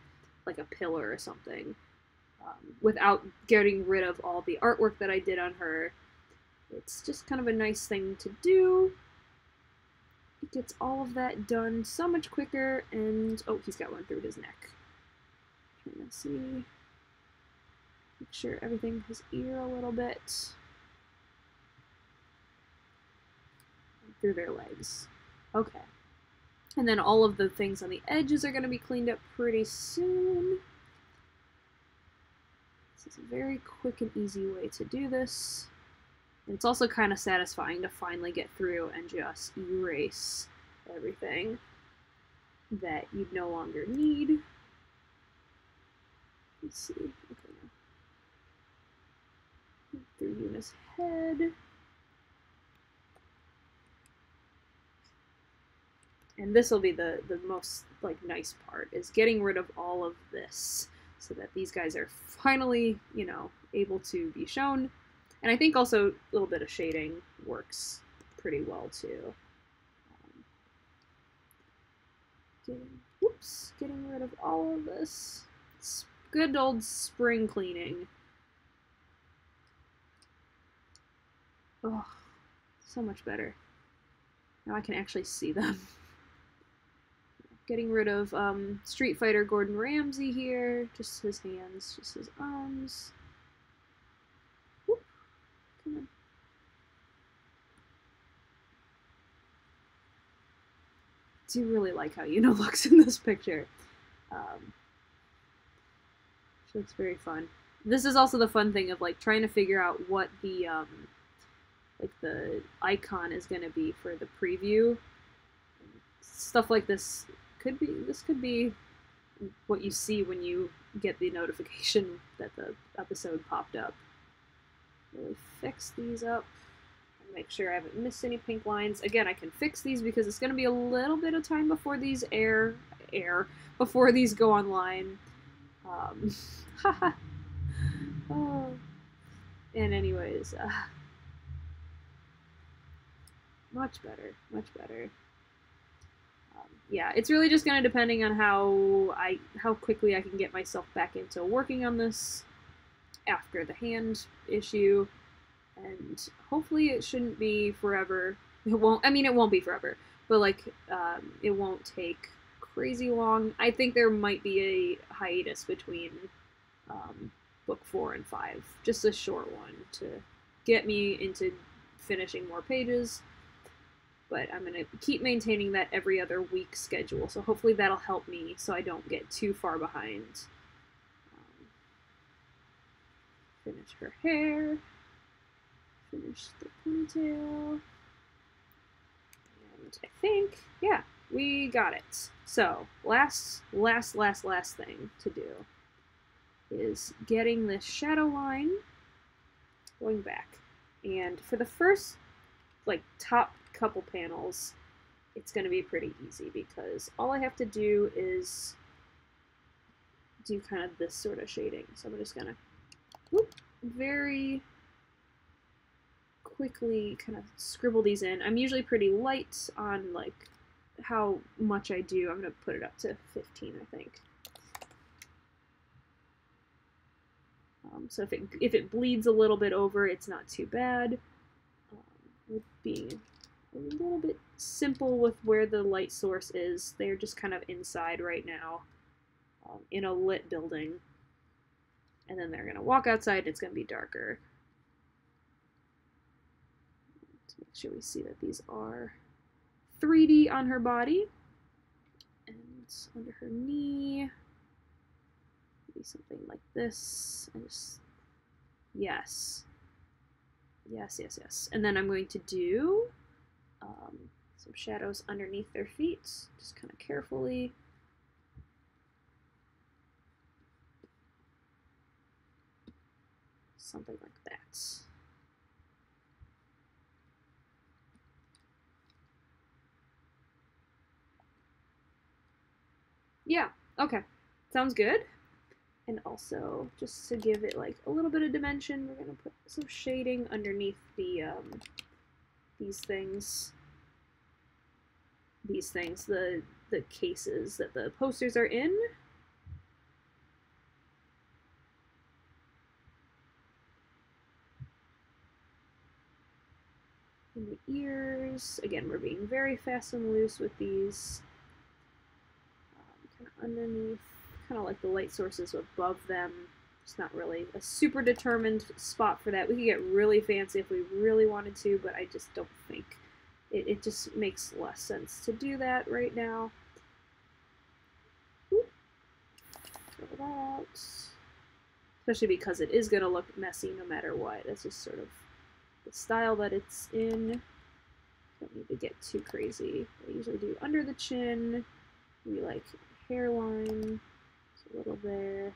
like a pillar or something, without getting rid of all the artwork that I did on her. It's just kind of a nice thing to do. It gets all of that done so much quicker, and oh, he's got one through his neck. Trying to see, make sure everything his ear a little bit. Through their legs. Okay. And then all of the things on the edges are going to be cleaned up pretty soon. This is a very quick and easy way to do this. And it's also kind of satisfying to finally get through and just erase everything that you no longer need. Let's see. Okay. Through Yuna's head. And this will be the most like nice part, is getting rid of all of this so that these guys are finally, you know, able to be shown. And I think also a little bit of shading works pretty well too. Getting rid of all of this. It's good old spring cleaning. Oh, so much better. Now I can actually see them. Getting rid of Street Fighter Gordon Ramsay here. Just his hands, just his arms. Whoop. Come on. I do really like how Yuna looks in this picture. She looks very fun. This is also the fun thing of like trying to figure out what the like the icon is going to be for the preview. Stuff like this could be what you see when you get the notification that the episode popped up. Really fix these up. Make sure I haven't missed any pink lines. Again, I can fix these because it's going to be a little bit of time before these before these go online. Oh. And anyways, much better, much better. Yeah, it's really just going to depending on how quickly I can get myself back into working on this after the hand issue. And hopefully it shouldn't be forever. It won't be forever, but like, it won't take crazy long. I think there might be a hiatus between book 4 and 5, just a short one to get me into finishing more pages. But I'm going to keep maintaining that every other week schedule, so hopefully that'll help me so I don't get too far behind. Finish her hair. Finish the ponytail. And I think, yeah, we got it. So, last thing to do is getting this shadow line going back. And for the first, like, top couple panels, it's going to be pretty easy because all I have to do is do kind of this sort of shading. So I'm just going to very quickly kind of scribble these in. I'm usually pretty light on like how much I do. I'm going to put it up to 15, I think. So if it bleeds a little bit over, it's not too bad. With being a little bit simple with where the light source is, they're just kind of inside right now, in a lit building. And then they're going to walk outside and it's going to be darker. To make sure we see that these are 3D on her body. And under her knee. Maybe something like this. And just, yes. Yes. And then I'm going to do some shadows underneath their feet. Just kind of carefully something like that. Yeah, okay. Sounds good. And also, just to give it like a little bit of dimension, we're gonna put some shading underneath the these things. The cases that the posters are in. In the ears. Again, we're being very fast and loose with these. Kind of underneath, kind of like the light sources above them. It's not really a super determined spot for that. We could get really fancy if we really wanted to, but I just don't think it just makes less sense to do that right now. Throw that out. Especially because it is going to look messy no matter what. That's just sort of the style that it's in. Don't need to get too crazy. I usually do under the chin, maybe like hairline, a little there,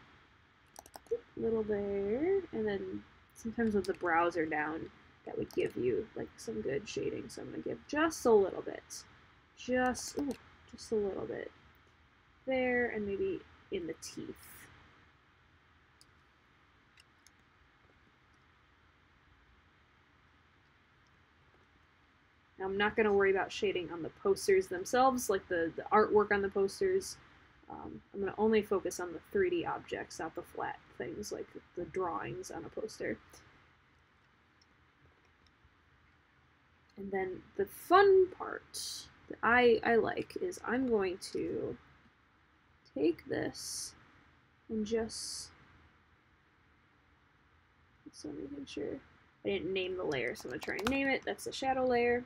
and then sometimes with the brows are down, that would give you like some good shading. So I'm going to give just a little bit, just a little bit there, and maybe in the teeth. Now, I'm not going to worry about shading on the posters themselves, like the artwork on the posters. I'm going to only focus on the 3D objects, not the flat things like the drawings on a poster. And then the fun part that I like is I'm going to take this and just, so making sure I didn't name the layer, so I'm going to try and name it. That's the shadow layer.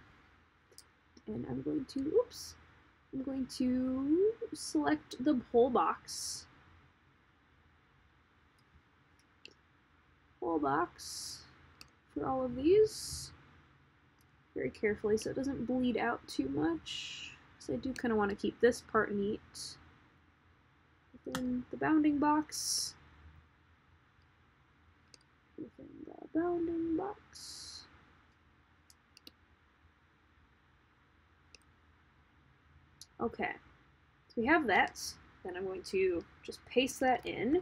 And I'm going to select the whole box. For all of these. Very carefully so it doesn't bleed out too much. So I do kind of want to keep this part neat. Within the bounding box. Okay, so we have that. Then I'm going to just paste that in.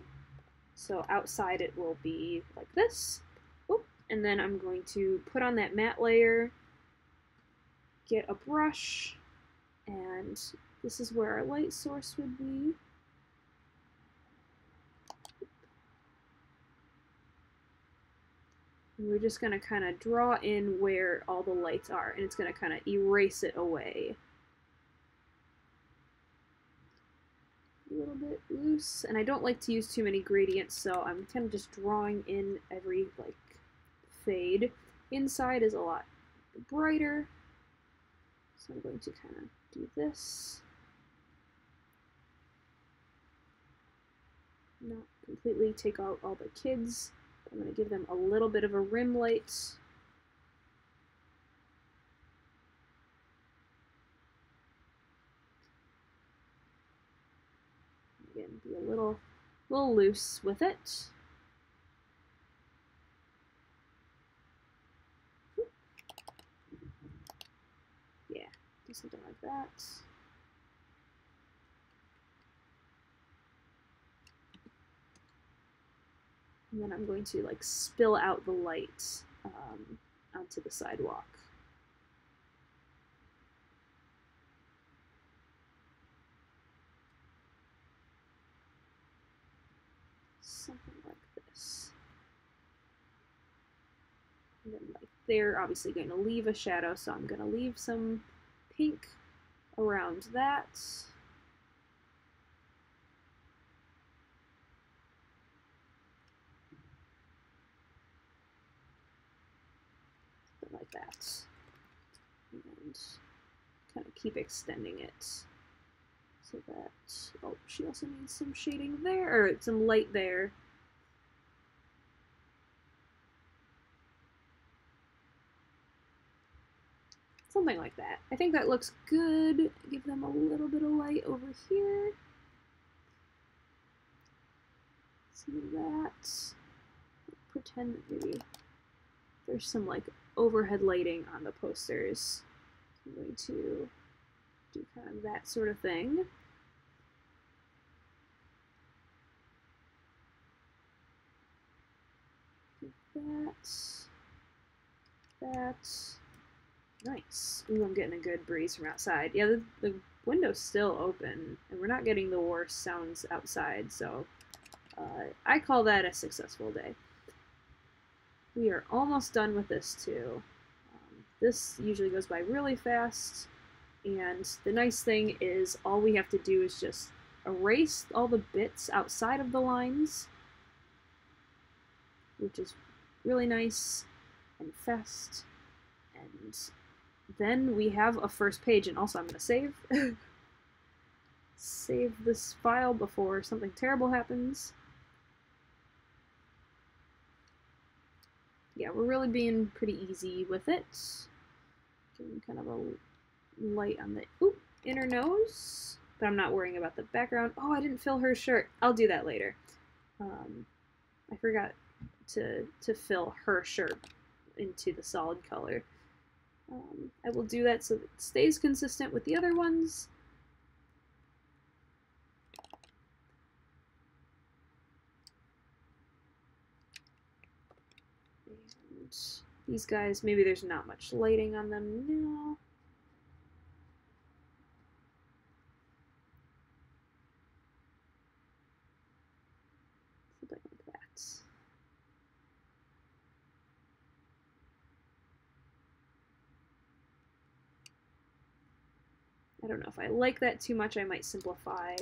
So outside it will be like this. Oh, and then I'm going to put on that matte layer, get a brush, and this is where our light source would be. And we're just going to kind of draw in where all the lights are, and it's going to kind of erase it away. A little bit loose, and I don't like to use too many gradients, so I'm kind of just drawing in every like fade. Inside is a lot brighter, so I'm going to kind of do this. Not completely take out all the kids. I'm going to give them a little bit of a rim light. Again, be a little loose with it. Yeah, do something like that. And then I'm going to like spill out the light onto the sidewalk. Something like this. And then like they're obviously going to leave a shadow, so I'm going to leave some pink around that. Something like that. And kind of keep extending it so that, oh, she also needs some shading there, or some light there. Something like that. I think that looks good. Give them a little bit of light over here. Some of that. pretend that maybe there's some like overhead lighting on the posters. I'm going to do kind of that sort of thing. That's nice. Ooh, I'm getting a good breeze from outside. Yeah, the window's still open, and we're not getting the worst sounds outside, so I call that a successful day. We are almost done with this, too. This usually goes by really fast, and the nice thing is all we have to do is just erase all the bits outside of the lines, which is really nice and fast. And then we have a first page, and also I'm going to save this file before something terrible happens. Yeah, we're really being pretty easy with it. Getting kind of a light on the inner nose, but I'm not worrying about the background. Oh, I didn't fill her shirt. I'll do that later. I forgot to fill her shirt into the solid color. I will do that so that it stays consistent with the other ones. And these guys, maybe there's not much lighting on them now. Something like that. I don't know if I like that too much. I might simplify.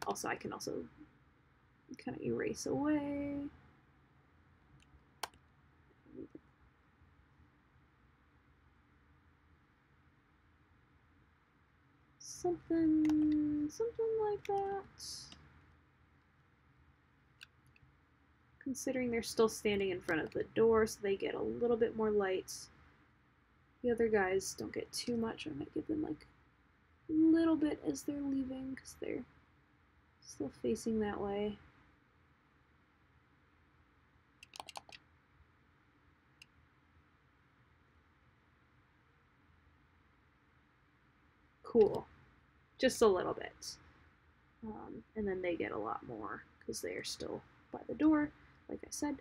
Also, I can also kind of erase away. Something like that. Considering they're still standing in front of the door, so they get a little bit more light. The other guys don't get too much. I might give them like a little bit as they're leaving because they're still facing that way. Cool. Just a little bit. And then they get a lot more because they are still by the door, like I said.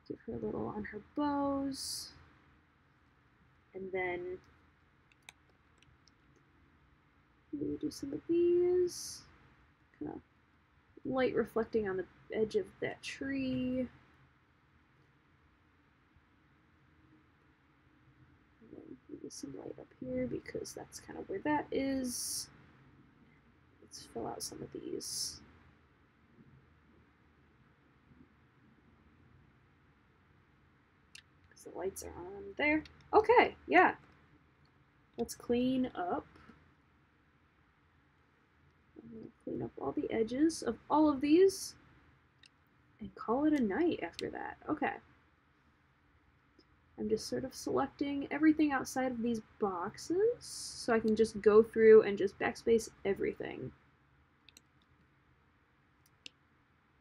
Give her a little on her bows. And then we do some of these. Kind of light reflecting on the edge of that tree. And then maybe some light up here because that's kind of where that is. Let's fill out some of these. Because the lights are on there. Okay, yeah. Let's clean up. I'm going to clean up all the edges of all of these and call it a night after that. Okay. I'm just sort of selecting everything outside of these boxes so I can just go through and just backspace everything.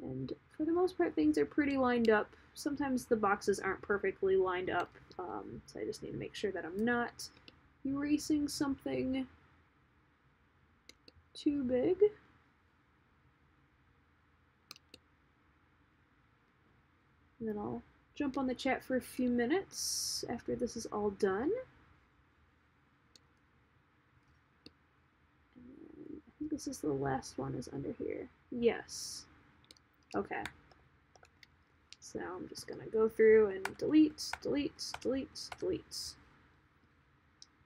And for the most part, things are pretty lined up. Sometimes the boxes aren't perfectly lined up, so I just need to make sure that I'm not erasing something too big. And then I'll jump on the chat for a few minutes after this is all done. And I think this is the last one is under here. Yes. Okay. So now I'm just gonna go through and delete, delete, delete, delete.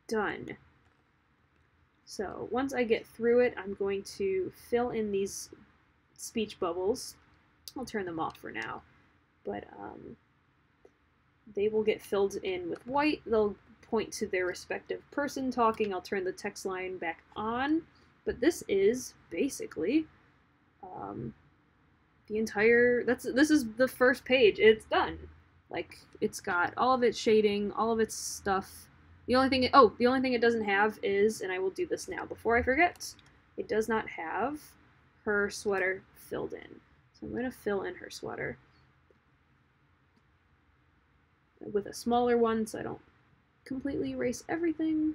Done. So once I get through it, I'm going to fill in these speech bubbles. I'll turn them off for now, but they will get filled in with white. They'll point to their respective person talking. I'll turn the text line back on, but this is basically the entire, this is the first page. It's done. Like, it's got all of its shading, all of its stuff. The only thing it doesn't have is, and I will do this now before I forget, it does not have her sweater filled in. So I'm going to fill in her sweater. with a smaller one so I don't completely erase everything.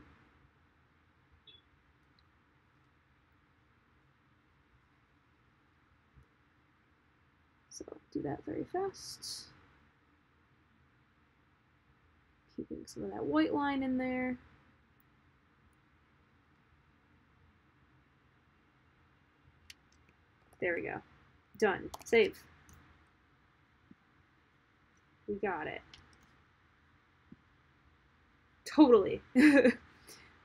So do that very fast. Keeping some of that white line in there. There we go. Done. Save. We got it. Totally. Yeah,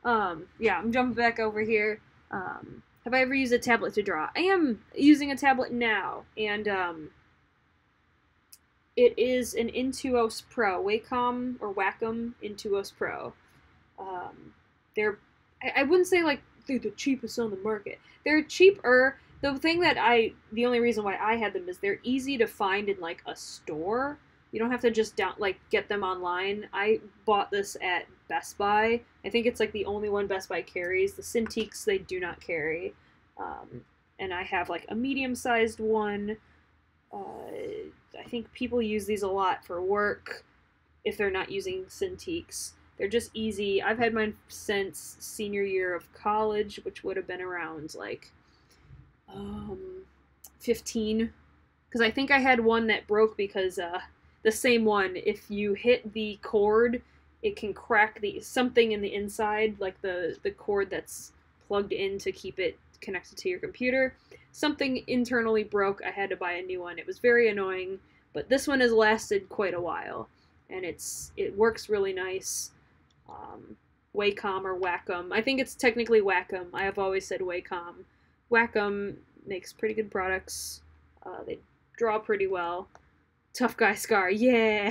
I'm jumping back over here. Have I ever used a tablet to draw? I am using a tablet now, and it is an Intuos Pro, Wacom or Wacom Intuos Pro. They're, I wouldn't say like they're the cheapest on the market. They're cheaper. The only reason why I had them is they're easy to find in like a store. You don't have to just get them online. I bought this at Best Buy. I think it's like the only one Best Buy carries. The Cintiqs they do not carry, and I have like a medium-sized one. I think people use these a lot for work if they're not using Cintiqs. They're just easy. I've had mine since senior year of college, which would have been around like 15, because I think I had one that broke because the same one, if you hit the cord, it can crack something in the inside, like the cord that's plugged in to keep it connected to your computer. Something internally broke. I had to buy a new one. It was very annoying, but this one has lasted quite a while, and it works really nice. Wacom or Wacom. I think it's technically Wacom. I have always said Wacom. Wacom makes pretty good products. They draw pretty well. Tough Guy Scar, yeah.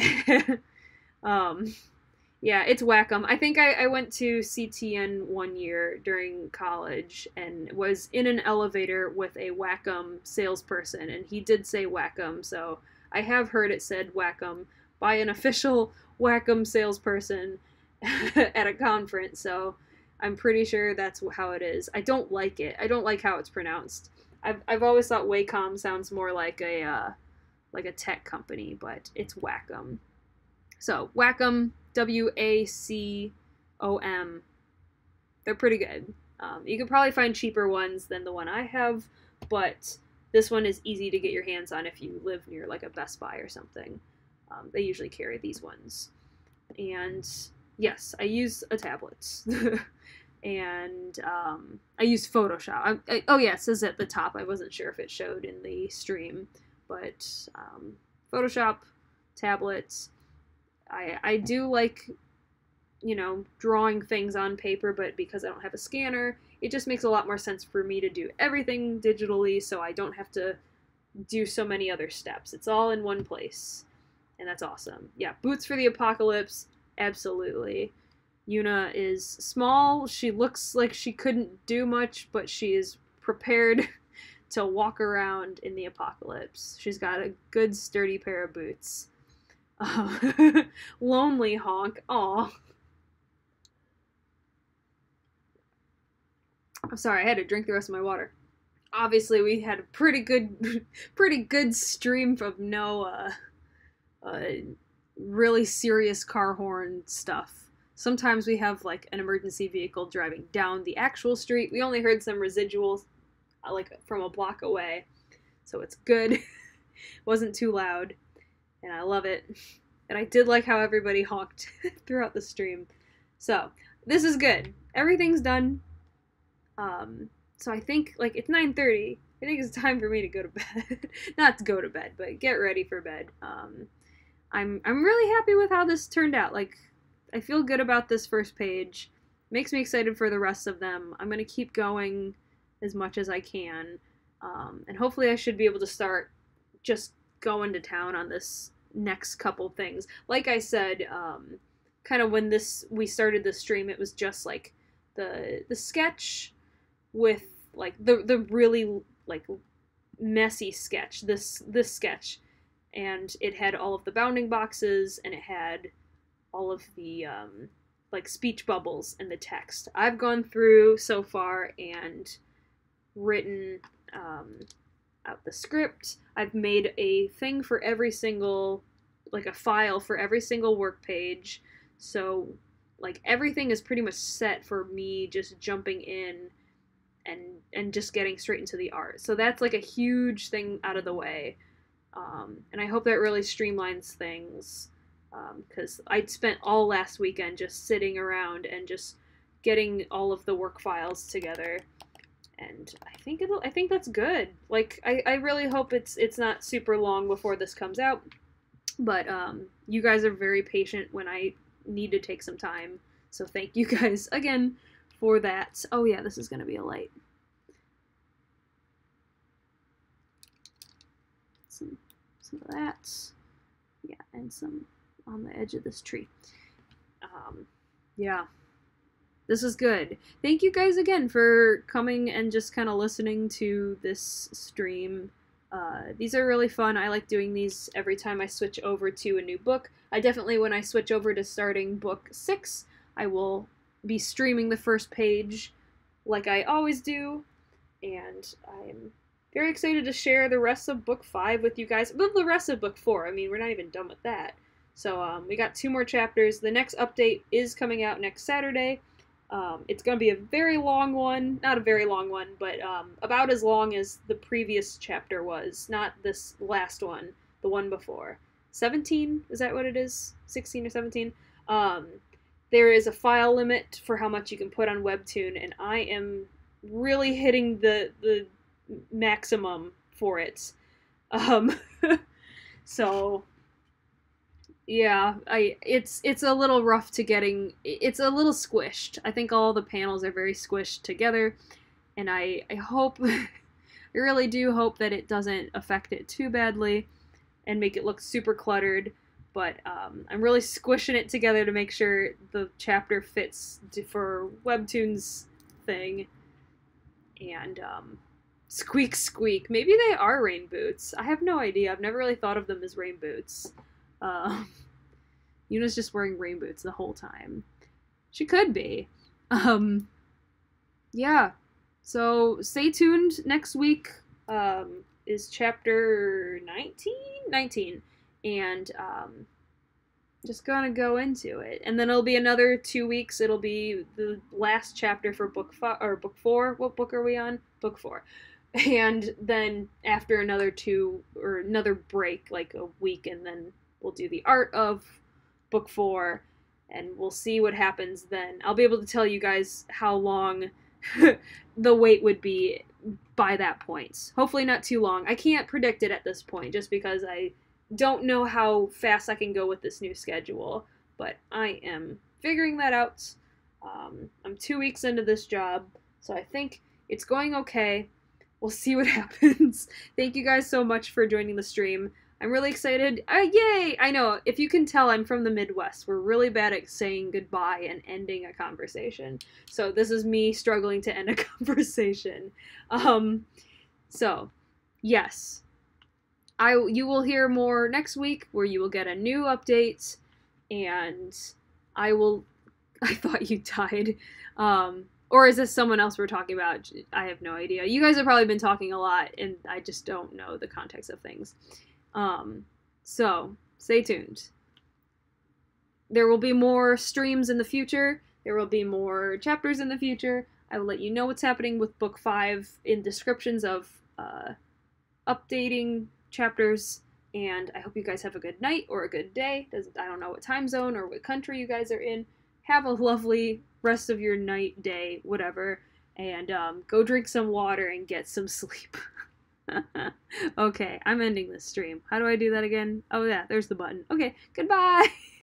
Yeah, it's Wacom. I think I went to CTN one year during college and was in an elevator with a Wacom salesperson, and he did say Wacom, so I have heard it said Wacom by an official Wacom salesperson at a conference, so I'm pretty sure that's how it is. I don't like it. I don't like how it's pronounced. I've always thought Wacom sounds more like a tech company, but it's Wacom. So Wacom, Wacom. They're pretty good. You could probably find cheaper ones than the one I have, but this one is easy to get your hands on if you live near like a Best Buy or something. They usually carry these ones. And yes, I use a tablet. And I use Photoshop. Oh yeah, it says at the top. I wasn't sure if it showed in the stream, but Photoshop, tablets. I do like, drawing things on paper, but because I don't have a scanner, it just makes a lot more sense for me to do everything digitally, so I don't have to do so many other steps. It's all in one place, and that's awesome. Yeah, Boots for the Apocalypse, absolutely. Yuna is small. She looks like she couldn't do much, but she is prepared to walk around in the apocalypse. She's got a good, sturdy pair of boots. Lonely Honk. Aw. I'm sorry, I had to drink the rest of my water. Obviously, we had a pretty good stream of no really serious car horn stuff. Sometimes we have like an emergency vehicle driving down the actual street. We only heard some residuals like from a block away, so it's good. Wasn't too loud, and I love it. And I did like how everybody honked throughout the stream. So this is good. Everything's done. So I think like it's 9:30. I think it's time for me to go to bed. Not to go to bed, but get ready for bed. I'm really happy with how this turned out. Like, I feel good about this first page. Makes me excited for the rest of them. I'm gonna keep going as much as I can, and hopefully I should be able to start just going to town on this next couple things. Like I said, kind of when we started the stream, it was just like the sketch with like the really like messy sketch, this sketch, and it had all of the bounding boxes, and it had all of the like speech bubbles and the text. I've gone through so far and written out the script. I've made a thing for every single like a file for every single work page. So like everything is pretty much set for me just jumping in and just getting straight into the art. So that's like a huge thing out of the way. And I hope that really streamlines things, because I spent all last weekend just sitting around and just getting all of the work files together. And I think that's good. Like I really hope it's not super long before this comes out. But you guys are very patient when I need to take some time. So thank you guys again for that. Oh yeah, this is gonna be a light. Some of that. Yeah, and some on the edge of this tree. Yeah. This is good. Thank you guys again for coming and just kind of listening to this stream. These are really fun. I like doing these every time I switch over to a new book. I definitely, when I switch over to starting book 6, I will be streaming the first page like I always do. And I'm very excited to share the rest of book 5 with you guys. Well, the rest of book 4. I mean, we're not even done with that. So we got 2 more chapters. The next update is coming out next Saturday. It's going to be a very long one. Not a very long one, but about as long as the previous chapter was. Not this last one, the one before. 17? Is that what it is? 16 or 17? There is a file limit for how much you can put on Webtoon, and I am really hitting the maximum for it. So... yeah, it's a little rough to getting. It's a little squished. I think all the panels are very squished together, and I hope, I really do hope that it doesn't affect it too badly, and make it look super cluttered. But I'm really squishing it together to make sure the chapter fits for Webtoon's thing. And squeak squeak. Maybe they are rain boots. I have no idea. I've never really thought of them as rain boots. Yuna's just wearing rain boots the whole time. She could be. Yeah. So stay tuned. Next week is chapter 19? 19. And just gonna go into it. And then it'll be another 2 weeks. It'll be the last chapter for book 5 or book 4. What book are we on? Book 4. And then after another 2 or another break, like a week, and then we'll do the art of book 4, and we'll see what happens then. I'll be able to tell you guys how long the wait would be by that point. Hopefully not too long. I can't predict it at this point, just because I don't know how fast I can go with this new schedule, but I am figuring that out. I'm 2 weeks into this job, so I think it's going okay. We'll see what happens. Thank you guys so much for joining the stream. I'm really excited. Yay! I know, if you can tell, I'm from the Midwest. We're really bad at saying goodbye and ending a conversation. So this is me struggling to end a conversation. So, yes. You will hear more next week, where you will get a new update, and I thought you died. Or is this someone else we're talking about? I have no idea. You guys have probably been talking a lot, and I just don't know the context of things. So, stay tuned. There will be more streams in the future. There will be more chapters in the future. I will let you know what's happening with book 5 in descriptions of updating chapters. And I hope you guys have a good night or a good day. I don't know what time zone or what country you guys are in. Have a lovely rest of your night, day, whatever. And go drink some water and get some sleep. Okay, I'm ending this stream. How do I do that again? Oh yeah, there's the button. Okay, goodbye!